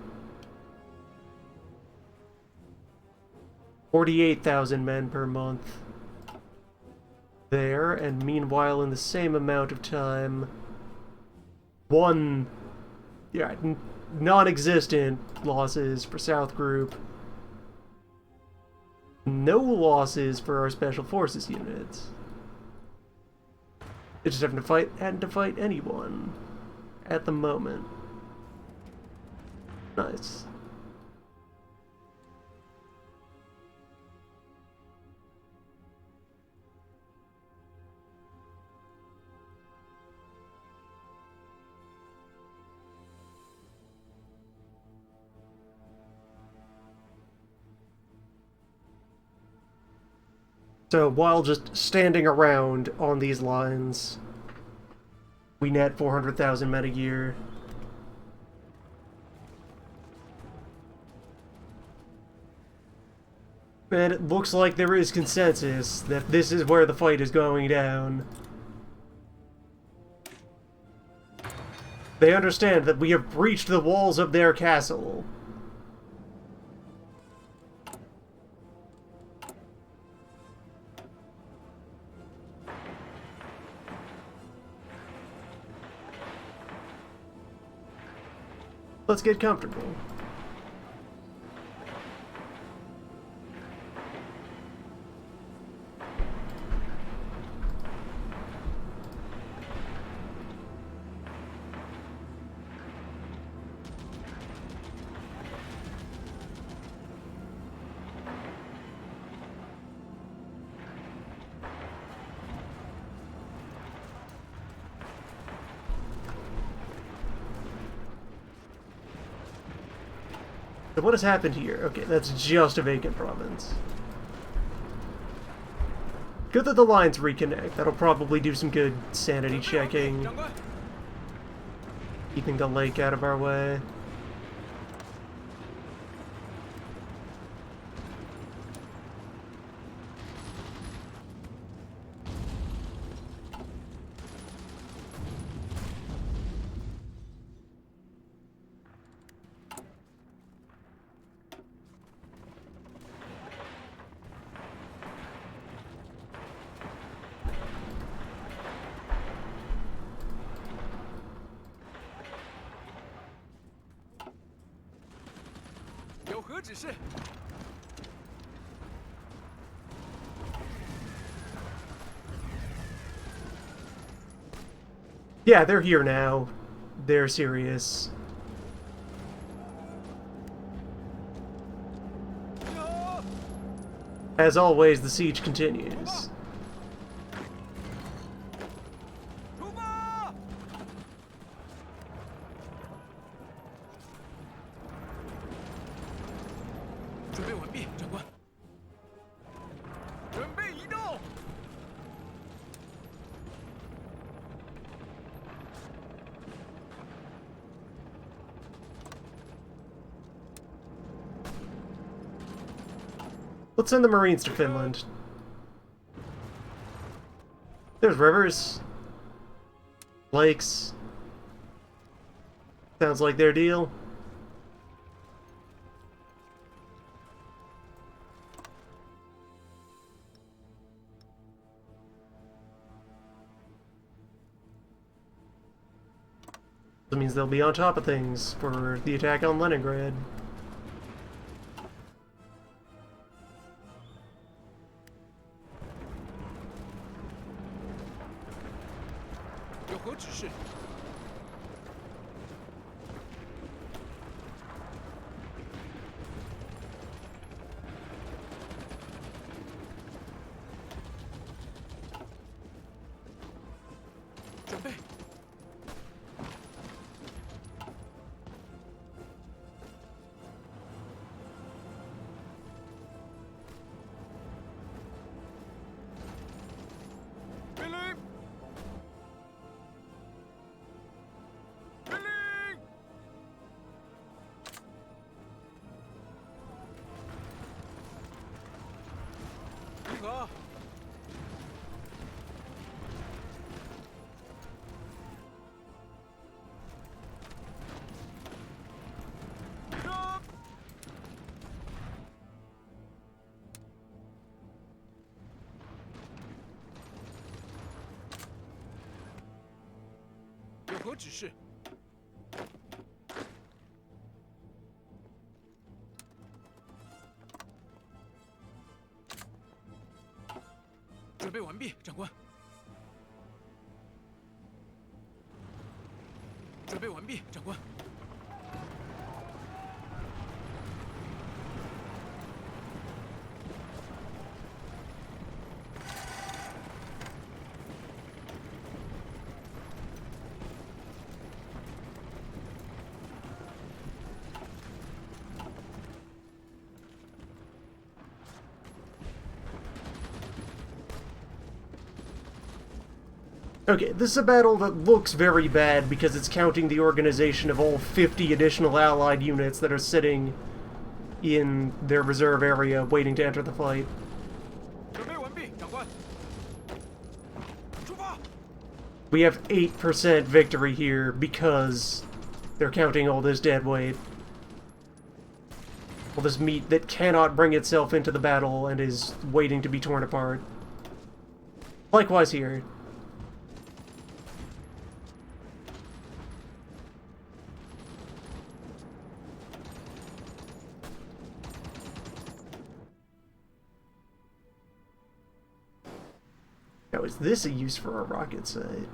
48,000 men per month there, and meanwhile in the same amount of time, non-existent losses for South Group, no losses for our Special Forces units. They just hadn't to fight anyone at the moment. Nice. So while just standing around on these lines, we net 400,000 men a year. And it looks like there is consensus that this is where the fight is going down. They understand that we have breached the walls of their castle. Let's get comfortable. So what has happened here? Okay, that's just a vacant province. Good that the lines reconnect. That'll probably do some good sanity checking, 长官， keeping the lake out of our way. "有何指示？ Yeah, they're here now. They're serious. 有 As always, the siege continues. 出发！ 准备完毕，长官。准备移动。 Let's send the Marines to Finland. There's rivers. Lakes. Sounds like their deal. That means they'll be on top of things for the attack on Leningrad. 有何指示？ 准备。 命令！命令！集合！上！有何指示？ 准备完毕，长官。准备完毕，长官。Okay, this is a battle that looks very bad because it's counting the organization of all 50 additional allied units that are sitting in their reserve area waiting to enter the fight. 准备完毕，长官。出发！ We have 8% victory here because they're counting all this dead weight. All this meat that cannot bring itself into the battle and is waiting to be torn apart. Likewise here. is this a use for a rocket site?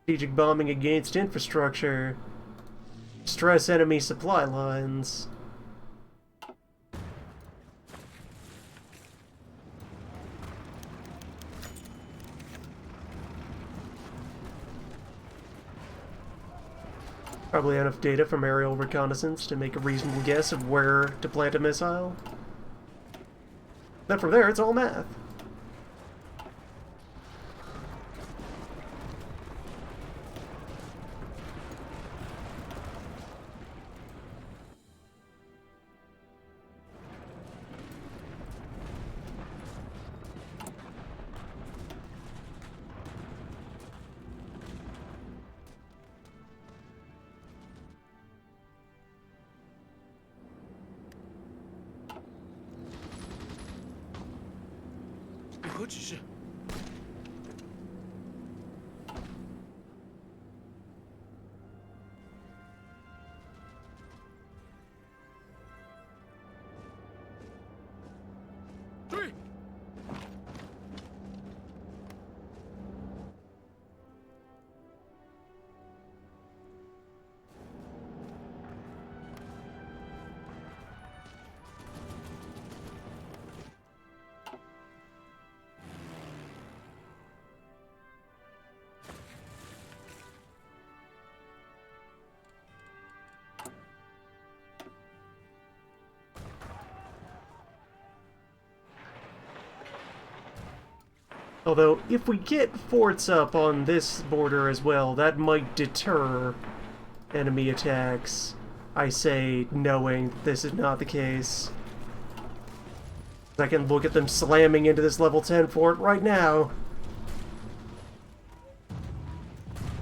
Strategic bombing against infrastructure. Stress enemy supply lines. Probably enough data from aerial reconnaissance to make a reasonable guess of where to plant a missile. Then from there, it's all math.何指示？注意！Although, if we get forts up on this border as well, that might deter enemy attacks. I say, knowing this is not the case. I can look at them slamming into this level 10 fort right now.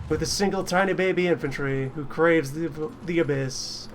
With a single tiny baby infantry who craves the abyss.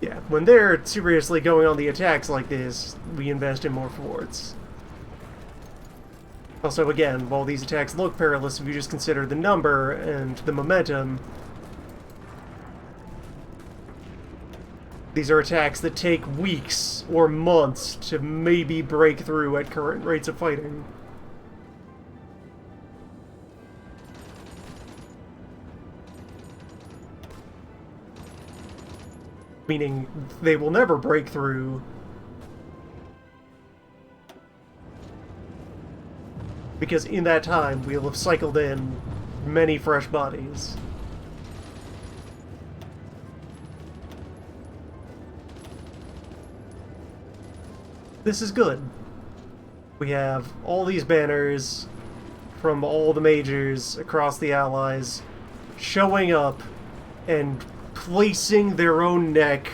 Yeah, when they're seriously going on the attacks like this, we invest in more forts. Also, again, while these attacks look perilous, if you just consider the number and the momentum, these are attacks that take weeks or months to maybe break through at current rates of fighting. Meaning, they will never break through. Because in that time, we'll have cycled in many fresh bodies. This is good. We have all these banners from all the majors across the Allies showing up and placing their own neck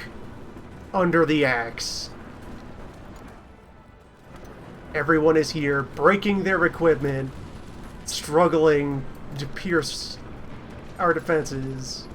under the axe. Everyone is here, breaking their equipment, struggling to pierce our defenses.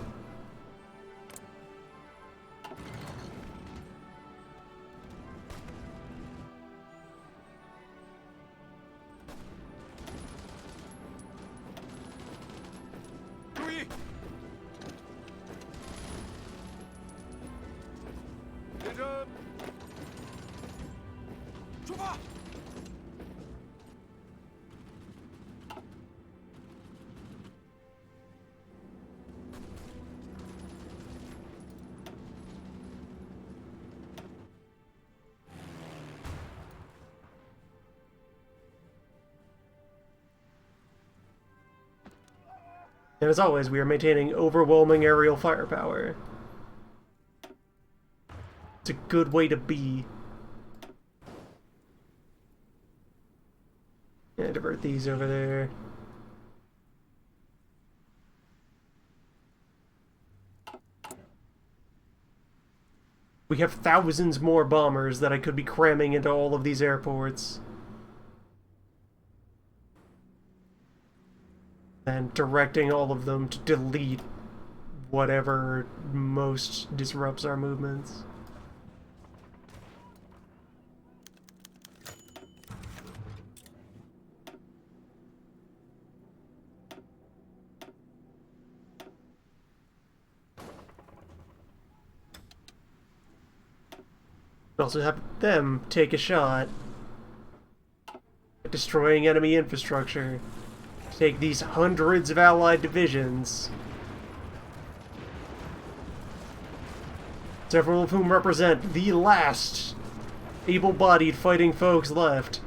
And as always, we are maintaining overwhelming aerial firepower. It's a good way to be. Yeah, divert these over there. We have thousands more bombers that I could be cramming into all of these airports. And directing all of them to delete whatever most disrupts our movements. Also have them take a shot at destroying enemy infrastructure. Take these hundreds of allied divisions, several of whom represent the last able-bodied fighting folks left,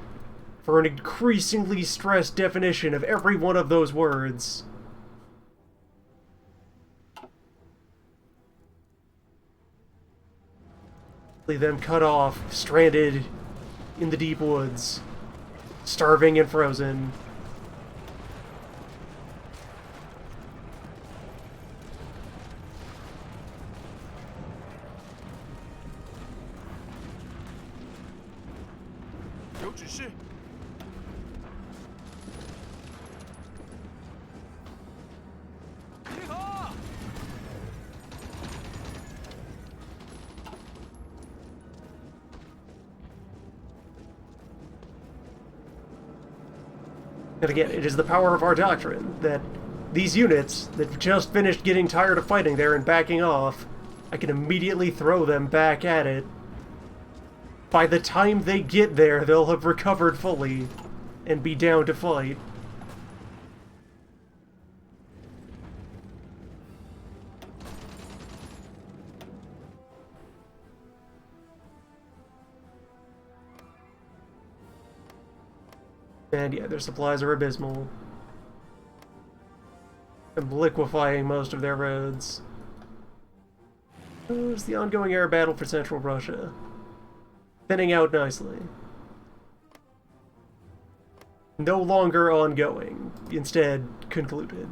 for an increasingly stressed definition of every one of those words. Leave them cut off, stranded in the deep woods, starving and frozen. And again, it is the power of our doctrine that these units that just finished getting tired of fighting there and backing off, I can immediately throw them back at it. By the time they get there, they'll have recovered fully and be down to fight. And yeah, their supplies are abysmal. I'm liquefying most of their roads. It's the ongoing air battle for central Russia. Thinning out nicely. No longer ongoing, instead concluded.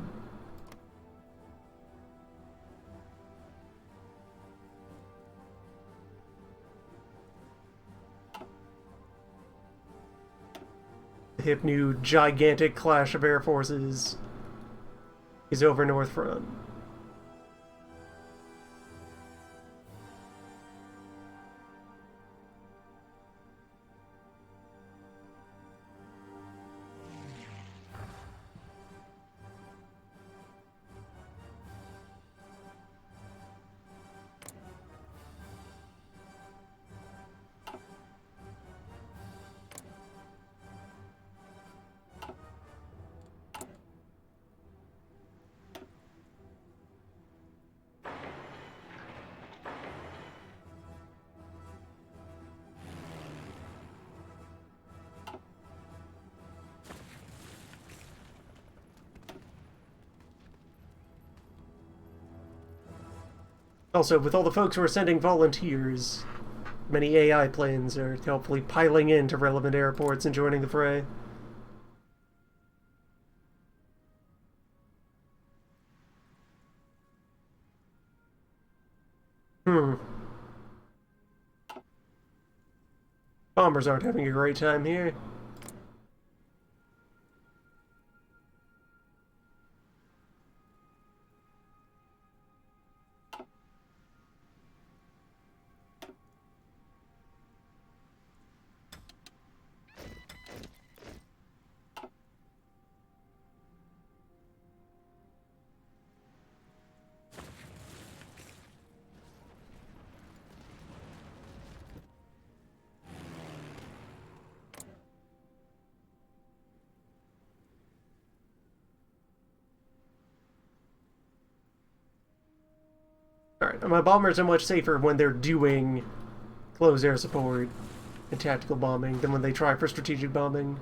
The hip new gigantic clash of air forces is over North Front. Also, with all the folks who are sending volunteers, many AI planes are helpfully piling into relevant airports and joining the fray. Bombers aren't having a great time here. Alright, my bombers are much safer when they're doing close air support and tactical bombing than when they try for strategic bombing.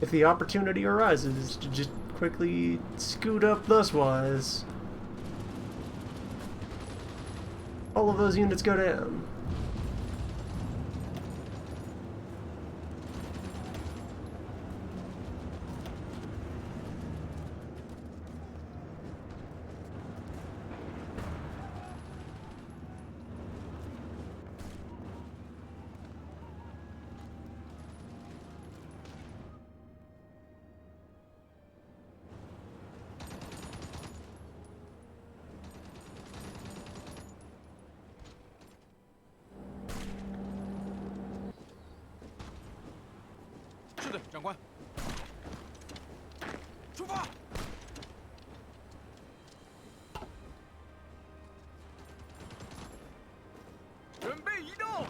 if the opportunity arises to just quickly scoot up thuswise, all of those units go down.是的，长官。出发！准备移动。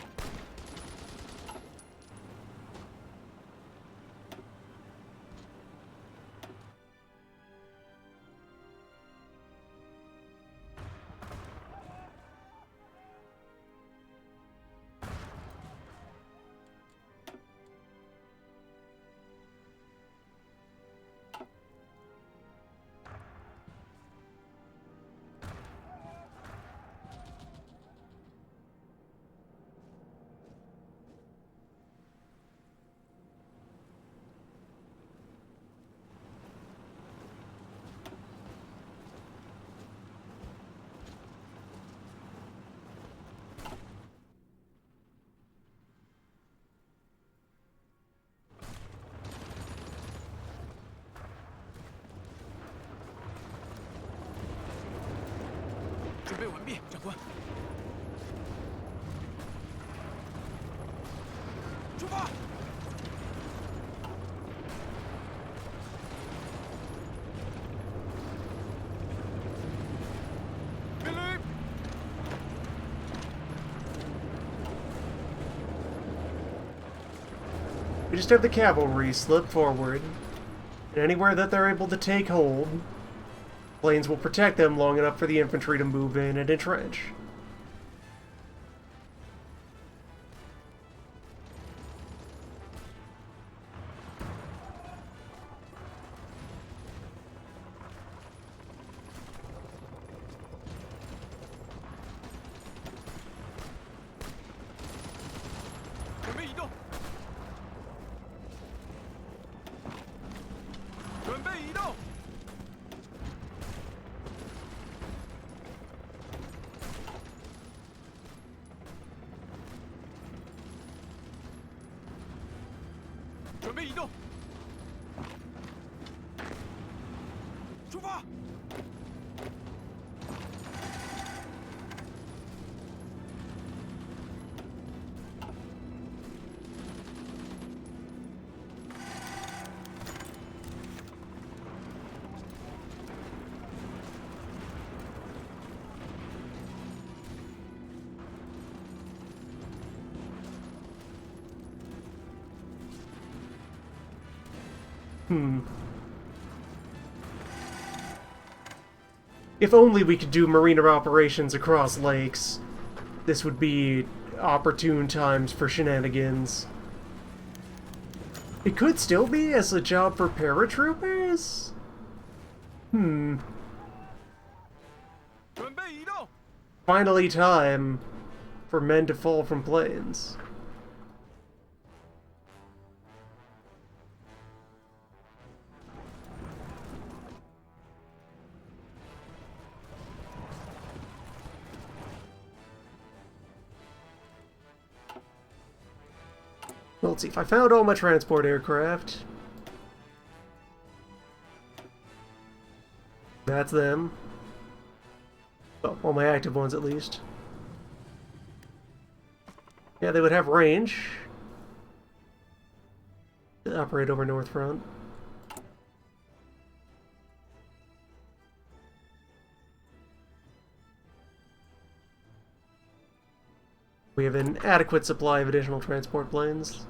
准备完毕，长官。出发！命令！ We just have the cavalry slip forward, and anywhere that they're able to take hold, planes will protect them long enough for the infantry to move in and entrench.准备移动，出发！If only we could do marina operations across lakes. This would be opportune times for shenanigans. It could still be as a job for paratroopers? 准备移动， Finally time for men to fall from planes. Well, let's see. If I found all my transport aircraft... That's them. Well, all my active ones at least. Yeah, they would have range to operate over North Front. We have an adequate supply of additional transport planes.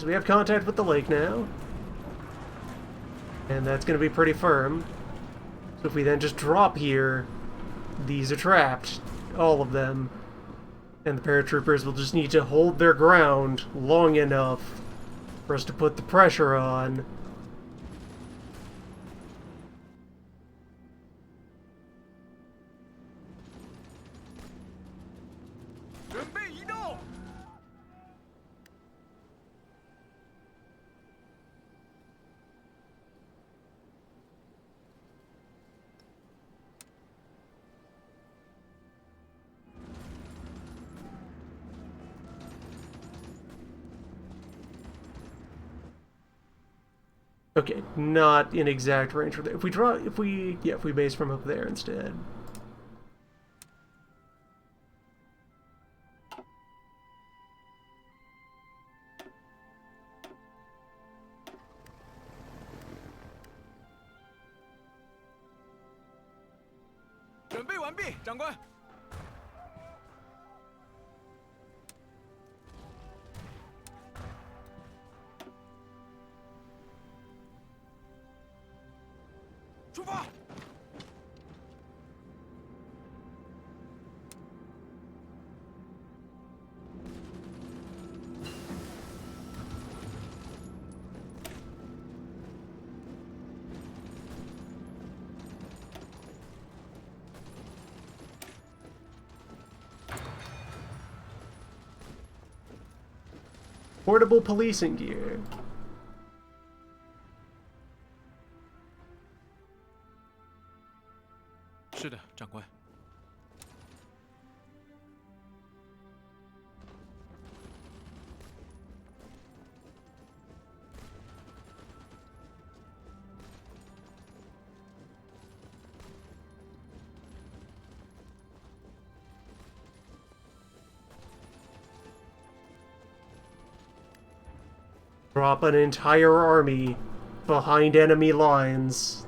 because we have contact with the lake now. And that's going to be pretty firm. So if we then just drop here, these are trapped. All of them. And the paratroopers will just need to hold their ground long enough for us to put the pressure on. Okay, not in exact range from there. If we base from up there instead. Portable policing gear. 是的，长官。Drop an entire army behind enemy lines.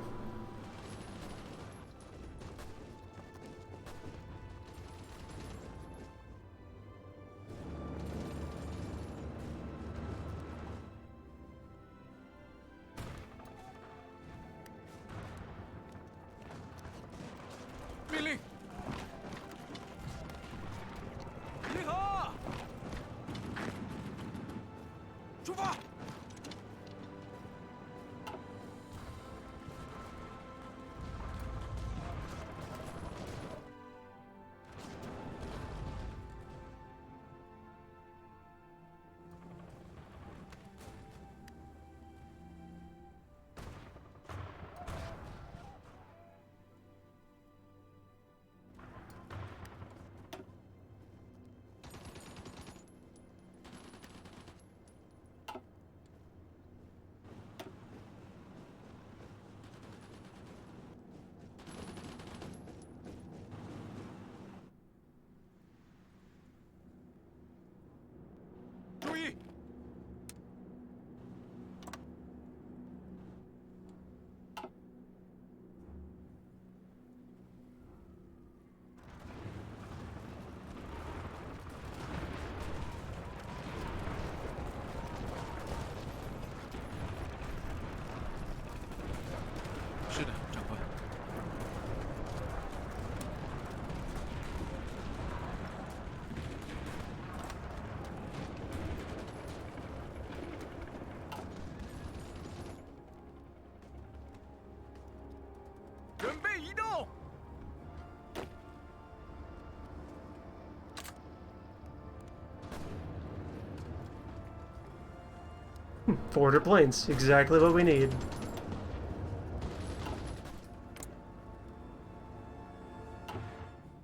Forward planes, exactly what we need.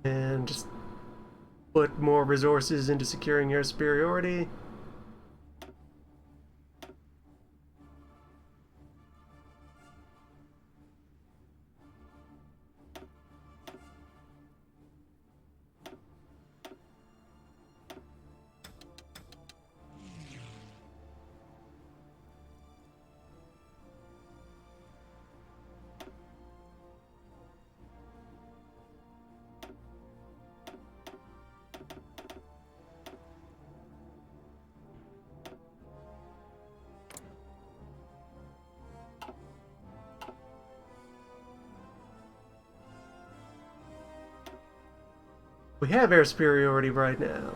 And just put more resources into securing air superiority. We have air superiority right now.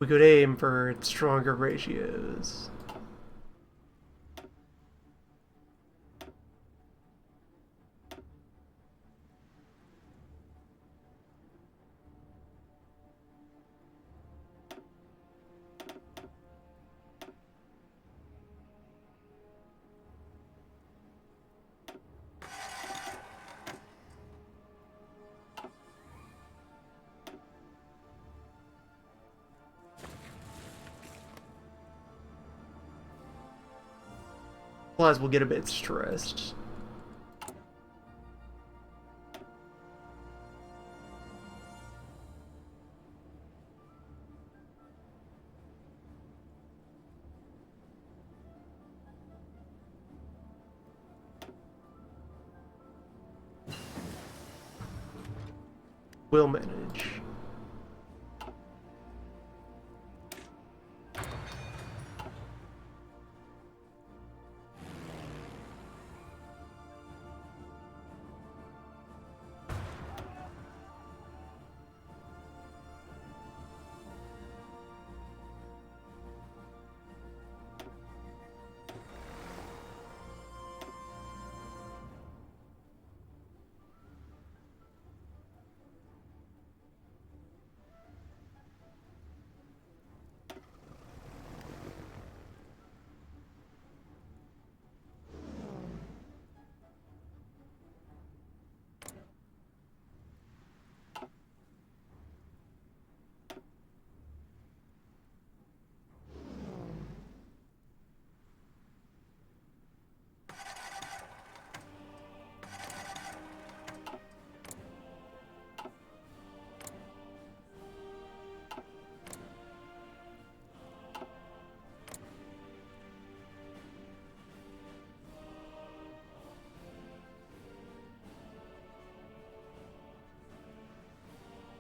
We could aim for stronger ratios. Otherwise, we'll get a bit stressed. We'll manage.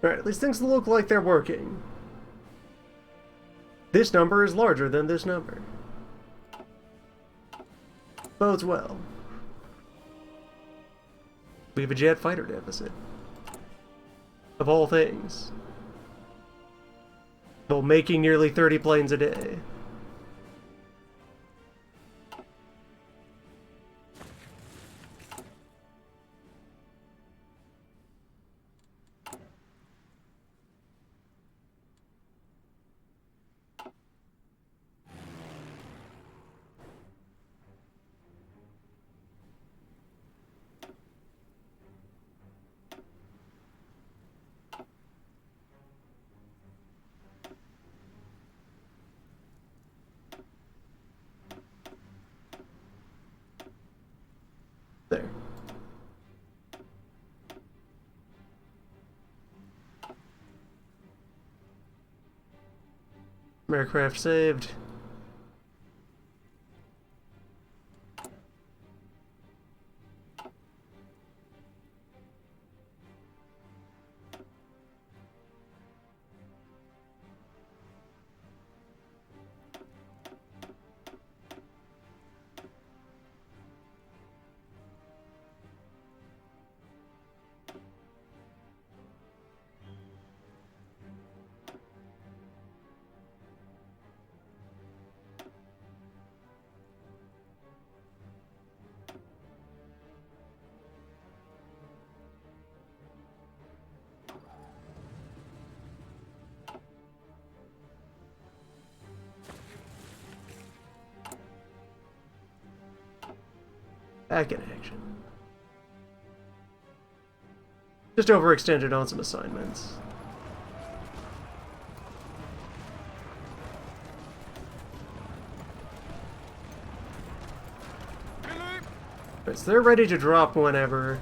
Alright, at least things look like they're working. This number is larger than this number. Bodes well. We have a jet fighter deficit. Of all things. While making nearly 30 planes a day. There. Aircraft saved. Back in action. Just overextended on some assignments. Right, so they're ready to drop whenever.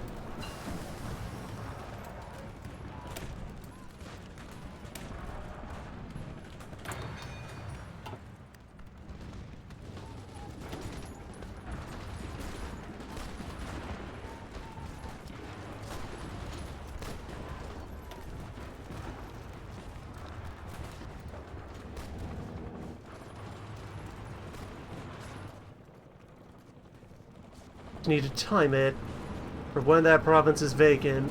Just need to time it for when that province is vacant.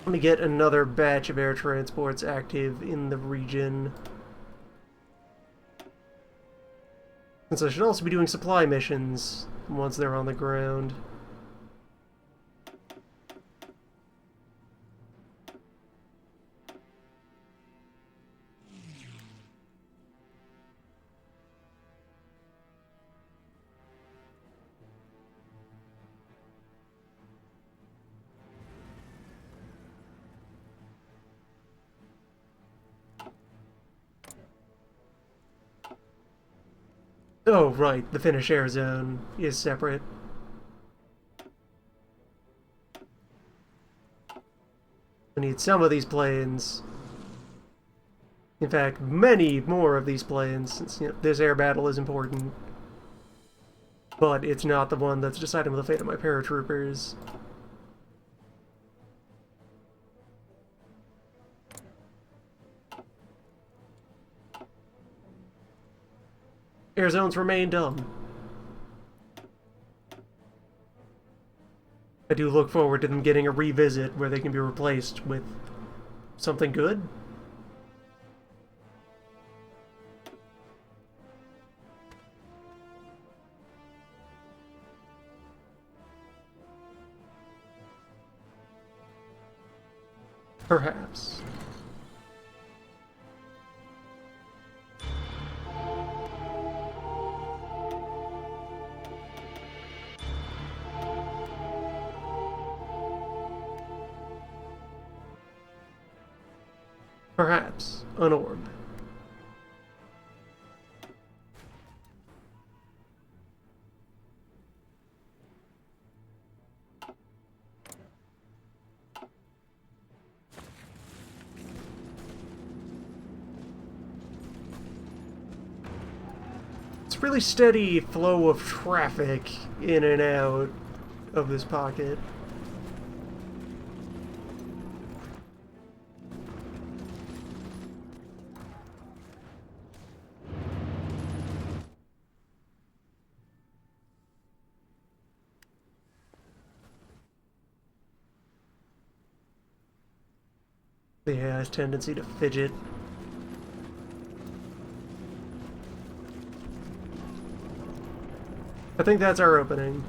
Let me get another batch of air transports active in the region. Since I should also be doing supply missions once they're on the ground. Oh, right, the Finnish air zone is separate. I need some of these planes. In fact, many more of these planes, since this air battle is important. But it's not the one that's deciding the fate of my paratroopers. Air zones remain dumb. I do look forward to them getting a revisit where they can be replaced with something good. Perhaps. Perhaps an orb. It's a really steady flow of traffic in and out of this pocket. Yeah, it has tendency to fidget. I think that's our opening.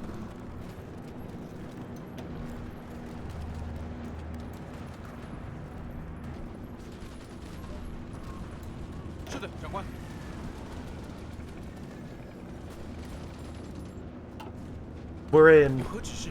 We're in. 何指示？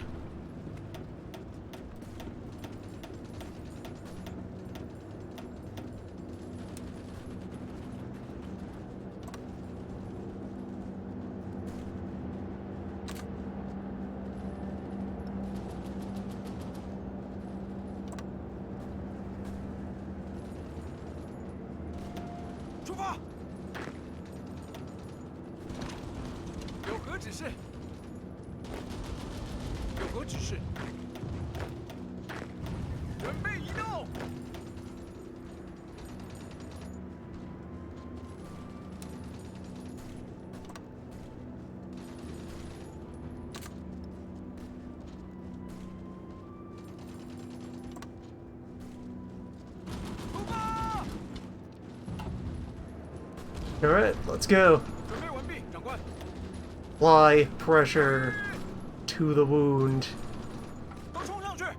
出发！有何指示？有何指示？准备移动。出发！ Alright, let's go. 准备完毕，长官。 Apply pressure to the wound. 都冲上去！ 注意！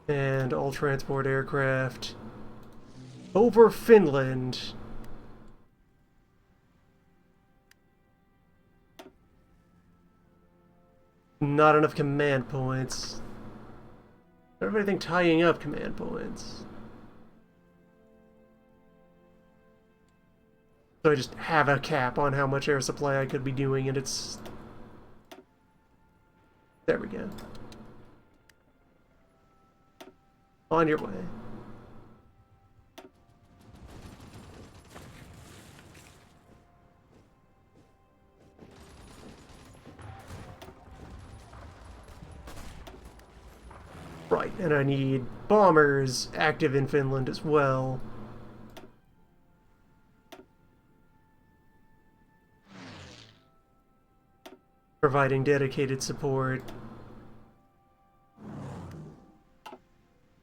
And all transport aircraft over Finland. Not enough command points. I don't have anything tying up command points. So I just have a cap on how much air supply I could be doing, and it's... There we go. On your way. Right, and I need bombers active in Finland as well. Providing dedicated support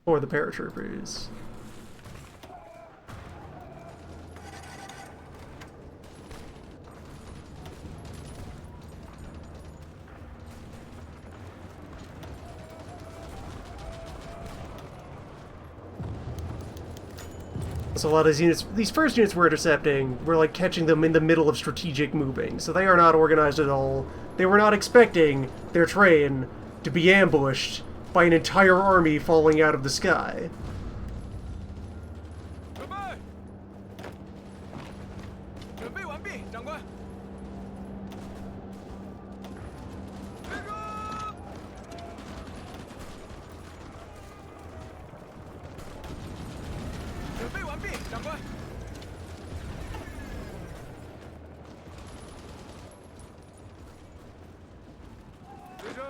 for the paratroopers. So a lot of these units, these first units we're intercepting, we're like catching them in the middle of strategic moving, so they are not organized at all. They were not expecting their train to be ambushed by an entire army falling out of the sky. 准备，准备完毕，长官。这个，准备完毕，长官。随着。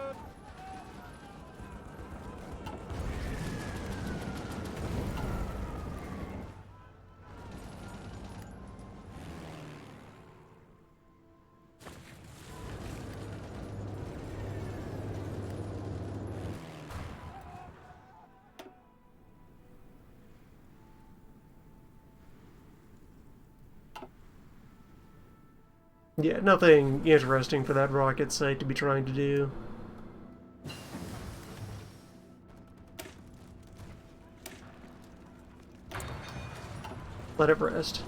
Yeah, nothing interesting for that rocket site to be trying to do. Let it rest.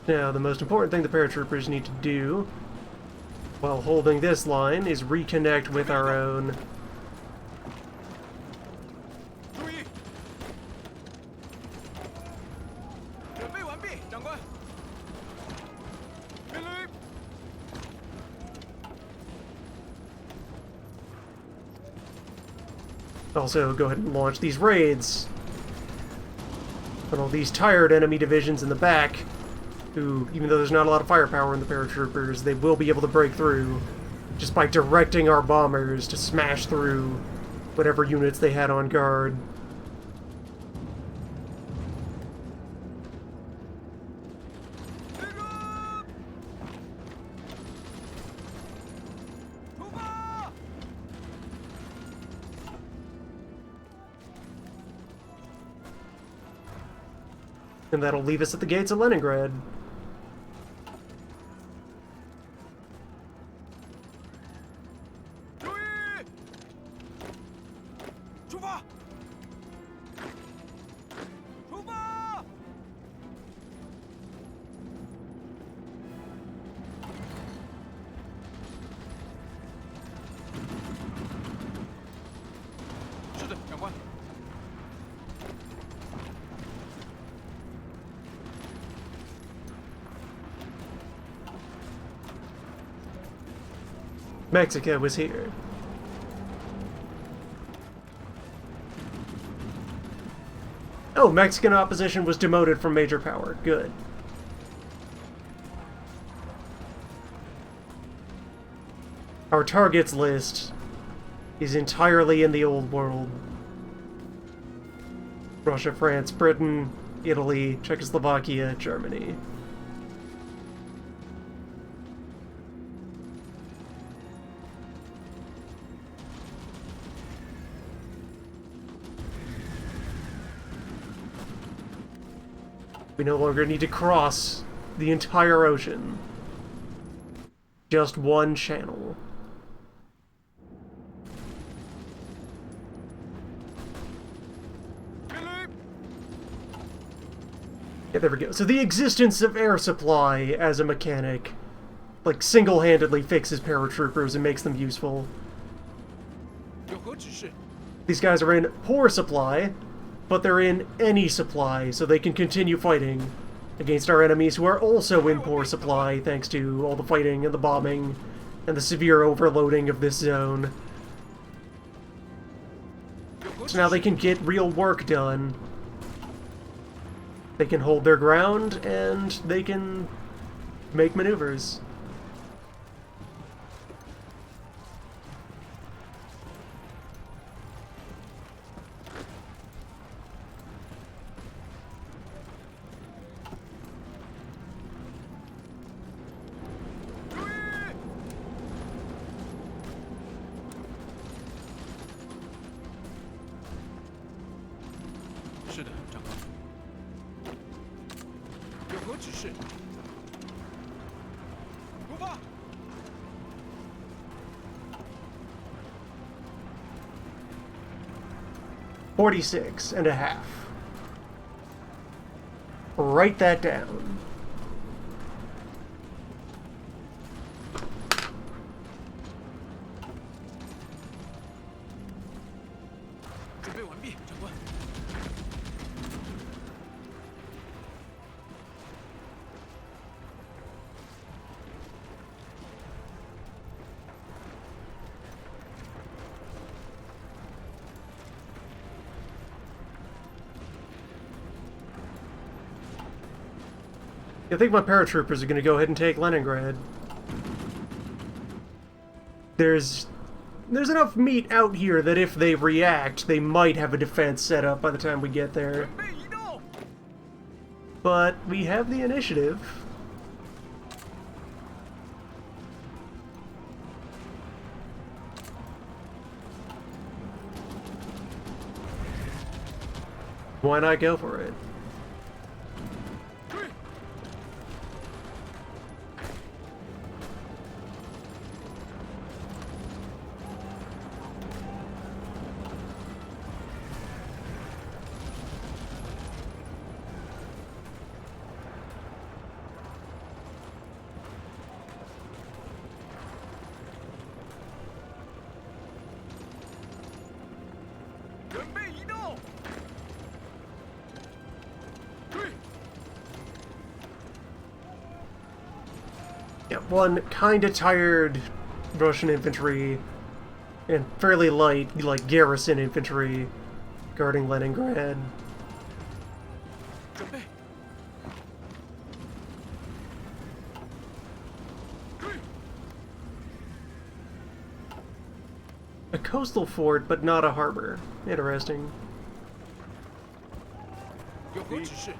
Now, the most important thing the paratroopers need to do while holding this line is reconnect with our own. 注意，准备完毕，长官。命令。 Also, go ahead and launch these raids on all these tired enemy divisions in the back, who, even though there's not a lot of firepower in the paratroopers, they will be able to break through just by directing our bombers to smash through whatever units they had on guard. And that'll leave us at the gates of Leningrad. Mexico was here. Oh, Mexican opposition was demoted from major power. Good. Our targets list is entirely in the old world. Russia, France, Britain, Italy, Czechoslovakia, Germany. We no longer need to cross the entire ocean. Just one channel. Yeah, there we go. So the existence of air supply as a mechanic, like, single-handedly fixes paratroopers and makes them useful. 有何指示？ These guys are in poor supply, but they're in any supply, so they can continue fighting against our enemies who are also in poor supply thanks to all the fighting and the bombing and the severe overloading of this zone. 有何指 So now they 示？ can get real work done. They can hold their ground, and they can make maneuvers. .46 and a half. Write that down. I think my paratroopers are going to go ahead and take Leningrad. There's enough meat out here that if they react, they might have a defense set up by the time we get there. 准备移动。 But we have the initiative. Why not go for it? 对， 准备移动。对， Yeah, one kinda tired Russian infantry and fairly light, like, garrison infantry guarding Leningrad. 准备。对， A coastal fort, but not a harbor. Interesting. 有何指示？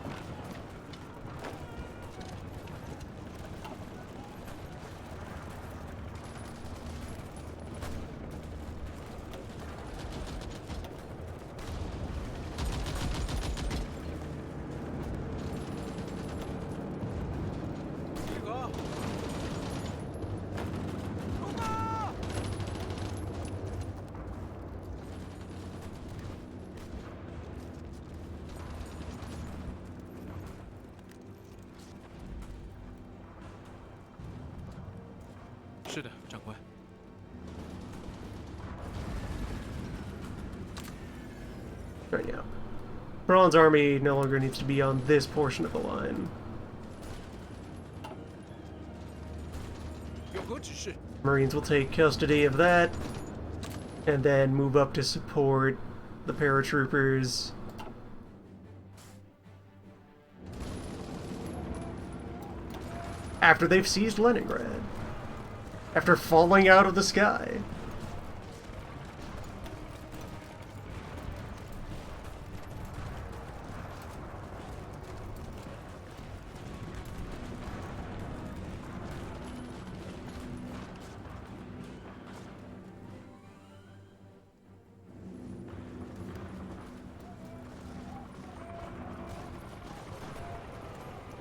集合！出发！ 是的，长官。 Right now. Braun's army no longer needs to be on this portion of the line. 有何指示？ Marines will take custody of that, and then move up to support the paratroopers. After they've seized Leningrad. After falling out of the sky.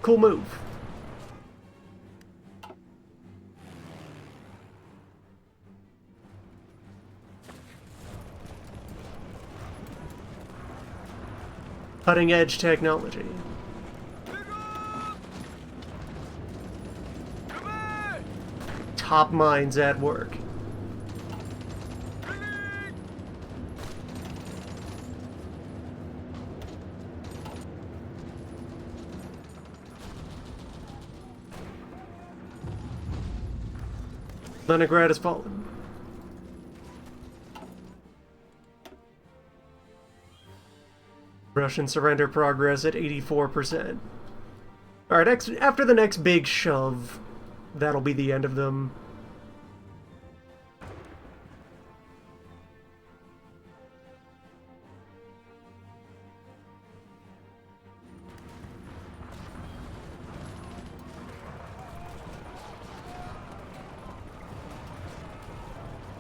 Cool move. Cutting edge technology. top minds at work. Leningrad has fallen. Russian surrender progress at 84%. Alright, after the next big shove, that'll be the end of them.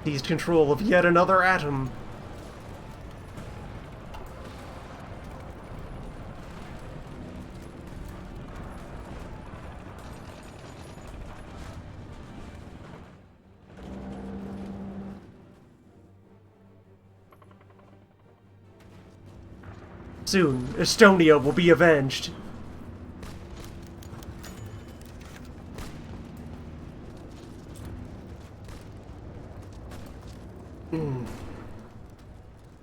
Seized control of yet another atom. Soon, Estonia will be avenged.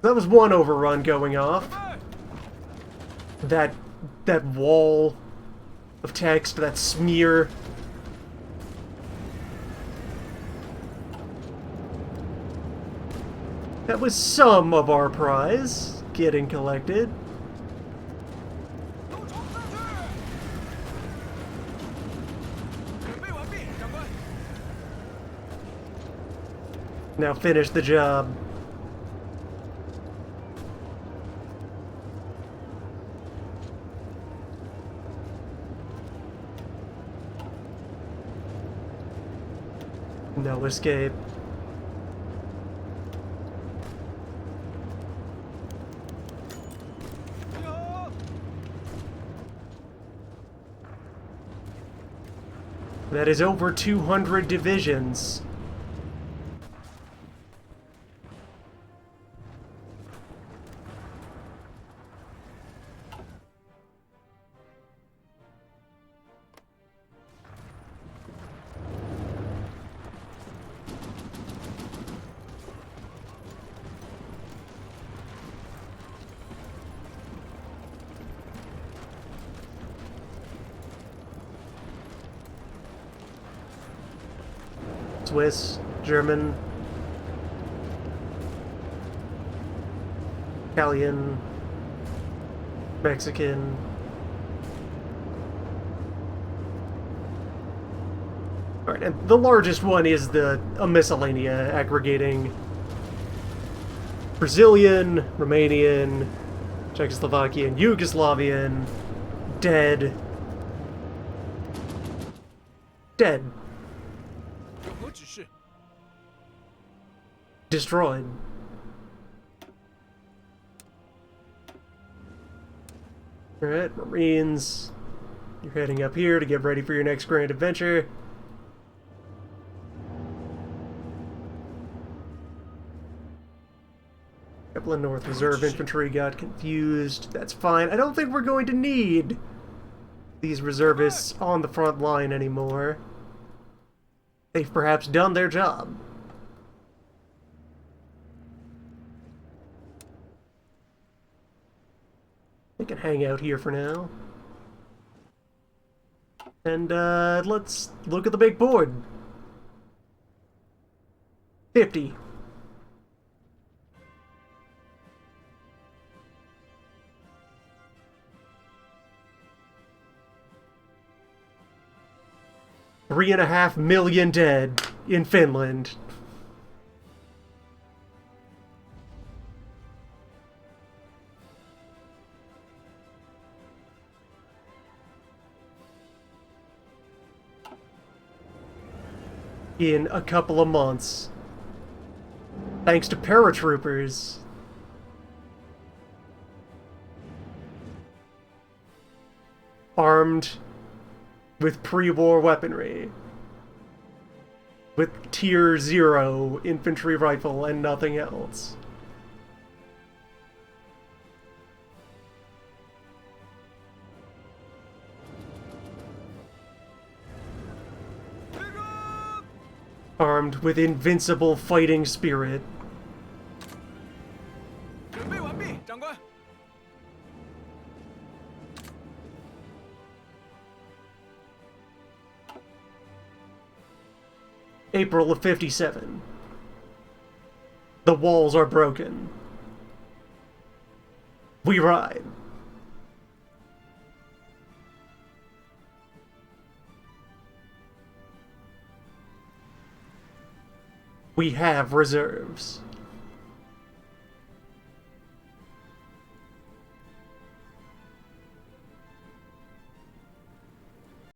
That was one overrun going off. That wall of text, that smear. That was some of our prize getting collected. Now finish the job. No escape. That is over 200 divisions. Swiss, German, Italian, Mexican. Alright, and the largest one is a miscellanea aggregating Brazilian, Romanian, Czechoslovakian, Yugoslavian, dead. Destroyed. Alright, Marines. You're heading up here to get ready for your next grand adventure. Couple of North Reserve infantry got confused. That's fine. I don't think we're going to need these reservists on the front line anymore. They've perhaps done their job. They can hang out here for now. And let's look at the big board. 50. $3.5 million dead in Finland. In a couple of months. Thanks to paratroopers. Armed with pre-war weaponry. With Tier 0 infantry rifle and nothing else. filled with invincible fighting spirit. 准备完毕，长官。 April of 57. The walls are broken. We ride. We have reserves.